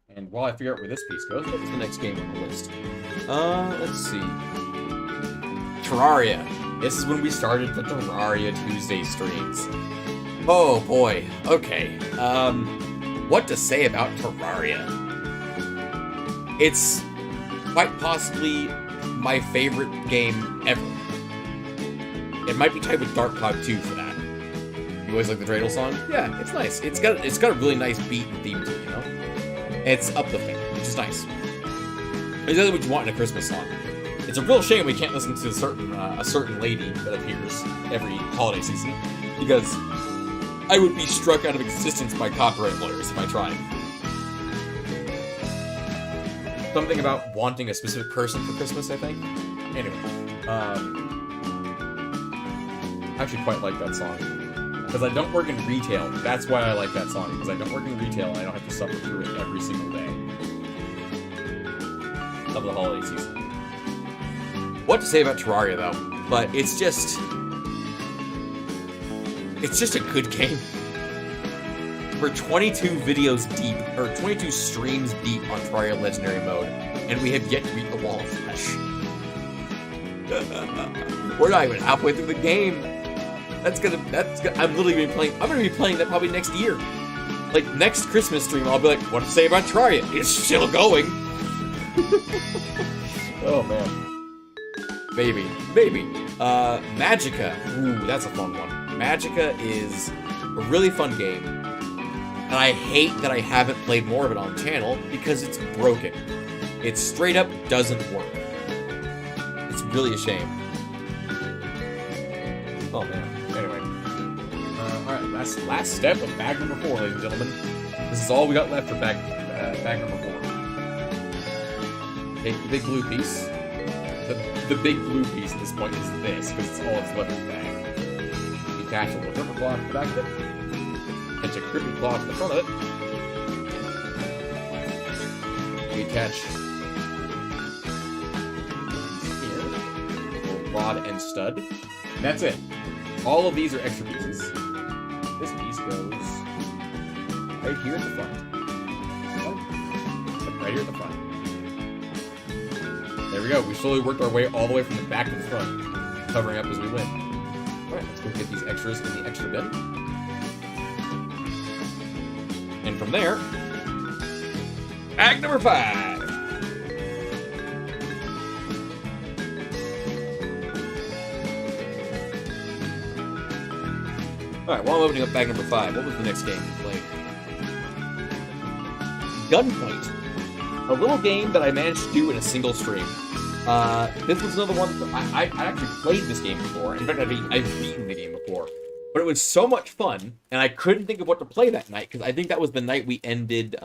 And while I figure out where this piece goes, what's the next game on the list? Let's see. Terraria. This is when we started the Terraria Tuesday streams. Oh boy. Okay. What to say about Terraria? It's quite possibly my favorite game ever. It might be tied with Dark Cloud 2 for that. You always like the Dreidel song? Yeah, it's nice. It's got a really nice beat and theme to it, you know? It's uplifting, which is nice. It's exactly what you want in a Christmas song. It's a real shame we can't listen to a certain lady that appears every holiday season, because I would be struck out of existence by copyright lawyers if I tried. Something about wanting a specific person for Christmas, I think. Anyway, I actually quite like that song. Because I don't work in retail. That's why I like that song. Because I don't work in retail and I don't have to suffer through it every single day of the holiday season. What to say about Terraria, though? But it's just a good game. We're 22 videos deep, or 22 streams deep on Terraria Legendary Mode, and we have yet to beat the wall of flesh. We're not even halfway through the game. I'm literally gonna be playing. I'm gonna be playing that probably next year. Like next Christmas stream, I'll be like, "What to say about Terraria? It's still going." Oh man, baby. Magica. Ooh, that's a fun one. Magica is a really fun game, and I hate that I haven't played more of it on the channel because it's broken. It straight up doesn't work. It's really a shame. Oh man. Anyway, alright, last step of bag number 4, ladies and gentlemen. This is all we got left for bag number 4. Take the big blue piece. The big blue piece at this point is this, because it's all that's left in the bag. You attach a little gripper claw to the back of it. Attach a gripper claw to the front of it. We attach here, a little rod and stud. And that's it. All of these are extra pieces. This piece goes right here at the front. Right here at the front. There we go. We slowly worked our way all the way from the back to the front, covering up as we went. Alright, let's go get these extras in the extra bin. And from there, Bag number 5. Alright, while I'm opening up bag number 5, what was the next game we played? Gunpoint. A little game that I managed to do in a single stream. This was another one that I actually played this game before. In fact, I've beaten the game before. But it was so much fun, and I couldn't think of what to play that night, because I think that was the night we ended,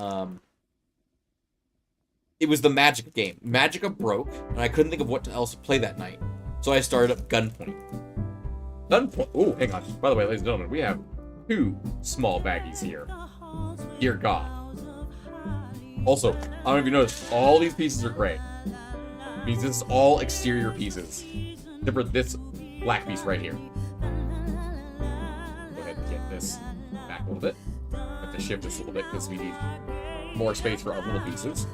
it was the Magic game. Magica broke, and I couldn't think of what else to play that night. So I started up Gunpoint. Gunpoint. Oh, hang on. By the way, ladies and gentlemen, we have 2 small baggies here. Dear God. Also, I don't know if you noticed, all these pieces are gray. It means this is all exterior pieces. Except for this black piece right here. Go ahead and get this back a little bit. Have to shift this a little bit because we need more space for our little pieces.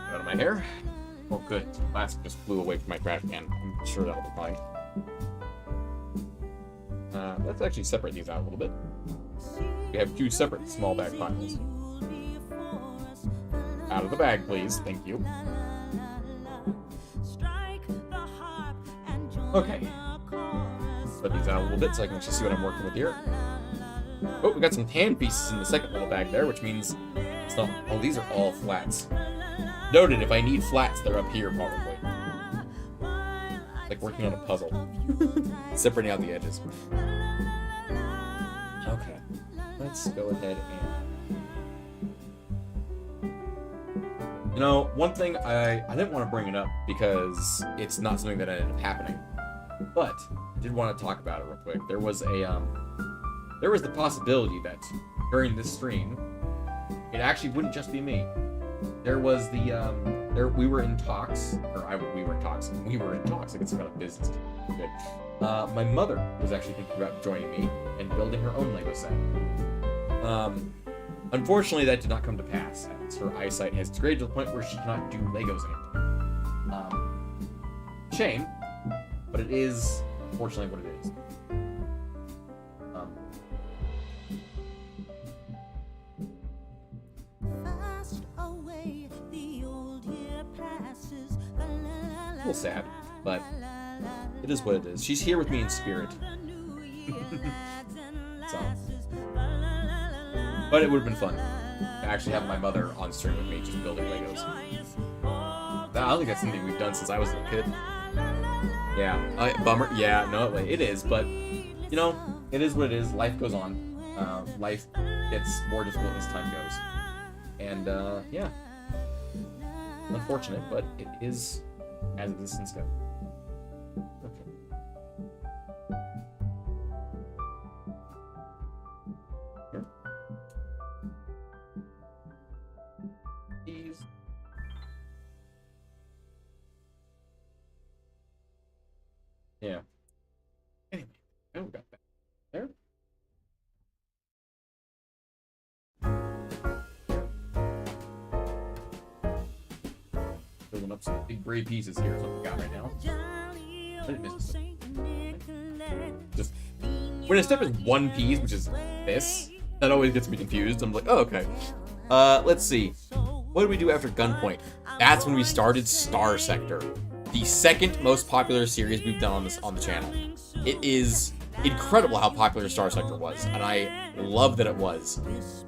Out of my hair. Oh, good. Plastic just flew away from my trash can. I'm sure that'll be fine. Let's actually separate these out a little bit. We have 2 separate small bag piles. Out of the bag, please. Thank you. Okay. Put these out a little bit so I can actually see what I'm working with here. Oh, we got some tan pieces in the second little bag there, which means it's not... Oh, these are all flats. Noted, if I need flats, they're up here, probably. Like working on a puzzle. Separating out the edges. Okay. Let's go ahead and... You know, one thing, I didn't want to bring it up because it's not something that ended up happening. But I did want to talk about it real quick. There was the possibility that during this stream, it actually wouldn't just be me. There was we were in talks, we were in talks. I guess about a business. Good. My mother was actually thinking about joining me and building her own Lego set. Unfortunately, that did not come to pass, as her eyesight has degraded to the point where she cannot do Legos anymore. Shame, but it is unfortunately what it is. A little sad, but it is what it is. She's here with me in spirit. So. But it would have been fun to actually have my mother on stream with me just building Legos. I don't think that's something we've done since I was a kid. Yeah, bummer. Yeah, no, it is, but, you know, it is what it is. Life goes on. Life gets more difficult as time goes. And, yeah. Unfortunate, but it is as it is since go. Okay. Here. These. Yeah. Anyway, I got that there. Building up some big gray pieces here is what we got right now. I didn't miss it. Just when a step is one piece, which is this, that always gets me confused. I'm like, oh, okay. Let's see. What did we do after Gunpoint? That's when we started Star Sector, the second most popular series we've done on the channel. It is incredible how popular Star Sector was, and I love that it was,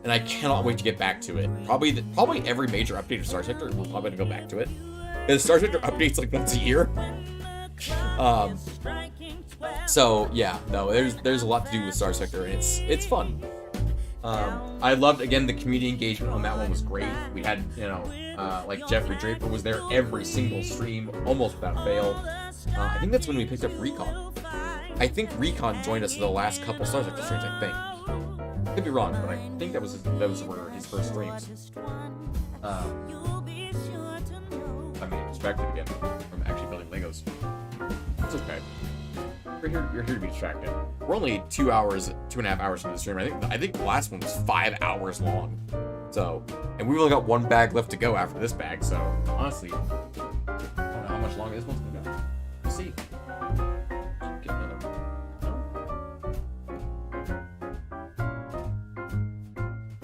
and I cannot wait to get back to it. Probably every major update of Star Sector, we're probably gonna go back to it. Because Star Sector updates like once a year. So yeah, no, there's a lot to do with Star Sector, and it's fun. I loved, again, the community engagement on that one was great. We had, you know, like Jeffrey Draper was there every single stream, almost without fail. I think that's when we picked up Recon. I think Recon joined us for the last couple Star Sector streams, I think. Could be wrong, but I think those were his first streams. I mean, distracted again from actually building Legos. It's okay. You're here to be distracted. We're only 2.5 hours into the stream. I think the last one was 5 hours long. So, and we've only got one bag left to go after this bag. So, honestly, I don't know how much longer this one's gonna go. We'll see.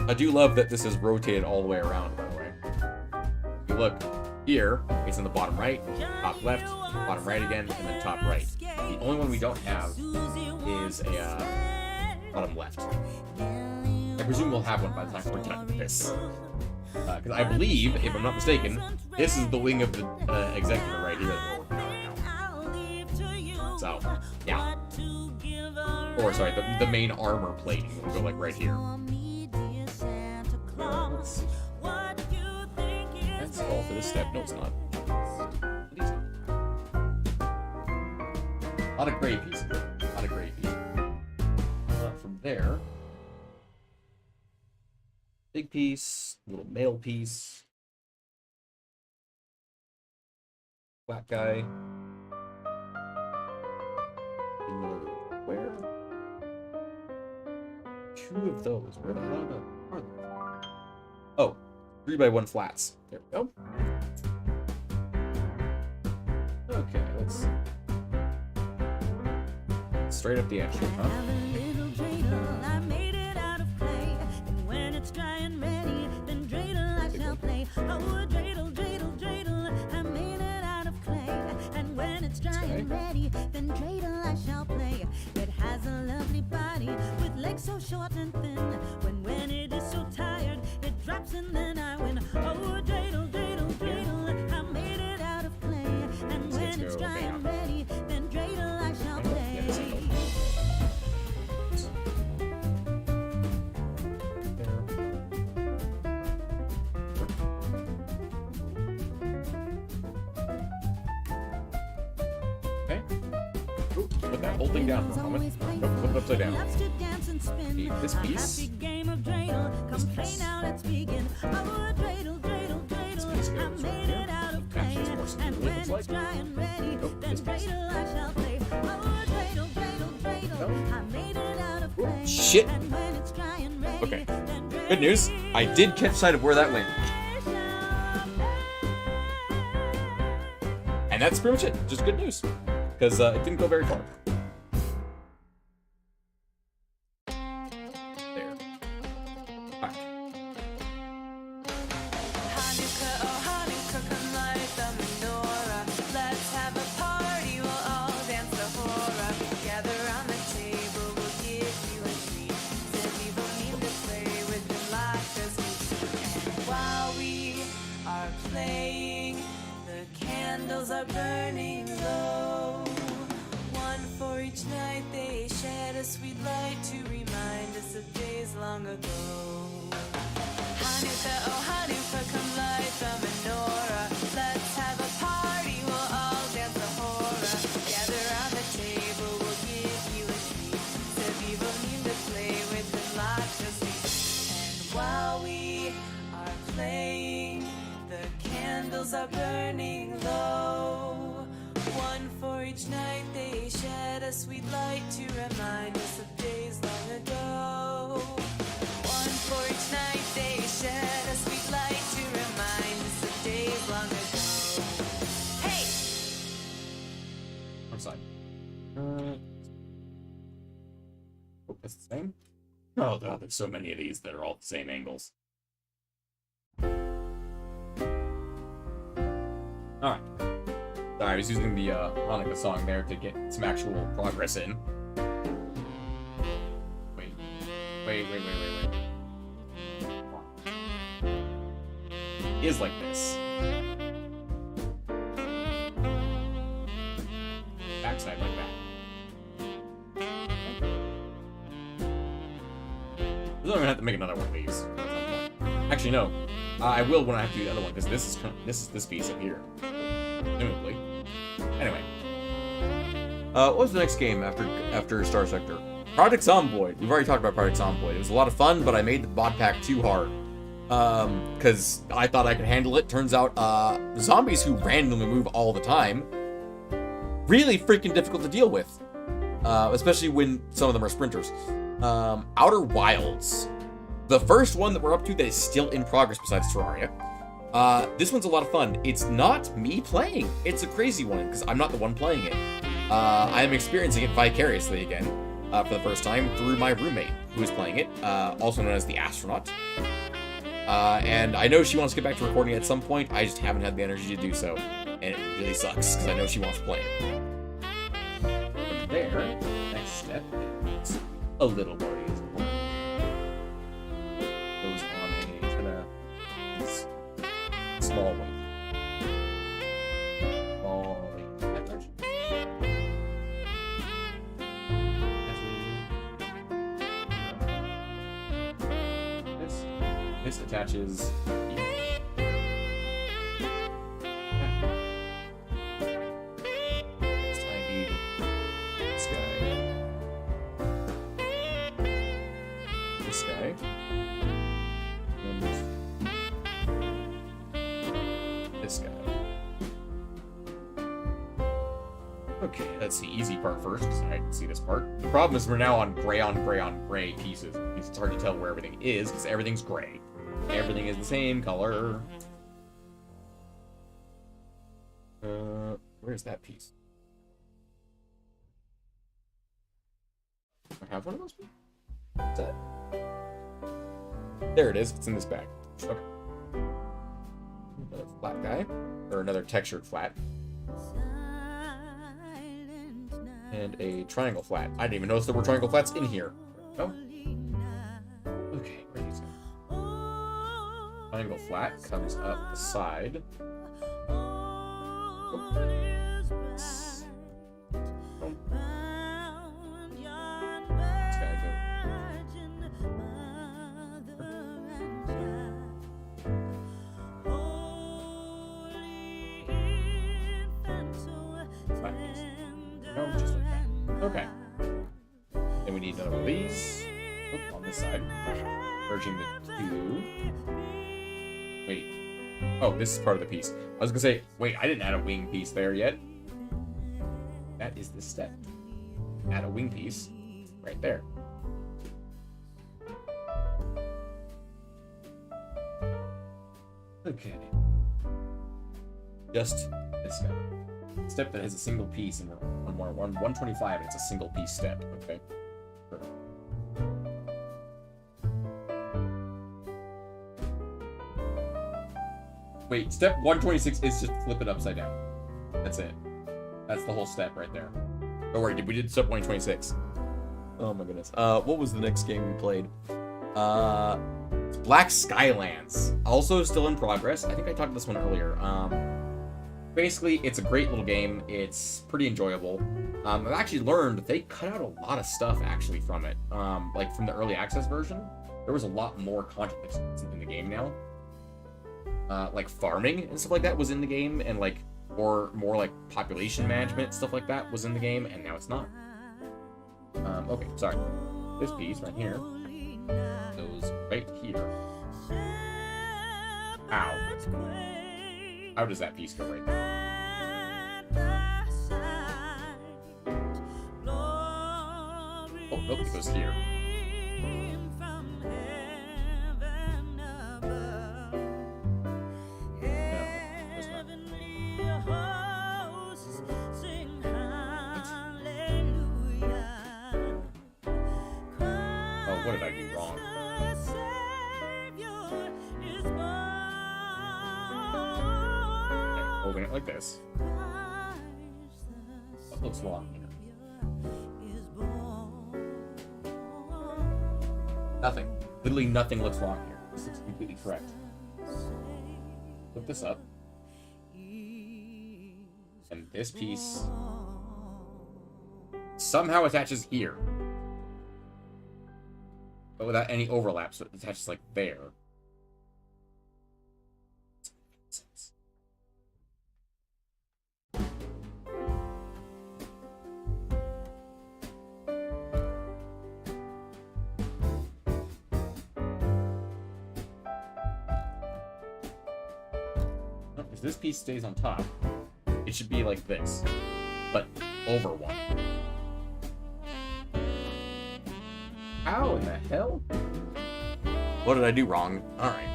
I do love that this is rotated all the way around, by the way. If you look here, it's in the bottom right, top left, bottom right again, and then top right. The only one we don't have is a bottom left. I presume we'll have one by the time we're done with this. Because I believe, if I'm not mistaken, this is the wing of the executor right here that we're working on right now. So, yeah. Or, sorry, the main armor plating will go, like, right here. That's all for this step. No, it's not. A lot of gray pieces. A lot of gray pieces. From there, big piece, little male piece, black guy. Where? Two of those. Where the hell are they? Oh, 3x1 flats. There we go. Okay, let's see. Straight up the edge here, huh? I made it out of clay, and when it's dry and ready, then dreidel I shall play. Oh, dreidel, dreidel, dreidel, I made it out of clay, and when it's dry and ready, then dreidel I shall play. It has a lovely body with legs so short and thin. When it is so tired, it drops and then I win. Oh, dreidel, dreidel, dreidel, I made it out of clay, and when it's dry and ready, then dreidel I shall play. Put that whole thing down for a moment. Flip it upside down. This piece. This piece. This piece goes right here. Matches more smoothly, it looks like. Nope, this piece. Ooh, shit! Okay. Good news. I did catch sight of where that went. And that's pretty much it. Just good news. Because it didn't go very far. There. Alright. Hanukkah, oh Hanukkah, come light the menorah. Let's have a party, we'll all dance the hora. Gather around the table, we'll give you a treat. Then we will need to play with the latkes. And while we are playing, the candles are burning low. One for each night they shed a sweet light to remind us of days long ago. Hanukkah, oh Hanukkah, come light the menorah. Let's have a party, we'll all dance the hora. Gather around the table, we'll give you a treat. So we will need to play with the latkes. And while we are playing, the candles are burning low. One for each night they shed a sweet light to remind us of days long ago. One for each night they shed a sweet light to remind us of days long ago. Hey! I'm sorry. Oh, that's the same? Oh god, there's so many of these that are all the same angles. Alright. Sorry, I was using the Hanukkah song there to get some actual progress in. Wait. It is like this. Backside like that. I'm gonna have to make another one of these at some point. Actually, no. I will when I have to do the other one, because this is this piece up here. Presumably. Anyway. What was the next game after Star Sector? Project Zomboid. We've already talked about Project Zomboid. It was a lot of fun, but I made the mod pack too hard. Because I thought I could handle it. Turns out, zombies who randomly move all the time, really freaking difficult to deal with. Especially when some of them are sprinters. Outer Wilds. The first one that we're up to that is still in progress besides Terraria. This one's a lot of fun. It's not me playing. It's a crazy one, because I'm not the one playing it. I am experiencing it vicariously again. for the first time through my roommate, who is playing it, also known as the Astronaut. And I know she wants to get back to recording at some point. I just haven't had the energy to do so, and it really sucks because I know she wants to play it. From there, next step is a little more reasonable. Goes on a kind of small weight. Small weight. That direction. This attaches here. Next I need this guy. This guy. And this guy. Okay, that's the easy part first, because I can see this part. The problem is we're now on gray pieces. It's hard to tell where everything is, because everything's gray. Everything is the same color. Where's that piece? Do I have one of those pieces? What's that? There it is. It's in this bag. Okay. Another flat guy. Or another textured flat. And a triangle flat. I didn't even notice there were triangle flats in here. Oh. Okay, where are these going? Triangle flat comes up the side. Oh. This guy No, just like that. Okay. Then we need another of these. Oh, on this side. Merging the two. Wait. Oh, this is part of the piece. I was gonna say, wait, I didn't add a wing piece there yet. That is the step. Add a wing piece right there. Okay. Just this guy. Step that has a single piece and 125, and it's a single piece step. Okay. Sure. Wait, step 126 is just flip it upside down. That's it. That's the whole step right there. Don't worry, we did step 126. Oh my goodness. What was the next game we played? Black Skylands. Also still in progress. I think I talked about this one earlier. Basically, it's a great little game. It's pretty enjoyable. I've actually learned they cut out a lot of stuff actually from it. Like from the early access version, there was a lot more content that's in the game now. Like farming and stuff like that was in the game, and like more like population management stuff like that was in the game, and now it's not. Okay, sorry. This piece right here goes right here. Ow. How does that piece go right there? Oh, nope, it goes here. What did I do wrong? Okay, holding it like this. What looks wrong here? Nothing. Literally nothing looks wrong here. This looks completely correct. Flip this up. And this piece somehow attaches here. But without any overlap, so it attaches like there. If this piece stays on top, it should be like this, but over one. How in the hell? What did I do wrong? Alright.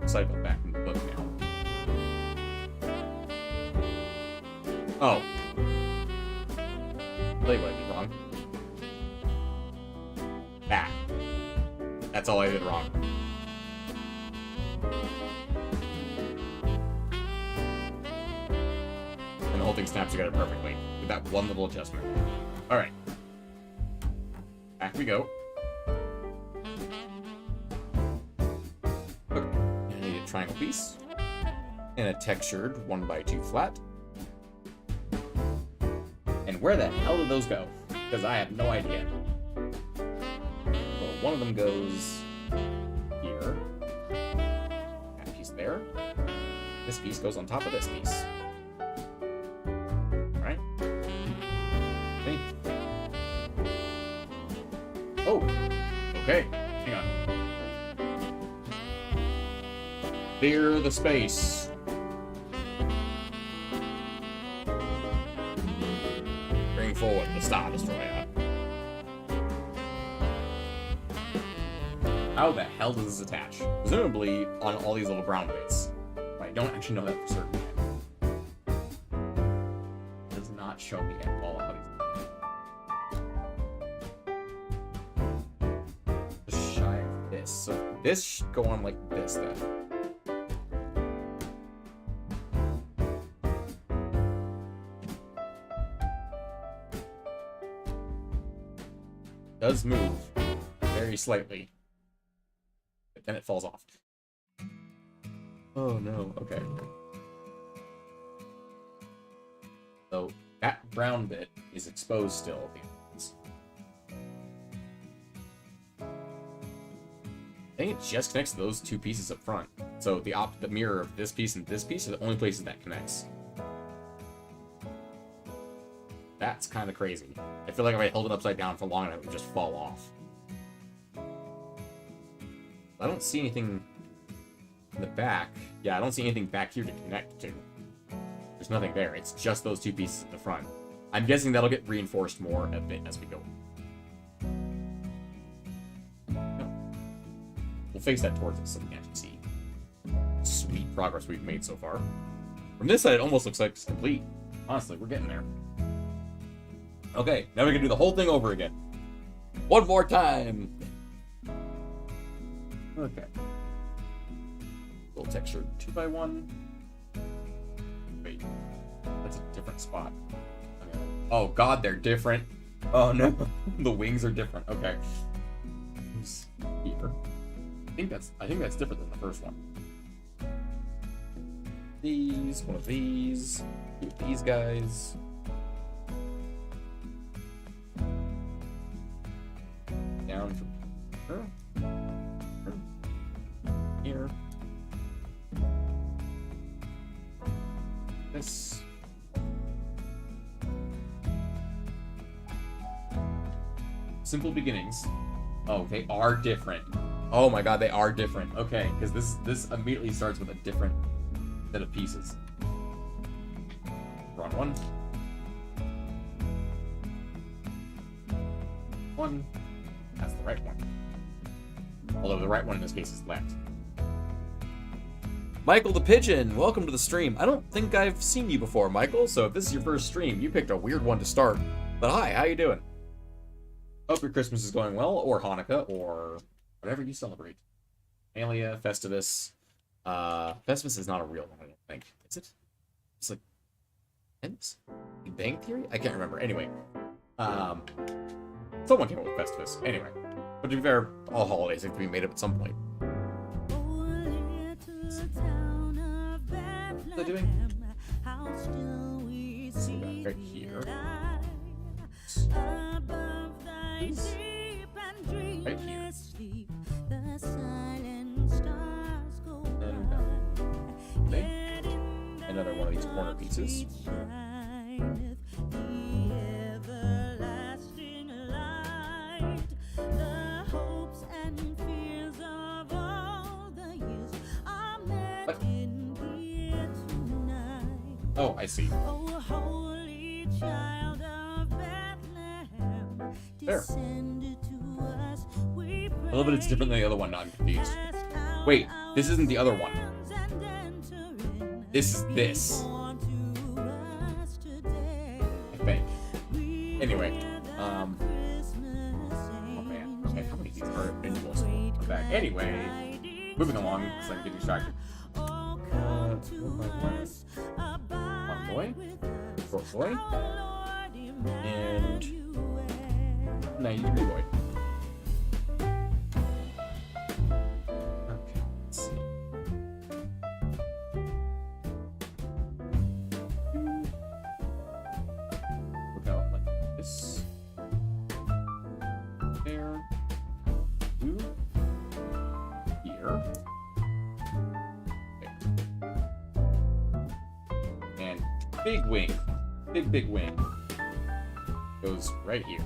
Cycle back in the book now. Oh. tell you what I did wrong. That. That's all I did wrong. And the whole thing snaps together perfectly with that one little adjustment. Alright. Back we go. Okay. I need a triangle piece. And a textured 1x2 flat. And where the hell did those go? Because I have no idea. Well, one of them goes here. That piece there. This piece goes on top of this piece. Alright. Okay. Oh! Okay. Hang on. Clear the space. Bring forward the Star Destroyer. How the hell does this attach? Presumably on all these little brown bits. But I don't actually know that for certain yet. It does not show me at all how these. Just shy of this. So this should go on like this then. Does move very slightly, but then it falls off. Oh no, okay. So that brown bit is exposed still at the ends. I think it just connects to those two pieces up front. So the mirror of this piece and this piece are the only places that connects. That's kind of crazy. I feel like if I held it upside down for long enough, it would just fall off. I don't see anything in the back. Yeah, I don't see anything back here to connect to. There's nothing there. It's just those two pieces at the front. I'm guessing that'll get reinforced more a bit as we go. No. We'll face that towards us so we can actually see. Sweet progress we've made so far. From this side, it almost looks like it's complete. Honestly, we're getting there. Okay, now we're gonna do the whole thing over again. One more time! Okay. Little texture 2x1. Wait, that's a different spot. Okay. Oh god, they're different. Oh no, the wings are different. Okay. Who's here? I think that's different than the first one. These, one of these, two of these guys. Down from here. This. Simple beginnings. Oh, they are different. Oh my god, they are different. Okay, because this immediately starts with a different set of pieces. Wrong one. One. That's the right one. Although the right one in this case is left. Michael the Pigeon, welcome to the stream. I don't think I've seen you before, Michael, so if this is your first stream, you picked a weird one to start. But hi, how you doing? Hope your Christmas is going well, or Hanukkah, or whatever you celebrate. Alia, Festivus. Festivus is not a real one, I don't think. Is it? It's like... Big Bang Theory? I can't remember. Anyway. Someone came up with Festivus. Anyway. But to be fair, all holidays have to be made up at some point. What are they doing? Right here. Right here. And another one of these corner pieces. Oh, I see. There. A little bit it's different than the other one, not confused. Wait, this isn't the other one. This is this. I think. Anyway, oh man, okay, how many of these are individuals? Back. Anyway, moving along, so I can get distracted. One boy, short boy, and 93 boy. Okay, let's see. Look out like this. There. Two. Here. There. And big wing. Big wing. Goes right here.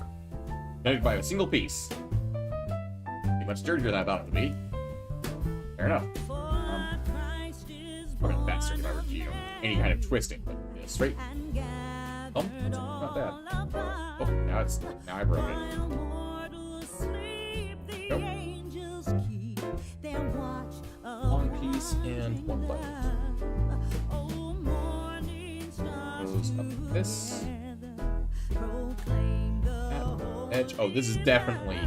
Connected by a single piece. Pretty much dirtier than I thought it would be. Fair enough. Probably faster if I were to, you know, any kind of twisting, but straight. Oh, not bad. Oh, now I broke it. Nope. One piece and one button. Goes up this. Edge. Oh, this is definitely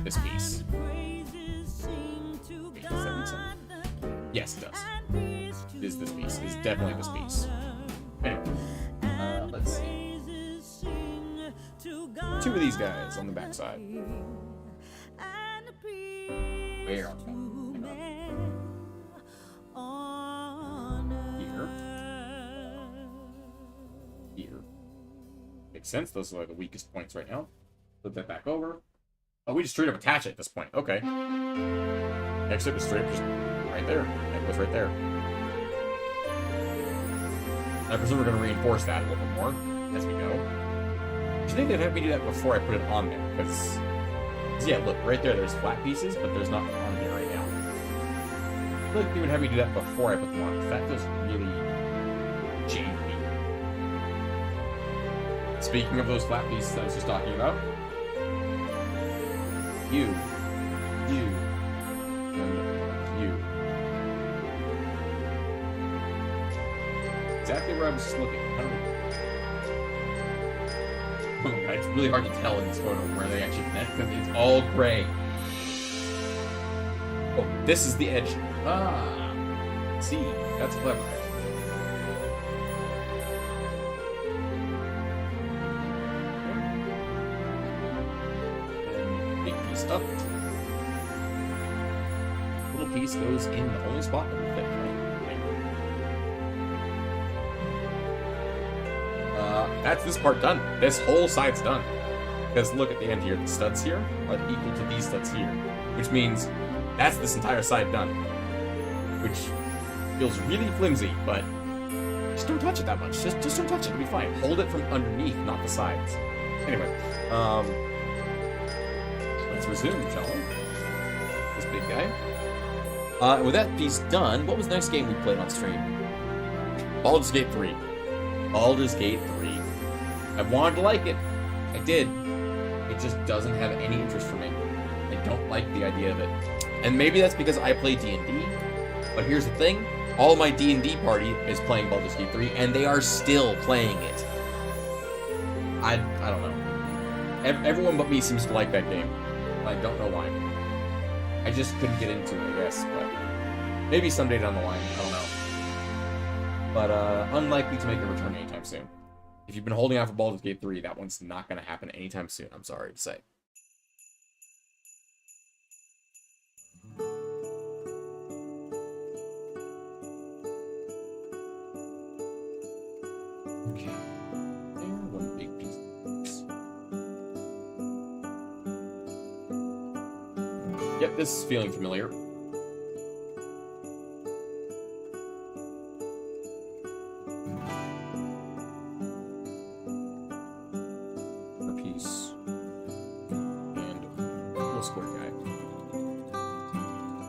this piece. Wait, does that mean something? Yes, it does. It is this piece. It's definitely this piece. Anyway, let's see. Two of these guys on the backside. Where on top? Here. Here. Makes sense. Those are like the weakest points right now. Flip that back over. Oh, we just straight up attach it at this point. Okay. Next up is straight up just right there. That goes right there. I presume we're going to reinforce that a little bit more as we go. I think they'd have me do that before I put it on there, because yeah, look, right there, there's flat pieces, but there's not on here right now. I feel like they would have me do that before I put them on, because that feels really janky. Speaking of those flat pieces I was just talking about, you, and you. Exactly where I was just looking. Oh, God, it's really hard to tell in this photo where they actually connect because it's all gray. Oh, this is the edge. Ah, see, that's clever. And big piece up. Little piece goes in the only spot that will fit, right? That's this part done. This whole side's done. Because look at the end here. The studs here are equal to these studs here. Which means that's this entire side done. Which feels really flimsy, but just don't touch it that much. Just don't touch it. It'll be fine. Hold it from underneath, not the sides. Anyway, let's resume, shall we? This big guy. With that piece done, what was the next game we played on stream? Baldur's Gate 3. Baldur's Gate 3. I wanted to like it. I did. It just doesn't have any interest for me. I don't like the idea of it. And maybe that's because I play D&D. But here's the thing. All my D&D party is playing Baldur's Gate 3, and they are still playing it. I don't know. Everyone but me seems to like that game. I don't know why. I just couldn't get into it, I guess. But maybe someday down the line. I don't know. But unlikely to make a return anytime soon. If you've been holding out for Baldur's Gate 3, that one's not going to happen anytime soon, I'm sorry to say. Okay. And one big piece. Yep, this is feeling familiar.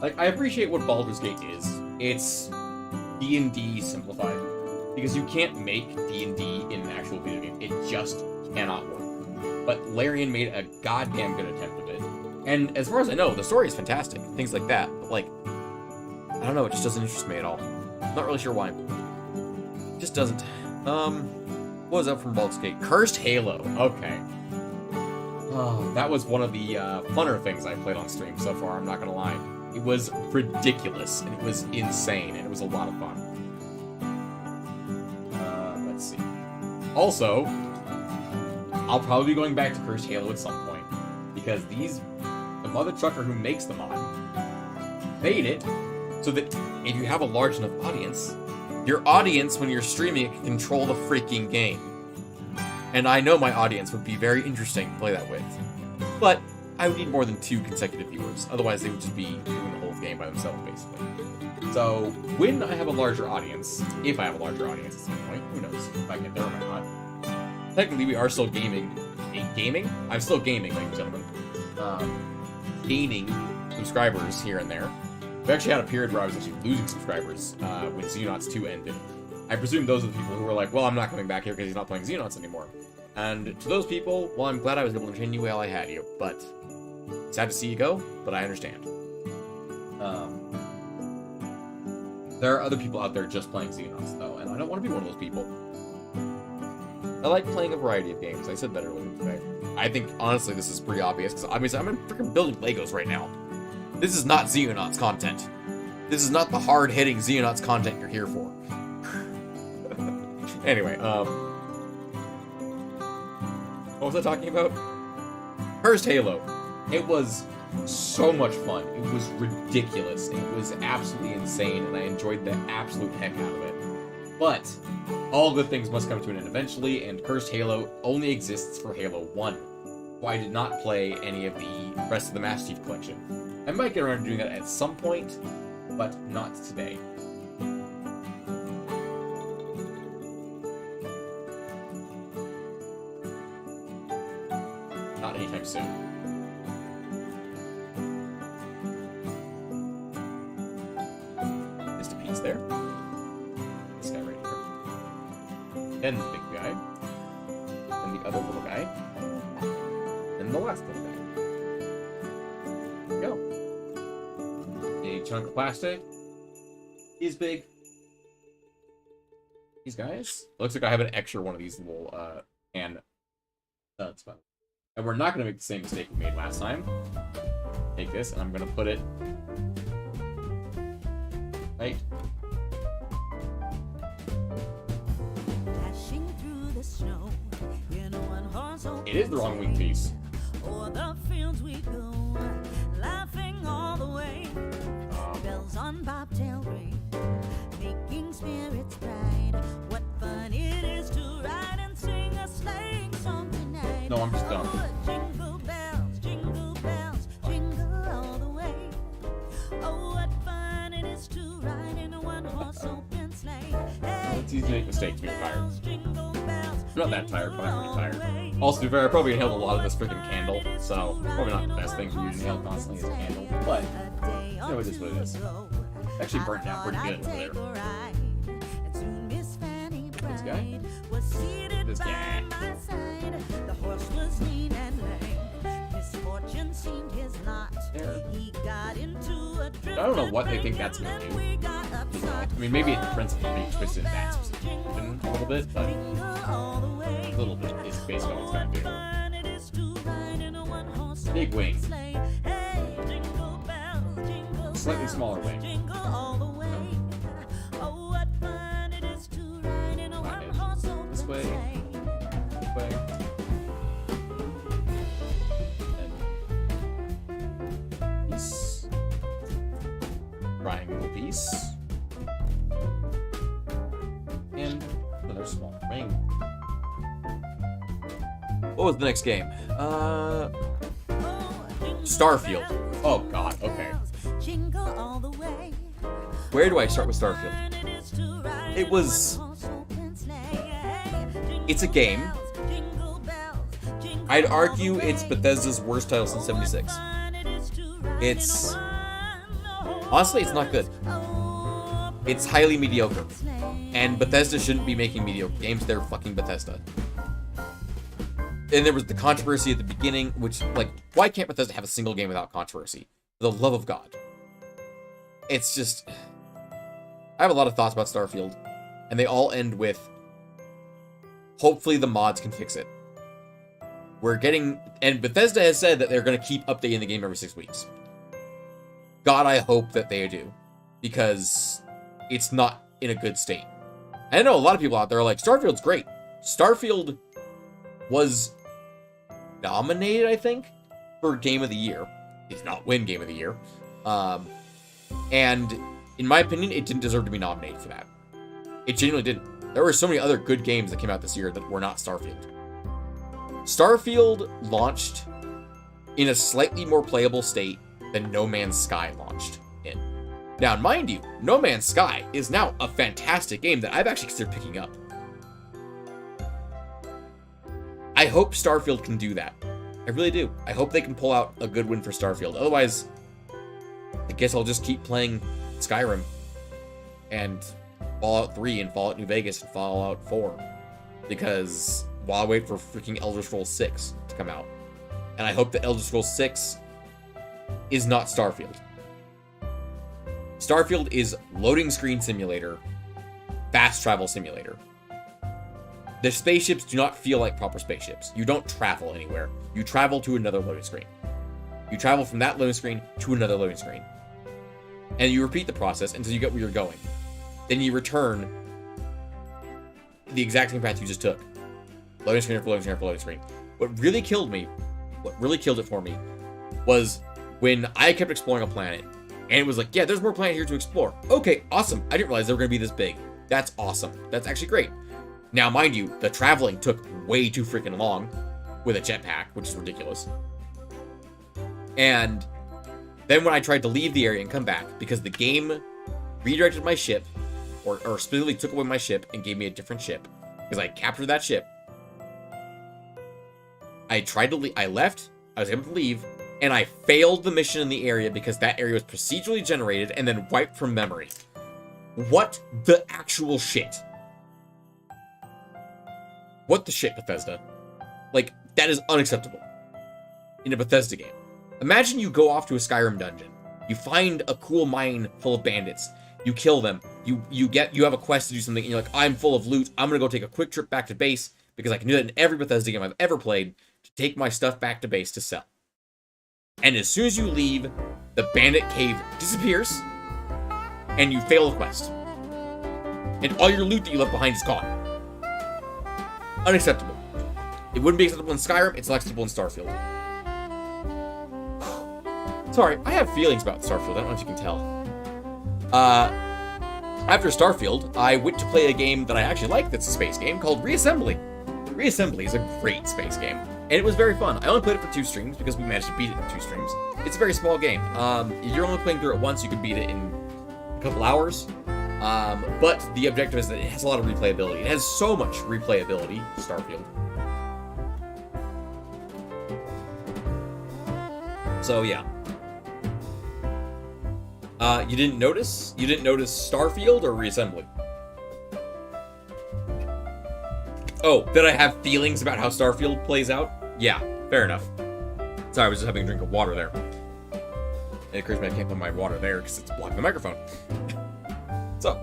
Like, I appreciate what Baldur's Gate is. It's D&D simplified. Because you can't make D&D in an actual video game. It just cannot work. But Larian made a goddamn good attempt of it. And as far as I know, the story is fantastic. Things like that. But, like, I don't know, it just doesn't interest me at all. Not really sure why. It just doesn't. What was up from Baldur's Gate? Cursed Halo. Okay. Oh, that was one of the funner things I played on stream so far, I'm not gonna lie. It was ridiculous, and it was insane, and it was a lot of fun. Let's see. Also, I'll probably be going back to Cursed Halo at some point, because the mother trucker who makes the mod made it so that if you have a large enough audience, your audience, when you're streaming it, can control the freaking game. And I know my audience would be very interesting to play that with. But I would need more than 2 consecutive viewers. Otherwise, they would just be doing the whole game by themselves, basically. So, when I have a larger audience, if I have a larger audience at some point, who knows if I get there or not. Technically, we are still gaming. Gaming? I'm still gaming, ladies and gentlemen. Gaining subscribers here and there. We actually had a period where I was actually losing subscribers when Xenonauts 2 ended. I presume those are the people who were like, well, I'm not coming back here because he's not playing Xenonauts anymore. And to those people, well, I'm glad I was able to continue while I had you, but sad to see you go, but I understand. There are other people out there just playing Xenonauts, though, and I don't want to be one of those people. I like playing a variety of games. I said that earlier today. I think, honestly, this is pretty obvious, because obviously I'm freaking building Legos right now. This is not Xenonauts content. This is not the hard-hitting Xenonauts content you're here for. Anyway, what was I talking about? Cursed Halo. It was so much fun. It was ridiculous. It was absolutely insane, and I enjoyed the absolute heck out of it. But all good things must come to an end eventually, and Cursed Halo only exists for Halo 1. So I did not play any of the rest of the Master Chief Collection. I might get around to doing that at some point, but not today. Not anytime soon. Just a piece there. This guy right here. Then the big guy. Then the other little guy. And the last little guy. There we go. A chunk of plastic. He's big. These guys. Looks like I have an extra one of these little hand studs. And we're not going to make the same mistake we made last time. Take this, and I'm going to put it right. Dashing through the snow in a one-horse open It is the wrong wing piece. O'er the fields we go, laughing all the way. Bells on bobtail ring, making spirits bright. What fun it is to ride and sing a sleighing song tonight. No, I'm just dumb. Oh, jingle bells, jingle all the way. Oh, what fun it is to ride in a one-horse open sleigh. Hey, It's easy to make mistakes when you're tired. jingle bells, I'm not that tired, but I'm pretty tired. Also, to be fair, I probably inhaled a lot of this freaking candle, so probably not the best thing for you to inhale constantly is a candle. But you know, it is what it is. Actually burnt down pretty good over there. This guy? This guy. The horse was lean and lame. Misfortune seemed his lot. There. He got into a I don't know what they think that's gonna do. I mean, maybe the principle may twist in that specific direction a little bit, but a little bit is basically what it's gonna do. Big wing. Slightly smaller wing. Jingle all the way. Oh, what fun it is to ride in a one-horse open This way. sleigh. This way. And piece. Triangle piece. And another small ring. What was the next game? Starfield. Oh god, okay. Jingle all the way. Where do I start with Starfield? It was... It's a game. I'd argue it's Bethesda's worst title since 76. It's... Honestly, it's not good. It's highly mediocre. And Bethesda shouldn't be making mediocre games, they're fucking Bethesda. And there was the controversy at the beginning, which, like, why can't Bethesda have a single game without controversy? For the love of God. It's just... I have a lot of thoughts about Starfield, and they all end with... Hopefully the mods can fix it. And Bethesda has said that they're going to keep updating the game every 6 weeks. God, I hope that they do, because it's not in a good state. I know a lot of people out there are like, Starfield's great. Starfield was nominated, I think, for Game of the Year. It did not win Game of the Year. And in my opinion, it didn't deserve to be nominated for that. It genuinely didn't. There were so many other good games that came out this year that were not Starfield. Starfield launched in a slightly more playable state than No Man's Sky launched in. Now, mind you, No Man's Sky is now a fantastic game that I've actually considered picking up. I hope Starfield can do that. I really do. I hope they can pull out a good win for Starfield. Otherwise, I guess I'll just keep playing Skyrim and Fallout 3 and Fallout New Vegas and Fallout 4. Because while I wait for freaking Elder Scrolls 6 to come out. And I hope that Elder Scrolls 6 is not Starfield. Starfield is loading screen simulator, fast travel simulator. The spaceships do not feel like proper spaceships. You don't travel anywhere. You travel to another loading screen. You travel from that loading screen to another loading screen. And you repeat the process until you get where you're going. Then you return the exact same path you just took. Loading screen after loading screen after loading screen. What really killed it for me, was when I kept exploring a planet, and it was like, yeah, there's more planet here to explore. Okay, awesome. I didn't realize they were going to be this big. That's awesome. That's actually great. Now, mind you, the traveling took way too freaking long with a jetpack, which is ridiculous. And then when I tried to leave the area and come back, because the game redirected my ship, or specifically took away my ship and gave me a different ship, because I captured that ship. I tried to leave. I left. I was able to leave, and I failed the mission in the area because that area was procedurally generated and then wiped from memory. What the actual shit? What the shit, Bethesda? Like, that is unacceptable in a Bethesda game. Imagine you go off to a Skyrim dungeon. You find a cool mine full of bandits. You kill them. You have a quest to do something, and you're like, I'm full of loot. I'm gonna go take a quick trip back to base, because I can do that in every Bethesda game I've ever played, to take my stuff back to base to sell. And as soon as you leave, the bandit cave disappears, and you fail the quest. And all your loot that you left behind is gone. Unacceptable. It wouldn't be acceptable in Skyrim, it's not acceptable in Starfield. Sorry, I have feelings about Starfield, I don't know if you can tell. After Starfield, I went to play a game that I actually like that's a space game called Reassembly. Reassembly is a great space game, and it was very fun. I only played it for 2 streams because we managed to beat it in 2 streams. It's a very small game. If you're only playing through it once, you can beat it in a couple hours. But the objective is that it has a lot of replayability. It has so much replayability, Starfield. So yeah. You didn't notice? You didn't notice Starfield or Reassembly? Oh, did I have feelings about how Starfield plays out? Yeah, fair enough. Sorry, I was just having a drink of water there. It occurs to me I can't put my water there because it's blocking the microphone. So,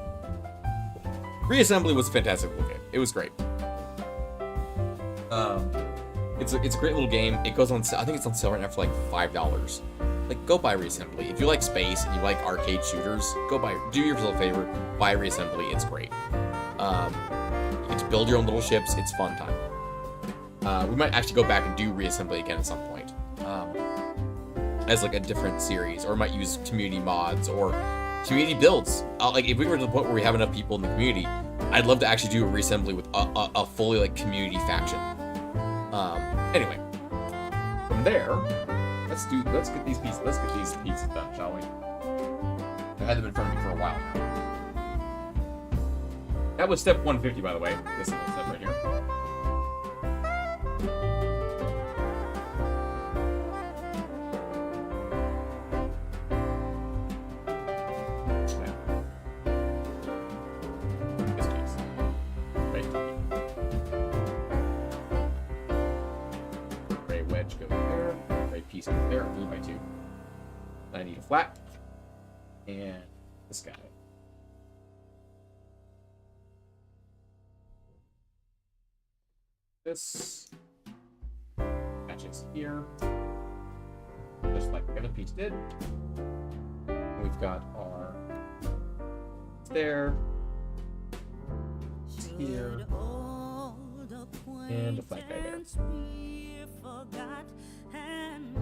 Reassembly was a fantastic little game. It was great. It's a great little game. It goes on, I think it's on sale right now for like $5. Like, go buy Reassembly. If you like space and you like arcade shooters, do yourself a favor, buy Reassembly. It's great. You get to build your own little ships. It's fun time. We might actually go back and do Reassembly again at some point. As like a different series, or might use community mods or community builds. Like, if we were to the point where we have enough people in the community, I'd love to actually do a Reassembly with a fully like community faction. Anyway, from there, let's get these pieces done, shall we? I've had them in front of me for a while now. That was step 150, by the way. This little step right here. There, blue by 2. I need a flat. And this guy. this. Matches here. Just like the other piece did. And we've got our there. Here. And a flat guy there.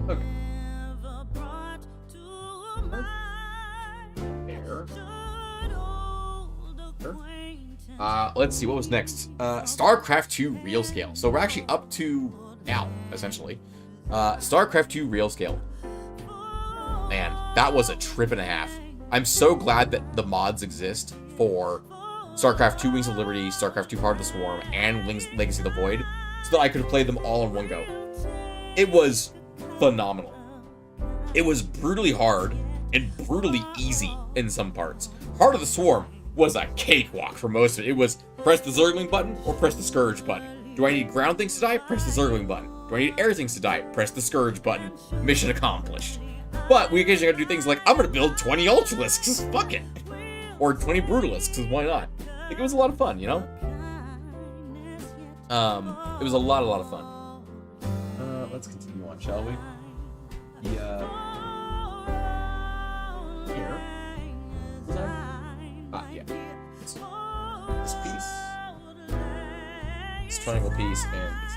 Okay. There. Let's see, what was next? StarCraft 2 Real Scale. So we're actually up to now, essentially. StarCraft 2 Real Scale. Man, that was a trip and a half. I'm so glad that the mods exist for StarCraft 2 Wings of Liberty, StarCraft 2 Heart of the Swarm, and Legacy of the Void, so that I could have played them all in one go. It was phenomenal. It was brutally hard and brutally easy in some parts. Heart of the Swarm was a cakewalk for most of it. It was press the Zergling button or press the Scourge button. Do I need ground things to die? Press the Zergling button. Do I need air things to die? Press the Scourge button. Mission accomplished. But we occasionally gotta do things like, I'm gonna build 20 Ultralisks, fuck it. Or 20 Brutalisks, why not? Like, it was a lot of fun, you know? It was a lot of fun. Let's continue on, shall we? Yeah. Here. Yeah. This piece. This triangle piece, and this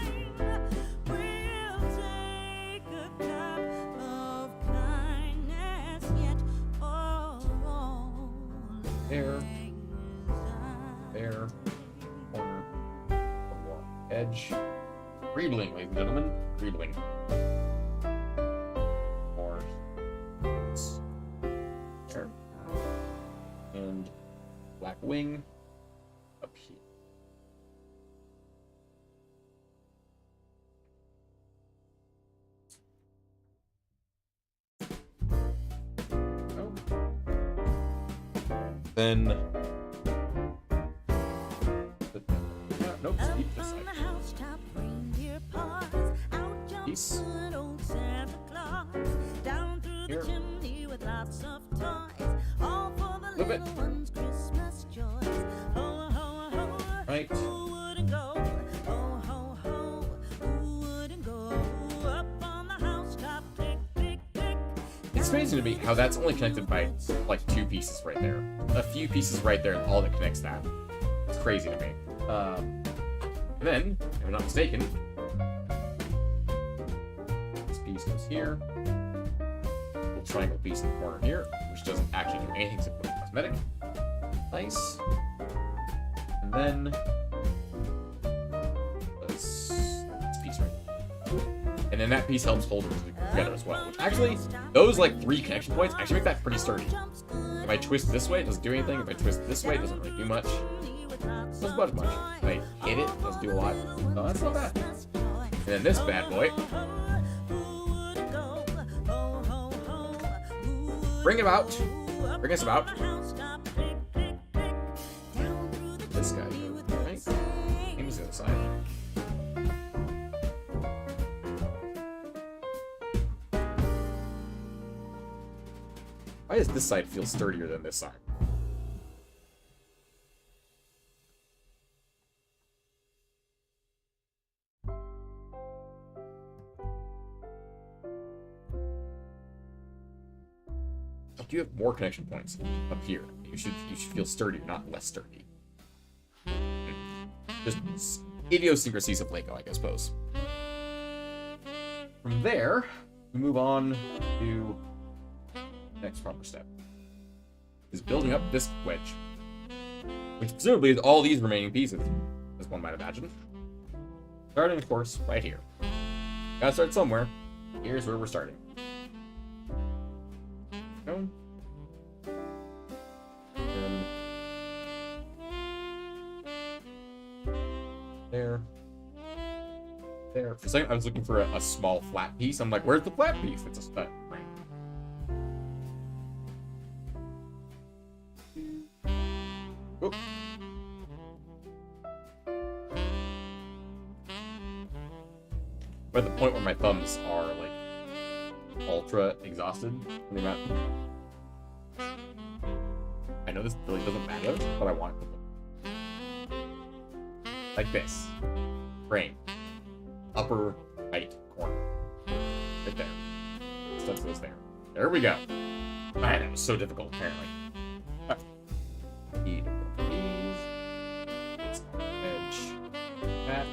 here. There, corner, edge, Greebling, ladies and gentlemen, Greebling. More, there, and black wing up here. Then nope, keep this side. Piece. Here. Flip it. Right. It's amazing to me how that's only connected by like 2 pieces right there. A few pieces right there, all that connects that. It's crazy to me. Then, if I'm not mistaken, this piece goes here. Little triangle piece in the corner here, which doesn't actually do anything except for cosmetic. Nice. And then this piece right here. And then that piece helps hold them together as well. Which actually, those like 3 connection points actually make that pretty sturdy. If I twist this way, it doesn't do anything. If I twist this way, it doesn't really do much. Doesn't budge much. If I hit it, it doesn't do a lot. So that's not bad. And then this bad boy. Bring him out. Bring us about. This guy goes right. Aim's the other side. Why does this side feel sturdier than this side? If you have more connection points up here, you should feel sturdier, not less sturdy. Just idiosyncrasies of Lego, I suppose. From there, we move on to the next proper step. Is building up this wedge, which presumably is all these remaining pieces, as one might imagine. Starting, of course, right here. Gotta start somewhere. Here's where we're starting. Go. And there. There. For a second, I was looking for a small flat piece. I'm like, where's the flat piece? It's a stud. Right. Oh. We're at the point where my thumbs are like ultra exhausted from the amount. I know this really doesn't matter, but I want it to look like this. Frame. upper right corner. Right there. Studs goes there. There we go. Man, that was so difficult, apparently. Eat these. It's edge. That.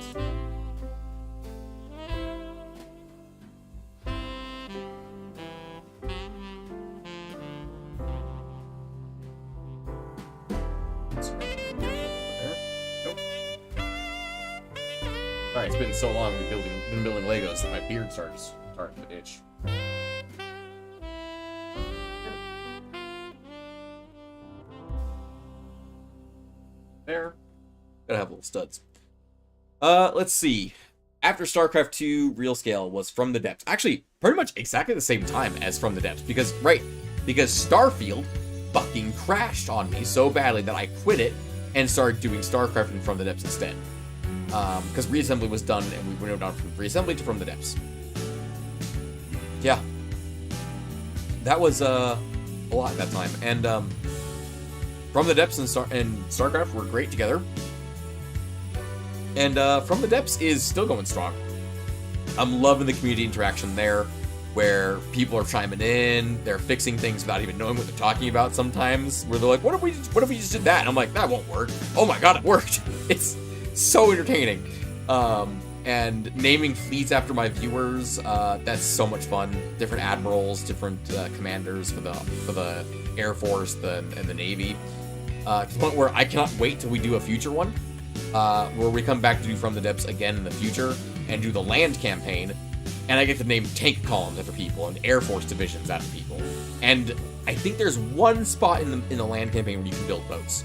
Alright, it's been so long we've been building Legos that my beard starting to itch. There. Gotta have little studs. Let's see. After StarCraft 2, Real Scale was From the Depths. Actually, pretty much exactly the same time as From the Depths. Because Starfield fucking crashed on me so badly that I quit it and started doing StarCraft and From the Depths instead. Because reassembly was done and we went on from reassembly to From the Depths. Yeah. That was a lot at that time. And From the Depths and StarCraft were great together. And From the Depths is still going strong. I'm loving the community interaction there, where people are chiming in, they're fixing things without even knowing what they're talking about sometimes, where they're like, what if we just did that? And I'm like, that won't work. Oh my god, it worked. It's so entertaining. And naming fleets after my viewers, that's so much fun. Different admirals, different commanders for the Air Force and the Navy. To the point where I cannot wait till we do a future one, where we come back to do From the Depths again in the future and do the land campaign, and I get to name tank columns after people and Air Force divisions after people. And I think there's one spot in the land campaign where you can build boats.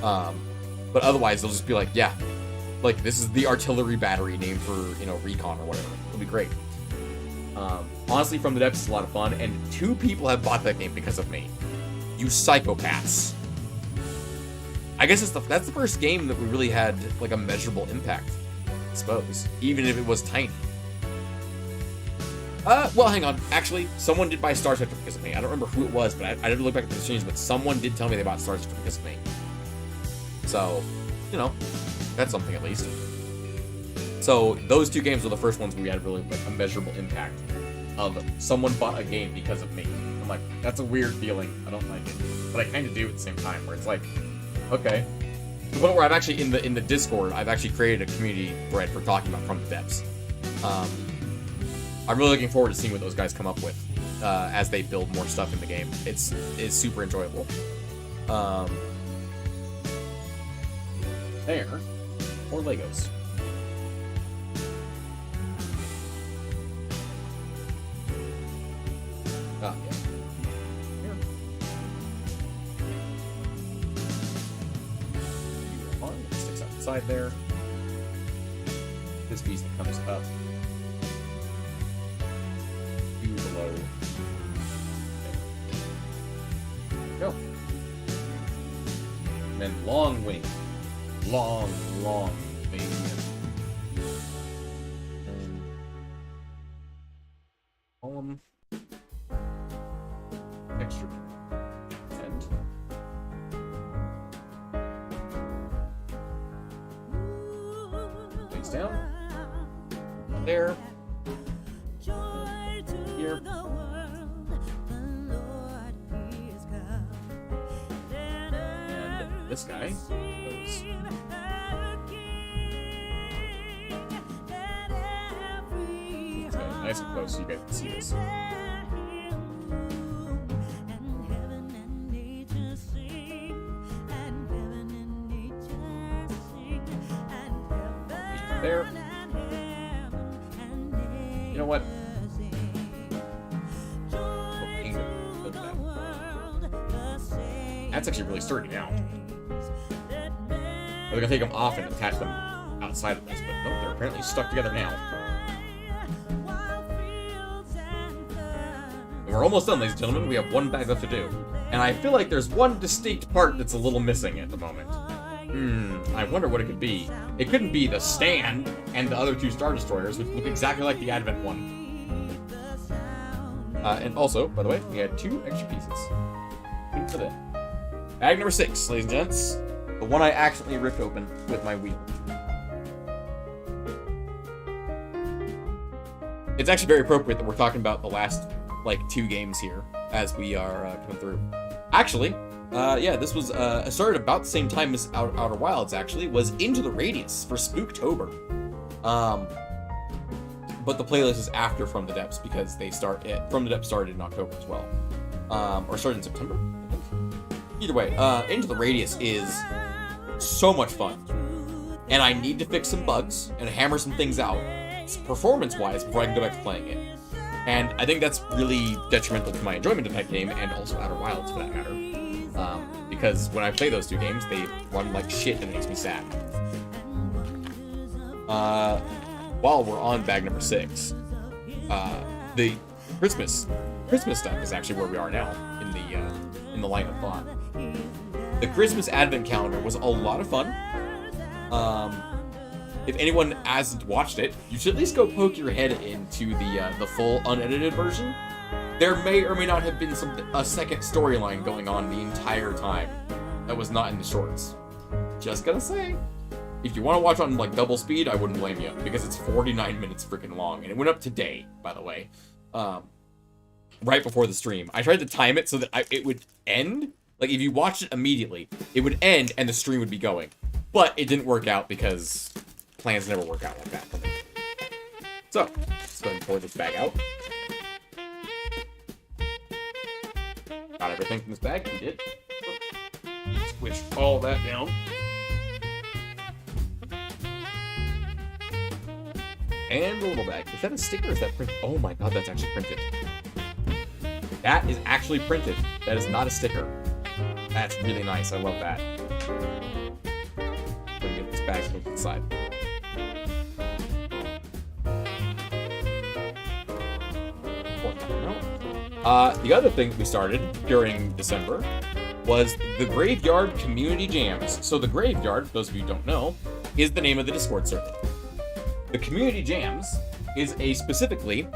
But otherwise, they'll just be like, yeah, like this is the artillery battery named for, recon or whatever. It'll be great. Honestly, From the Depths is a lot of fun, and 2 people have bought that game because of me. You psychopaths. I guess that's the first game that we really had like a measurable impact, I suppose, even if it was tiny. Well, hang on. Actually, someone did buy Star Sector because of me. I don't remember who it was, but I didn't look back at the exchange, but someone did tell me they bought Star Sector because of me. So, that's something at least. So, those 2 games were the first ones where we had really like a measurable impact of someone bought a game because of me. I'm like, that's a weird feeling. I don't like it. But I kind of do at the same time, where it's like, okay. To the point where I've actually, in the Discord, I've actually created a community thread for talking about From the Depths. I'm really looking forward to seeing what those guys come up with as they build more stuff in the game. It's super enjoyable. There. Or Legos. Ah, yeah. Here. It sticks out the side there. This piece that comes up. Below. There. Go. And then long wing. Long wing. And column. Extra. And face down. There. Here. And this guy goes. Nice and close so you guys can see this. There. You know what? That's actually really sturdy now. We're gonna take them off and attach them outside of this, but nope, they're apparently stuck together now. And we're almost done, ladies and gentlemen. We have 1 bag left to do. And I feel like there's one distinct part that's a little missing at the moment. I wonder what it could be. It couldn't be the stand and the other 2 Star Destroyers, which look exactly like the Advent one. And also, by the way, we had 2 extra pieces. For that. Bag number 6, ladies and gents. The one I accidentally ripped open with my wheel. it's actually very appropriate that we're talking about the last, like, 2 games here as we are coming through. Actually, yeah, this was started about the same time as Outer Wilds. Actually, was Into the Radius for Spooktober. But the playlist is after From the Depths because From the Depths started in October as well, or started in September, I think. Either way, Into the Radius is so much fun, and I need to fix some bugs and hammer some things out, performance-wise, before I can go back to playing it. And I think that's really detrimental to my enjoyment of that game, and also Outer Wilds for that matter. Because when I play those 2 games, they run like shit and it makes me sad. While we're on bag number 6, the Christmas stuff is actually where we are now in the line of thought. The Christmas Advent Calendar was a lot of fun. If anyone hasn't watched it, you should at least go poke your head into the full unedited version. There may or may not have been a second storyline going on the entire time that was not in the shorts. Just gonna say, if you want to watch on like double speed, I wouldn't blame you, because it's 49 minutes freaking long, and it went up today, by the way, right before the stream. I tried to time it so that it would end. Like, if you watched it immediately, it would end and the stream would be going. But it didn't work out because plans never work out like that for me. So, let's go ahead and pour this bag out. Got everything from this bag? We did. Squish all that down. And the little bag. Is that a sticker or is that printed? Oh my god, that's actually printed. That is actually printed. That is not a sticker. That's really nice. I love that. Let me get this bag moved to the side. The other thing we started during December was the Graveyard Community Jams. So the Graveyard, those of you who don't know, is the name of the Discord server. The Community Jams is a specifically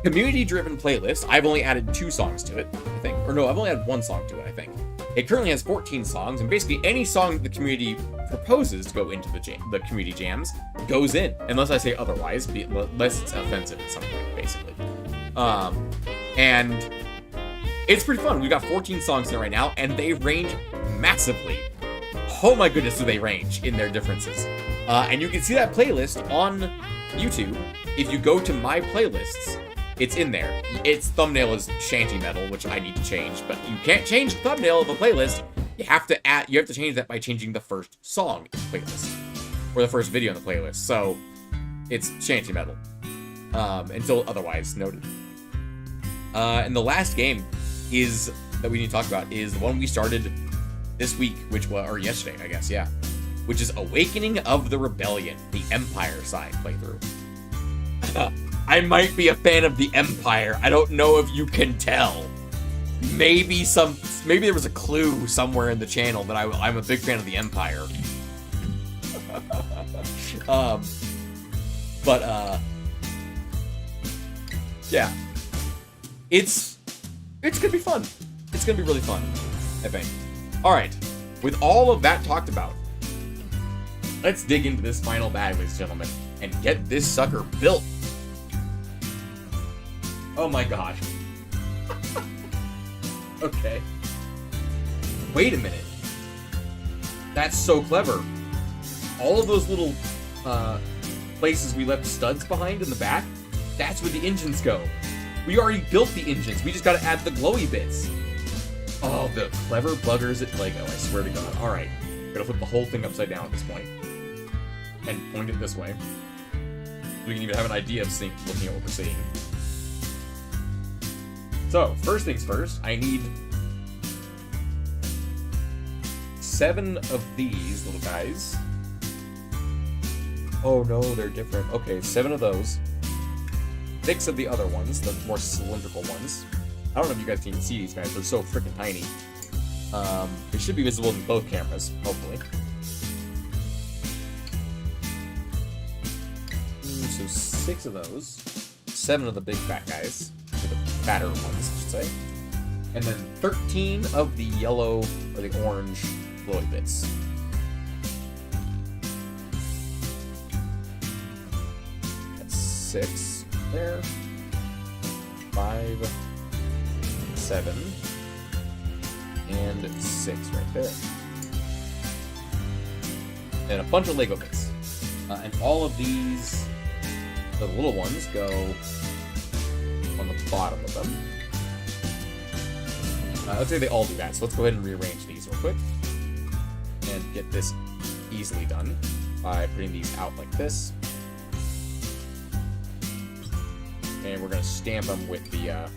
community-driven playlist. I've only added 2 songs to it, I think. Or no, I've only added 1 song to it, I think. It currently has 14 songs, and basically any song that the community proposes to go into the community jams goes in, unless I say otherwise, unless it's offensive at some point, basically. And it's pretty fun. We've got 14 songs there right now, and they range massively. Oh my goodness, do they range in their differences. And you can see that playlist on YouTube. If you go to my playlists, it's in there. Its thumbnail is shanty metal, which I need to change, but you can't change the thumbnail of a playlist. You have to change that by changing the first song in the playlist, or the first video in the playlist. So it's shanty metal, until otherwise noted. And the last game that we need to talk about is the one we started this week, or yesterday, I guess, yeah, which is Awakening of the Rebellion, the Empire side playthrough. I might be a fan of the Empire. I don't know if you can tell. Maybe there was a clue somewhere in the channel that I'm a big fan of the Empire. Yeah. It's gonna be fun. It's gonna be really fun, I think. Alright, with all of that talked about, let's dig into this final bag, ladies and gentlemen, and get this sucker built. Oh my god. Okay. Wait a minute. That's so clever. All of those little places we left studs behind in the back, that's where the engines go. We already built the engines. We just gotta add the glowy bits. Oh, the clever buggers at Lego, I swear to god. Alright. Gotta flip the whole thing upside down at this point. And point it this way. We can even have an idea of looking at what we're seeing. So, first things first, I need 7 of these little guys. Oh no, they're different. Okay, 7 of those. 6 of the other ones, the more cylindrical ones. I don't know if you guys can even see these guys, they're so freaking tiny. They should be visible in both cameras, hopefully. So 6 of those. 7 of the big fat guys. Or the fatter ones, I should say. And then 13 of the yellow, or the orange, glowy bits. That's 6. there. 5, 7, and 6 right there. And a bunch of Lego bits. And all of these, the little ones, go on the bottom of them. Let's say they all do that, so let's go ahead and rearrange these real quick. And get this easily done by putting these out like this. And we're going to stamp them with the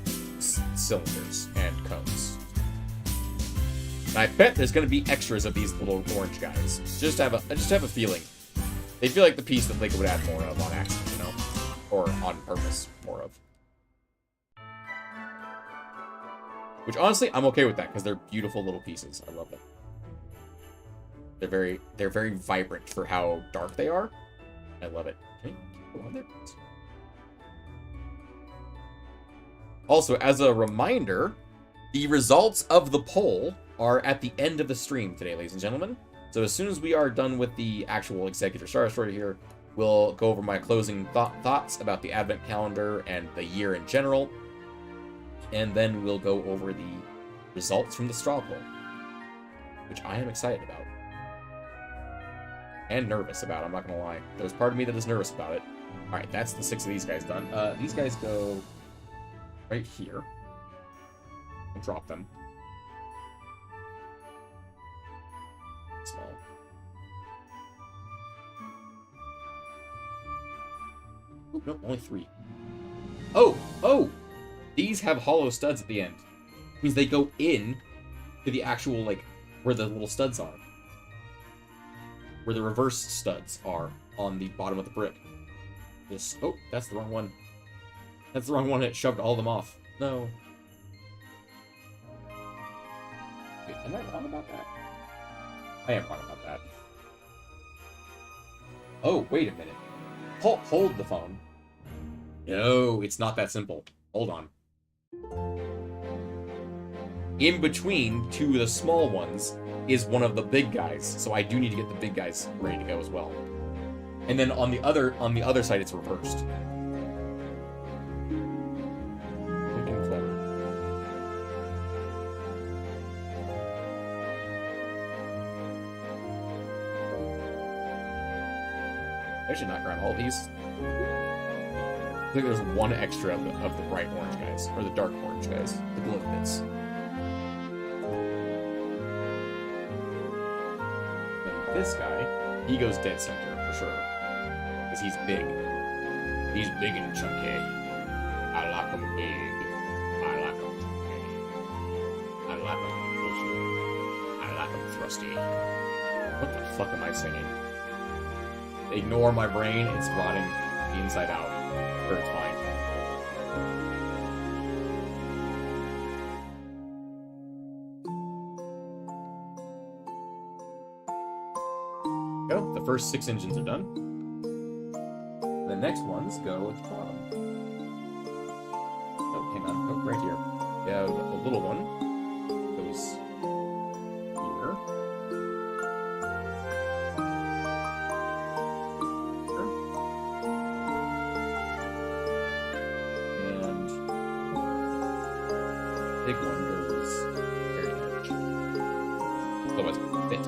cylinders and cones. And I bet there's going to be extras of these little orange guys. I just have a feeling. They feel like the piece that Lego would add more of on accident, you know? Or on purpose, more of. Which, honestly, I'm okay with that, because they're beautiful little pieces. I love them. They're very vibrant for how dark they are. I love it. Okay, go on there. Also, as a reminder, the results of the poll are at the end of the stream today, ladies and gentlemen. So as soon as we are done with the actual Executive Star Story here, we'll go over my closing thoughts about the Advent calendar and the year in general. And then we'll go over the results from the straw poll, which I am excited about. And nervous about, I'm not going to lie. There's part of me that is nervous about it. Alright, that's the 6 of these guys done. These guys go right here. I'll drop them. Small. Oop, nope, only 3. Oh! These have hollow studs at the end. It means they go in to the actual, like, where the little studs are. Where the reverse studs are on the bottom of the brick. This. Oh, that's the wrong one. That's the wrong one. It shoved all of them off. No. Wait, am I wrong about that? I am wrong about that. Oh, wait a minute. Hold the phone. No, it's not that simple. Hold on. In between 2 of the small ones is one of the big guys, so I do need to get the big guys ready to go as well. And then on the other side, it's reversed. Freaking clever. I should knock around all these. I think there's one extra of the bright orange guys, or the dark orange guys, the glow bits. And this guy, he goes dead center for sure, because he's big. He's big and chunky. I like him big. I like him chunky. I like him bushy. I like him thrusty. What the fuck am I singing? Ignore my brain. It's rotting the inside out. Or it's fine. Go. The first 6 engines are done. The next ones go at the bottom. Oh, hang on. Oh, right here. Yeah, the little one goes here. And the big one goes very edge. Otherwise, it won't fit.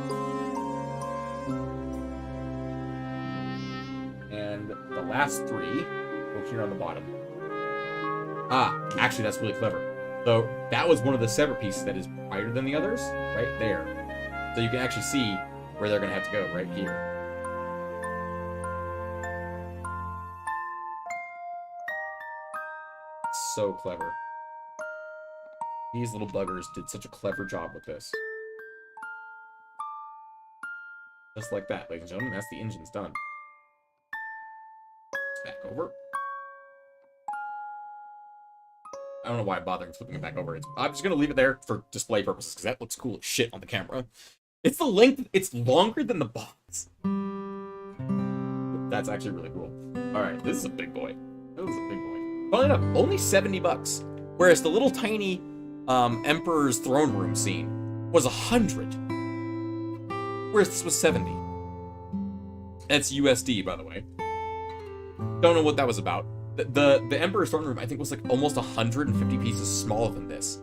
And the last 3 go here on the bottom. Ah, actually, that's really clever. So that was one of the separate pieces that is brighter than the others, right there. So you can actually see where they're going to have to go, right here. So clever. These little buggers did such a clever job with this. Just like that, ladies and gentlemen, that's the engines done. Back over. I don't know why I'm bothering flipping it back over. I'm just going to leave it there for display purposes, because that looks cool as shit on the camera. It's the length, it's longer than the box. That's actually really cool. Alright, this is a big boy. This is a big boy. Funnily enough, only $70. Whereas the little tiny Emperor's Throne Room scene was $100. Whereas this was $70. That's USD, by the way. Don't know what that was about. The Emperor's throne room, I think, was like almost 150 pieces smaller than this,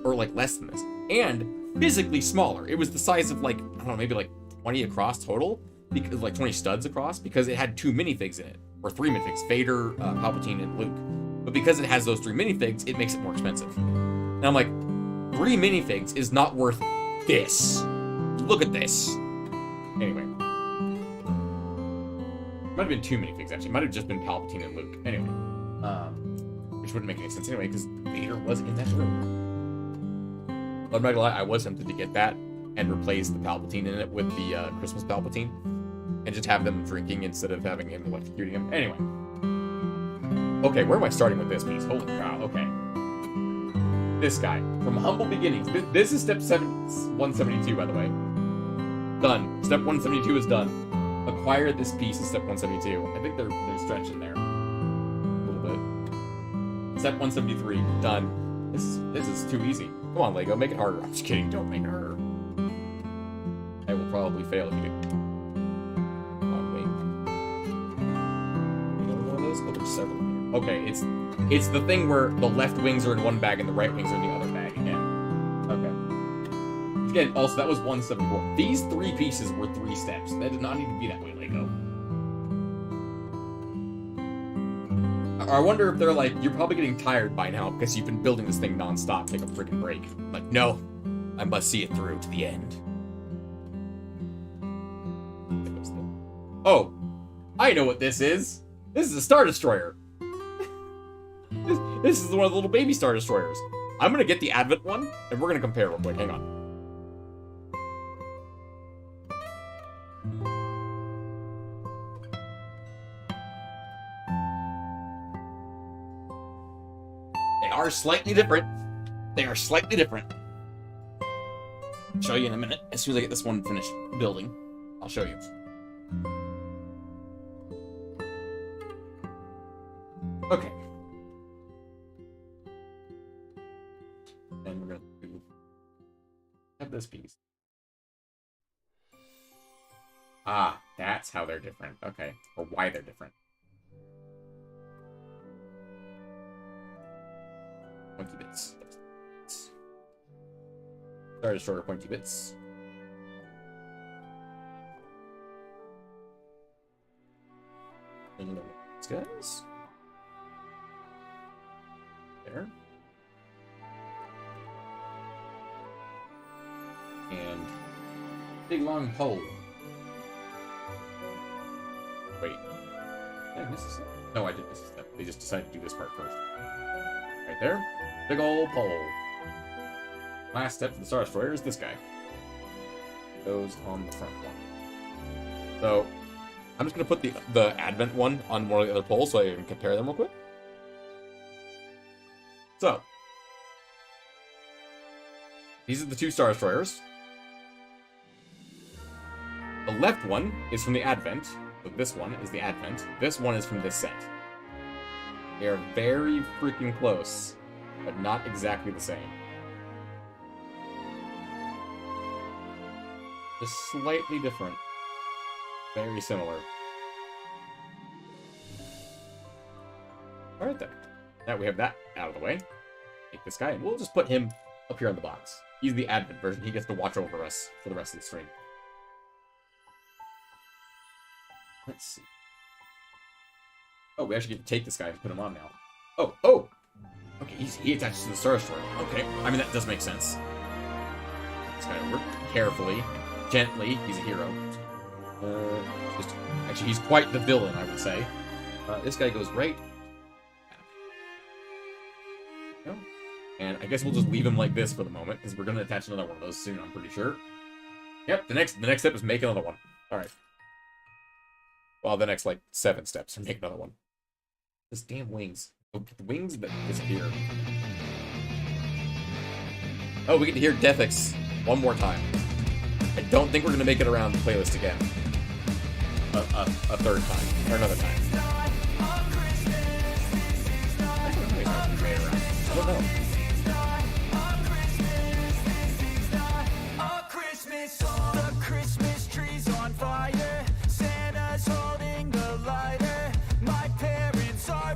or like less than this, and physically smaller. It was the size of like, I don't know, maybe like 20 across total, because like 20 studs across, because it had 2 minifigs in it, or 3 minifigs, Vader, Palpatine, and Luke. But because it has those 3 minifigs, it makes it more expensive. And I'm like, 3 minifigs is not worth this. Look at this. Anyway. Might have been 2 minifigs, actually. It might have just been Palpatine and Luke. Anyway. Which wouldn't make any sense anyway, because Vader was in that room. But I'm not gonna lie, I was tempted to get that and replace the Palpatine in it with the Christmas Palpatine. And just have them drinking instead of having him electrocuting him. Anyway. Okay, where am I starting with this piece? Holy cow, okay. This guy, from humble beginnings. This is step 172, by the way. Done. Step 172 is done. Acquire this piece is step 172. I think they're stretching there. A little bit. Step 173, done. This is too easy. Come on, Lego, make it harder. I'm just kidding, don't make it harder. I will probably fail if you do. Come on, wait. Another one of those? Oh, there's several here. Okay, it's the thing where the left wings are in one bag and the right wings are in the other bag again. Okay. Again, also, that was 174. These 3 pieces were 3 steps. That did not need to be that way, Lego. I wonder if they're like, you're probably getting tired by now because you've been building this thing non-stop. Take a freaking break. Like, no. I must see it through to the end. Oh. I know what this is. This is a Star Destroyer. This is one of the little baby Star Destroyers. I'm gonna get the Advent one, and we're gonna compare real quick. Hang on. They are slightly different. They are slightly different. I'll show you in a minute. As soon as I get this one finished building, I'll show you. Okay. And we're going to have this piece. Ah, that's how they're different. Okay. Or why they're different. Pointy bits. Star Destroyer pointy bits. And these guys. There. And big long pole. Wait. Did I miss a step? No, I did miss a step. They just decided to do this part first. Right there. Big old pole. Last step for the Star Destroyer is this guy. Goes on the front one. So, I'm just going to put the Advent one on one of the other poles so I can compare them real quick. So, these are the 2 Star Destroyers. The left one is from the Advent, so this one is the Advent. This one is from this set. They are very freaking close, but not exactly the same. Just slightly different. Very similar. Alright then. Now we have that out of the way. Take this guy, and we'll just put him up here on the box. He's the Advent version. He gets to watch over us for the rest of the stream. Let's see. Oh, we actually get to take this guy and put him on now. Oh! Okay, he attaches to the Star Destroyer. Okay, I mean, that does make sense. This guy over. Carefully. Gently. He's a hero. Actually, he's quite the villain, I would say. This guy goes right. And I guess we'll just leave him like this for the moment, because we're going to attach another one of those soon, I'm pretty sure. Yep, the next step is make another one. Alright. Well, the next, like, 7 steps are make another one. This damn wings. Oh, the wings that disappear. Oh, we get to hear Deathix one more time. I don't think we're going to make it around the playlist again. A third time. Or another time. I don't know. The Christmas tree's on fire. Santa's holding the lighter. My parents are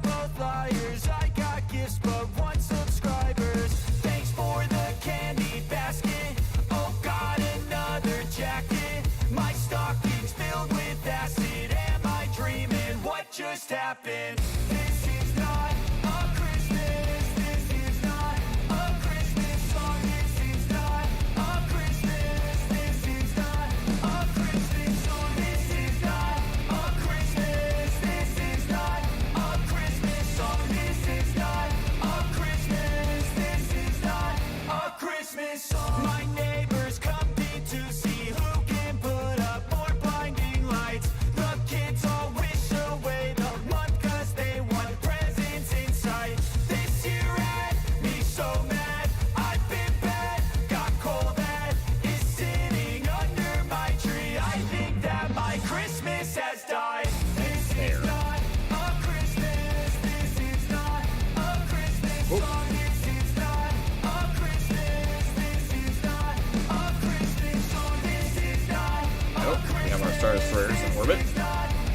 happen. This is not a Christmas. This is not a Christmas song. This is not a Christmas. This is not a Christmas song. This is not a Christmas. This is not a Christmas song. This is not a Christmas. This is not a Christmas song. My neighbors compete to see who can put up more blinding lights. The kids all wish away the month 'cause they want presents in sight. This year had me so mad. I've been bad, got coal that is sitting under my tree. I think that my Christmas has died. This is not a Christmas. This is not a Christmas song. This is not a Christmas. This is not a Christmas song. This is not a Nope. We have our Star Destroyers in orbit.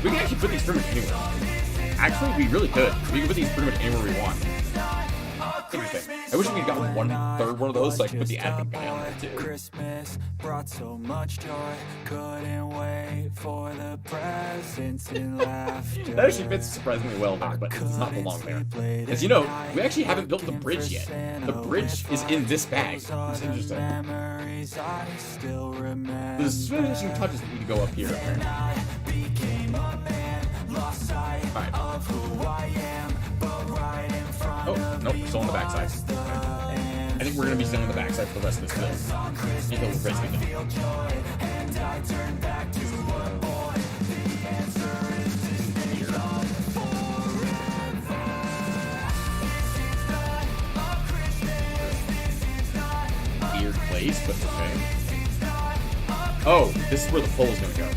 We can actually put these pretty much anywhere. Actually, we really could. We can put these pretty much anywhere we want. Interesting. I wish we could gotten 1/3 one of those so I could put the advent guy on there too. Christmas brought so much joy. Couldn't wait for the presents and laughter. That actually fits surprisingly well there, but it does not belong there. As you know, we actually haven't built the bridge yet. The bridge is in this bag. It's interesting. Memories I still remember. There's finishing touches that need to go up here. Became a man, lost sight Alright. of who I am, but right in front Oh, of nope, me we're still on the backside. was the end. I think we're going to be sitting on the backside for the rest of this build. Until we're basically done. Feel joy, and I turn back to a boy. The answer is to stay young forever. This is not a Christmas. This is not a Weird place, but okay. This is not a Oh, this is where the pole's going to go.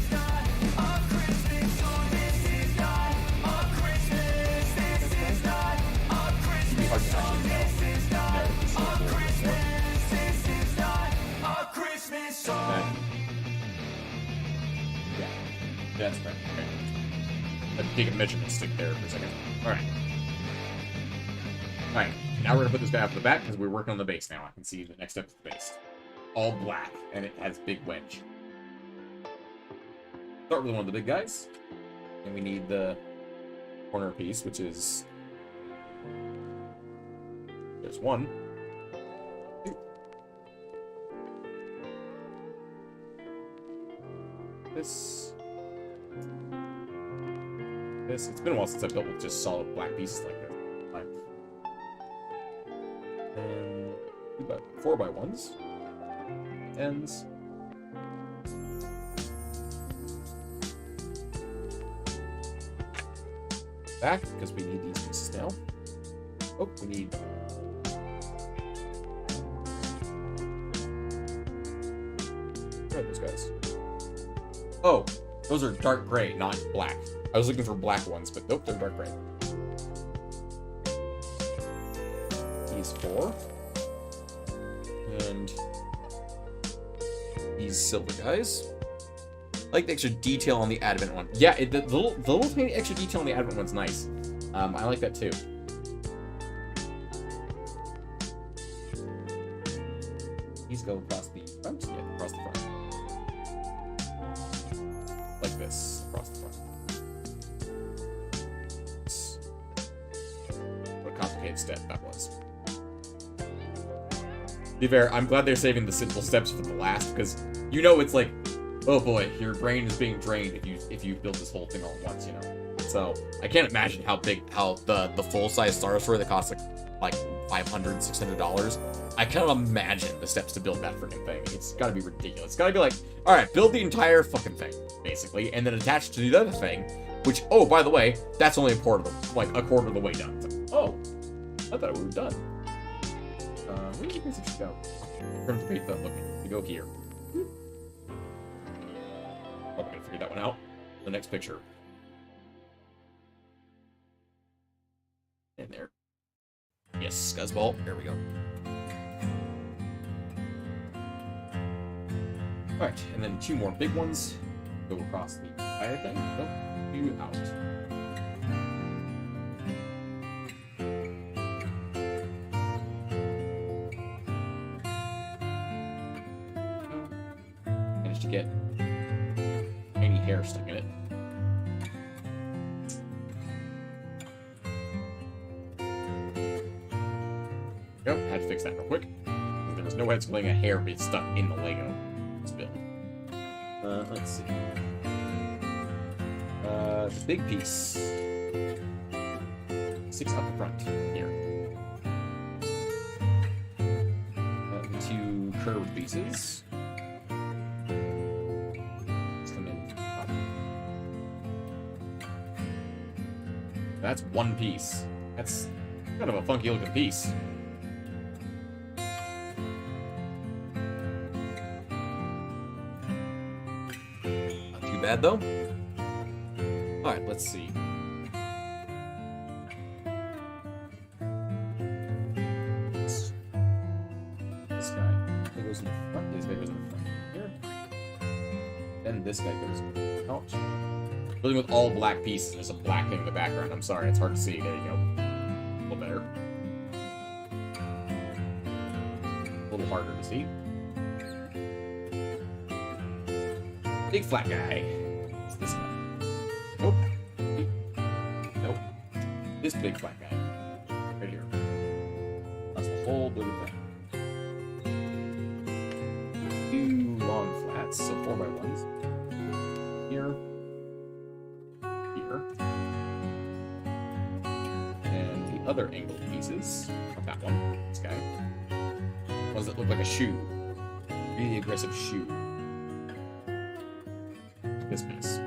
Christmas song. This is not a Christmas. This is not a It'd be hard to Christmas actually know. This is not No, this is a the pool. Christmas. This is not a Christmas song. That, yeah, that's right. Okay. Let's take a measurement stick there for a second. Alright. Alright, now we're going to put this guy up the back because we're working on the base now. I can see the next step is the base. All black, and it has big wedge. Start with one of the big guys. And we need the corner piece, which is... There's one. Two. This. It's been a while since I built with just solid black pieces like this. Fine. And 4x1s. Ends. Back, because we need these pieces now. Oh, we need... Where are those guys? Oh, those are dark gray, not black. I was looking for black ones, but nope, they're dark gray. These 4. And these silver guys. I like the extra detail on the advent one. Yeah, the little tiny extra detail on the advent one's nice. I like that too. These go across the front. Yeah, across the front. Like this, across the front. What a complicated step that was. To be fair, I'm glad they're saving the simple steps for the last, because you know it's like, oh boy, your brain is being drained if you build this whole thing all at once, you know. So I can't imagine how the full size Star Destroyer that costs like $500, $600. I can't imagine the steps to build that freaking thing. It's got to be ridiculous. It's got to be like, all right, build the entire fucking thing basically, and then attach to the other thing, which, oh, by the way, that's only a quarter of the way done. So, oh, I thought we were done. Where do you guys should go? Turn the page up. Okay, we go here. Oh, we're gonna figure that one out. The next picture. And there. Yes, Scuzzball. There we go. Alright, and then 2 more big ones. Go across the entire thing. Nope. 2 out. Managed to get any hair stuck in it. Yep, had to fix that real quick. There was no way it's letting a hair be stuck in the Lego spill. Let's see. The big piece. 6 up the front here. The 2 curved pieces. Let's come in up. That's 1 piece. That's kind of a funky looking piece. Not too bad though. Alright, let's see. This guy goes in the front. This guy goes in the front here. Then this guy goes out. Building with all black pieces. There's a black thing in the background. I'm sorry, it's hard to see. There you go. A little better. A little harder to see. Big flat guy. It's this guy. Nope. Nope. This big flat guy. Right here. That's the whole blue thing. 2 long flats, so 4x1s. Here. Here. And the other angled pieces. Not that one. This guy. Ones that look like a shoe. Really aggressive shoe. This piece.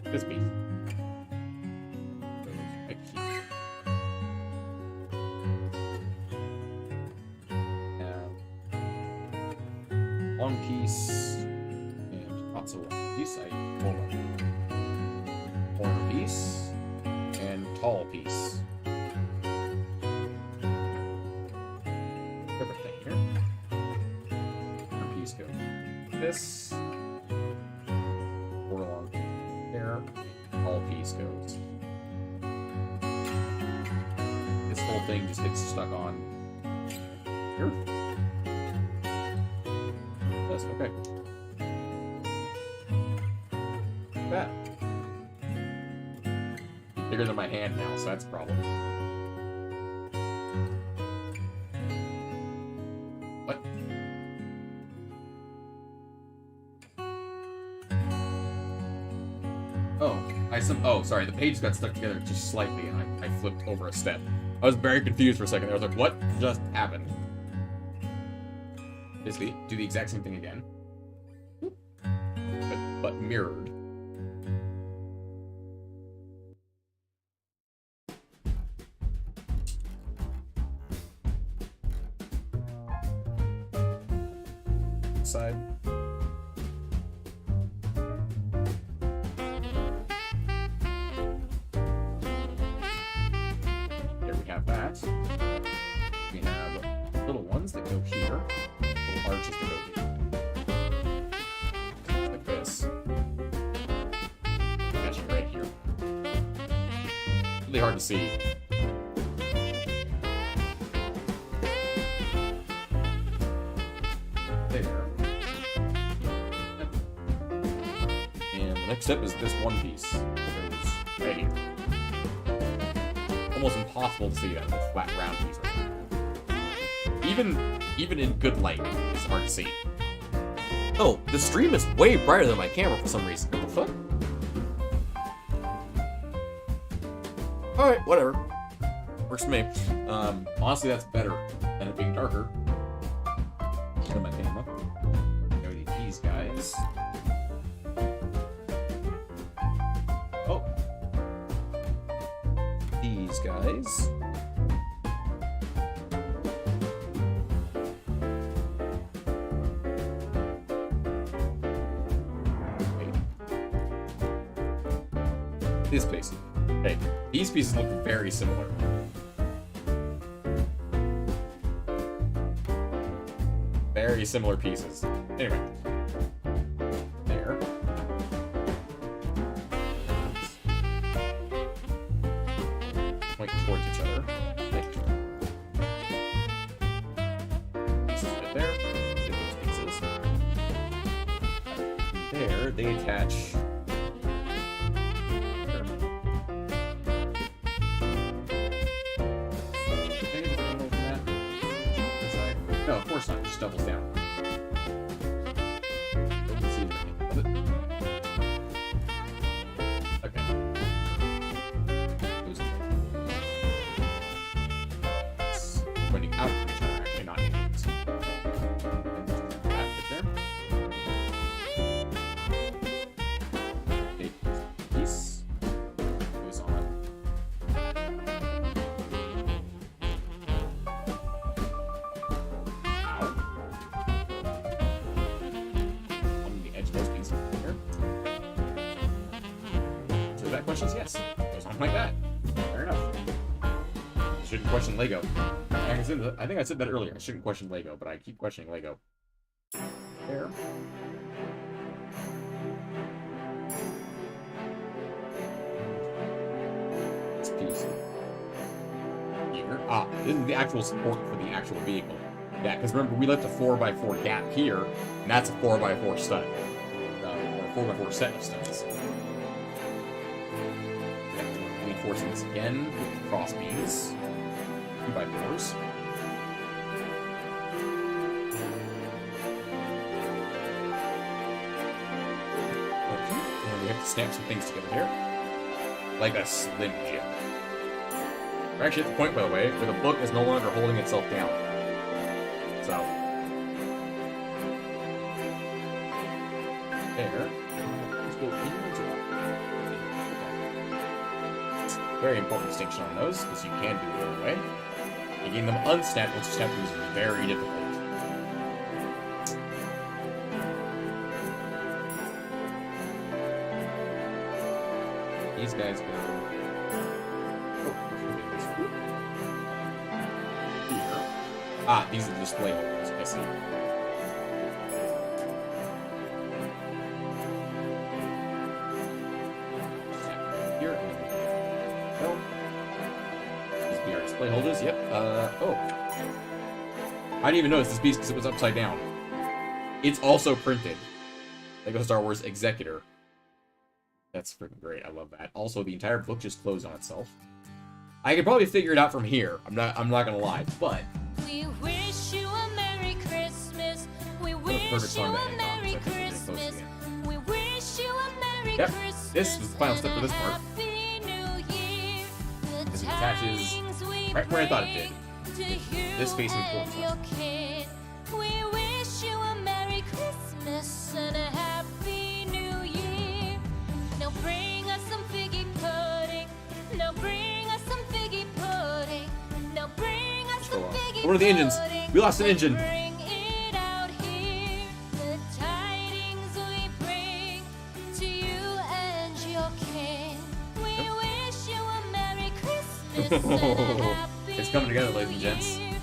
This piece. Right here. Now, long piece and not so long piece. Corner piece and tall piece. Everything here. Corner piece goes. This or along there, all piece goes. This whole thing just gets stuck on here. That's okay. That bigger than my hand now, so that's a problem. What? Oh, sorry, the pages got stuck together just slightly, and I flipped over a step. I was very confused for a second. I was like, what just happened? Basically, do the exact same thing again. But mirrored. Side. That. We have little ones that go here, little arches that go here. Like this. Actually, right here. Really hard to see. There. And the next step is this one piece. It goes right here. Almost impossible to see that with flat round piece right here. Even in good light, it's hard to see. Oh, the stream is way brighter than my camera for some reason. What the fuck? Alright, whatever. Works for me. Honestly, that's better than it being darker. Turn my camera. Go to these guys. Oh. These guys. This piece. Hey, these pieces look very similar. Very similar pieces. Anyway. There. Point towards each other. Pieces right there. Get those pieces. There, they attach. No, of course not. It just doubles down. Let's see if I can- Okay. Goes pointing out from each other, actually not inwards. That fit there. Big piece goes on. Ow. On the edge of those pieces here. So that question is yes. Goes on like that. Fair enough. Shouldn't question Lego. I think I said that earlier. I shouldn't question Lego, but I keep questioning Lego. There. This piece here. Ah, this is the actual support for the actual vehicle. Yeah, because remember, we left a 4x4 gap here, and that's a 4x4 stud. Or a 4x4 set of studs. Reinforcing this again with cross beams. 2x4s. And we have to snap some things together here. Like a Slim Jim. We're actually at the point, by the way, where the book is no longer holding itself down. So. There. Let's go into that. Very important distinction on those, because you can do it the other way. Making them unsnapped once you snap them is very difficult. These guys go. Here. Ah, these are the display holders. I see. Here. Oh. These be our display holders. Yep. Oh. I didn't even notice this piece because it was upside down. It's also printed. Lego Star Wars Executor. That's freaking great. I love that. Also, the entire book just closed on itself. I could probably figure it out from here. I'm not gonna lie, but We wish you a Merry Christmas. We perfect wish you song to a end on, Merry so I think we're getting close Christmas. again. We wish you a Merry Yep, Christmas. this was the final step for this part. and a Happy New Year. The Because it attaches tidings we right where I thought it did. bring to you This facing and forward. your kid. We wish you a Merry Christmas and a Happy New Year. Now bring us some figgy pudding. Now bring us some figgy pudding. Now bring us some go on. figgy What are the engines? pudding. We lost an engine. Bring it out here. The tidings we bring to you and your king. We wish you a Merry Christmas and a Happy It's coming together, ladies and gents. New Year.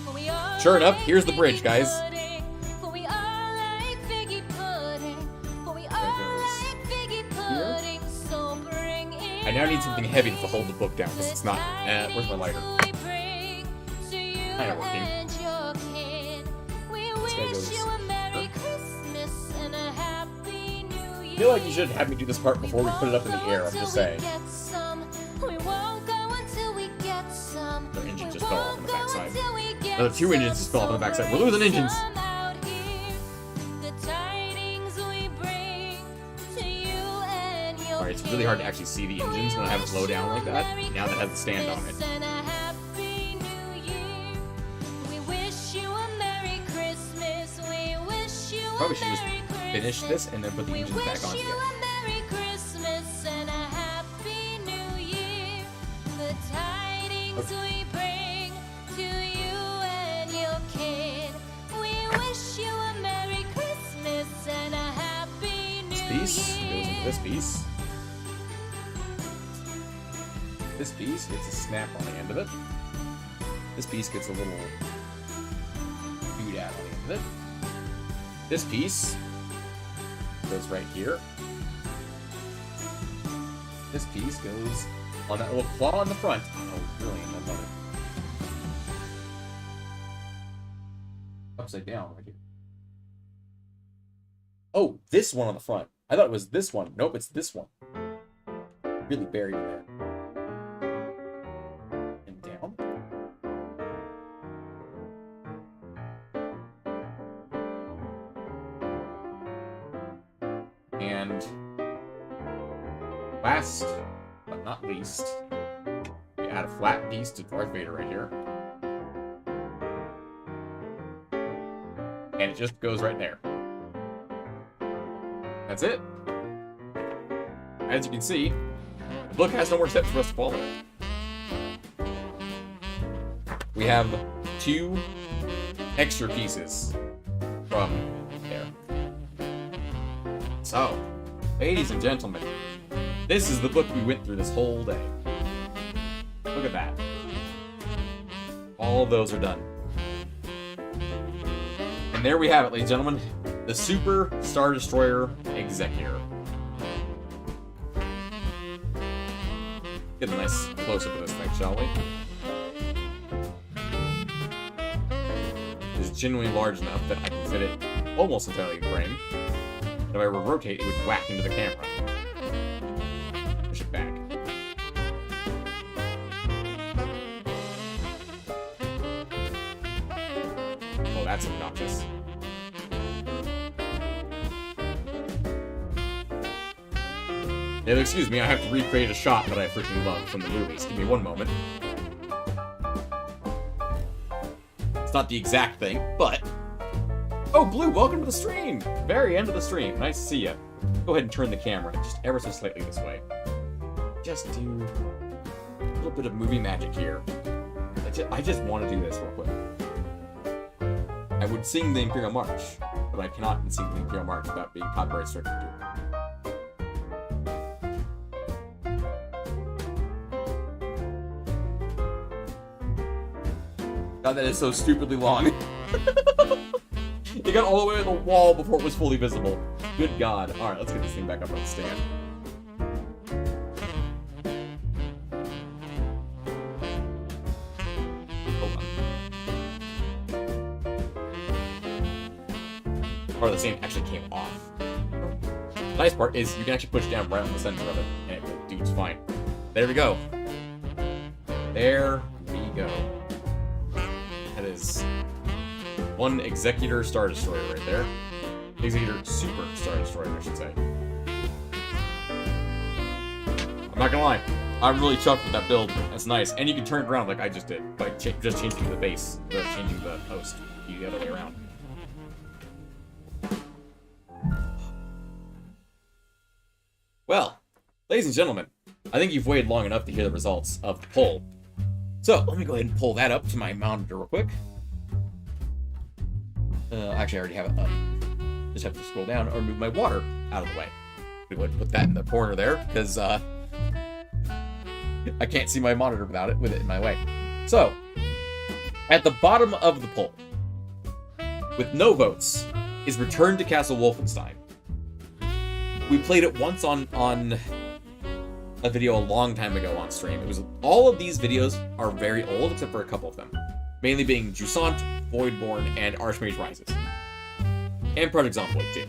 For we all Sure enough, like here's the bridge, figgy guys. pudding. For we all like figgy pudding. For we all goes like figgy pudding. So bring it I now need something out heavy to here. hold the book down because it's not. Where's my lighter? Kinda working. This guy goes I I feel like you should have me do this part before we put it up in the air. I'm just saying. Another engine just fell off on the backside. Another 2 engines just fell off on the backside. We're losing engines. Alright, it's really hard to actually see the engines when I have it low down like that. Now that it has a stand on it. Probably should just finish this and then put the engines back on again. We bring to you and your kid. We wish you a Merry Christmas and a Happy New This piece Year. goes into this piece. This piece gets a snap on the end of it. This piece gets a little doodad on the end of it. This piece goes right here. This piece goes on that little claw on the front. Oh, brilliant. I love it. Upside down right here. Oh, this one on the front. I thought it was this one. Nope, it's this one. Really buried in there. And down. but not least, we add a flat piece to Darth Vader right here. And it just goes right there. That's it. As you can see, the book has no more steps for us to follow. We have 2 extra pieces from there. So, ladies and gentlemen, this is the book we went through this whole day. Look at that. All of those are done. And there we have it, ladies and gentlemen. The Super Star Destroyer Executor. Get a nice close-up of this thing, shall we? It's genuinely large enough that I can fit it almost entirely in frame. If I were to rotate, it would whack into the camera. Push it back. Oh, that's obnoxious. Yeah, excuse me, I have to recreate a shot that I freaking love from the movies. Give me one moment. It's not the exact thing, but... Oh, Blue, welcome to the stream! Very end of the stream. Nice to see you. Go ahead and turn the camera just ever so slightly this way. Just do a little bit of movie magic here. I just want to do this real quick. I would sing the Imperial March, but I cannot sing the Imperial March without being copyright stricken to it. God, that is so stupidly long. It got all the way to the wall before it was fully visible. Good God. Alright, let's get this thing back up on the stand. Hold on. Part of the stand actually came off. The nice part is you can actually push down right on the center of it, and it will do just fine. There we go. There we go. That is one Executor Star Destroyer right there. Executor Super Star Destroyer, I should say. I'm not gonna lie, I'm really chuffed with that build. That's nice, and you can turn it around like I just did by just changing the base, changing the post the other way around. Well, ladies and gentlemen, I think you've waited long enough to hear the results of the poll. So, let me go ahead and pull that up to my monitor real quick. Actually, I already have it up. Just have to scroll down or move my water out of the way. I'm going to put that in the corner there, because I can't see my monitor without it, with it in my way. So, at the bottom of the poll, with no votes, is Return to Castle Wolfenstein. We played it once on a video a long time ago on stream. It was all of these videos are very old, except for a couple of them. Mainly being Jusant, Voidborn, and Archmage Rises. And Project Zomboid, too.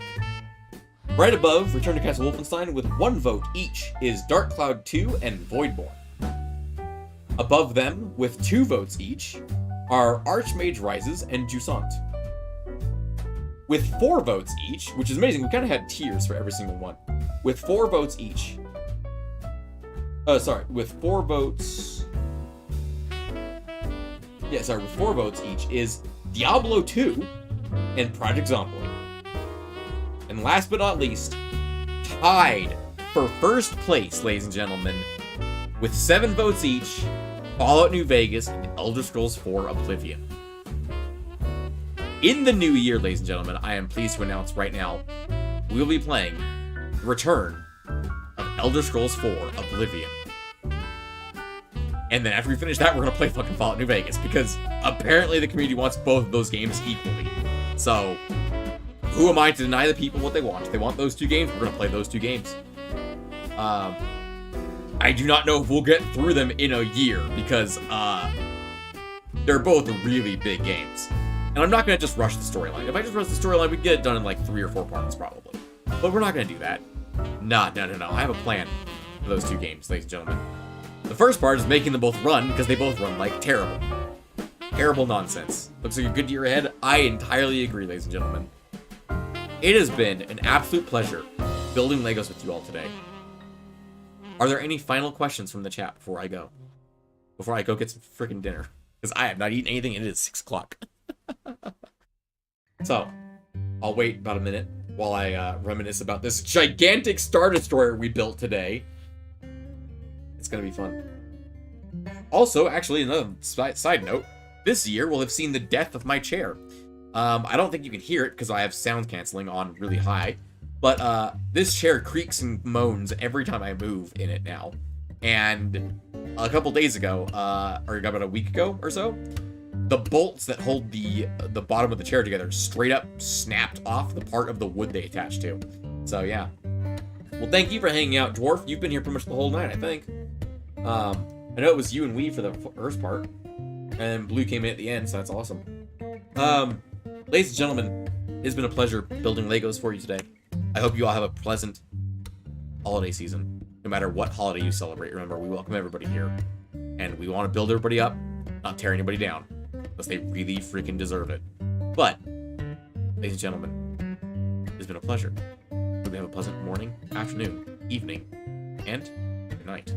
Right above Return to Castle Wolfenstein, with 1 vote each, is Dark Cloud 2 and Voidborn. Above them, with 2 votes each, are Archmage Rises and Jusant. With 4 votes each, which is amazing, we kind of had tiers for every single one. With 4 votes each... with 4 votes... Yeah, sorry, with 4 votes each is Diablo 2 and Project Zomboid. And last but not least, tied for first place, ladies and gentlemen, with 7 votes each, Fallout New Vegas and Elder Scrolls 4 Oblivion. In the new year, ladies and gentlemen, I am pleased to announce right now, we will be playing the return of Elder Scrolls 4 Oblivion. And then after we finish that, we're going to play fucking Fallout New Vegas, because apparently the community wants both of those games equally. So, who am I to deny the people what they want? If they want those 2 games, we're going to play those 2 games. I do not know if we'll get through them in a year, because they're both really big games. And I'm not going to just rush the storyline. If I just rush the storyline, we can get it done in like 3 or 4 parts, probably. But we're not going to do that. No. I have a plan for those 2 games, ladies and gentlemen. The first part is making them both run, because they both run like terrible. Terrible nonsense. Looks like a good year ahead. I entirely agree, ladies and gentlemen. It has been an absolute pleasure building Legos with you all today. Are there any final questions from the chat before I go? Before I go get some freaking dinner. Because I have not eaten anything and it is 6 o'clock. So, I'll wait about a minute while I reminisce about this gigantic Star Destroyer we built today. It's going to be fun. Also, actually, another side note. This year we'll have seen the death of my chair. I don't think you can hear it because I have sound canceling on really high. But this chair creaks and moans every time I move in it now. And a couple days ago, or about a week ago or so, the bolts that hold the bottom of the chair together straight up snapped off the part of the wood they attached to. So yeah. Well, thank you for hanging out, Dwarf. You've been here pretty much the whole night, I think. I know it was you and we for the first part, and Blue came in at the end, so that's awesome. Ladies and gentlemen, it's been a pleasure building Legos for you today. I hope you all have a pleasant holiday season. No matter what holiday you celebrate, remember, we welcome everybody here. And we want to build everybody up, not tear anybody down, unless they really freaking deserve it. But, ladies and gentlemen, it's been a pleasure. Hope you have a pleasant morning, afternoon, evening, and good night.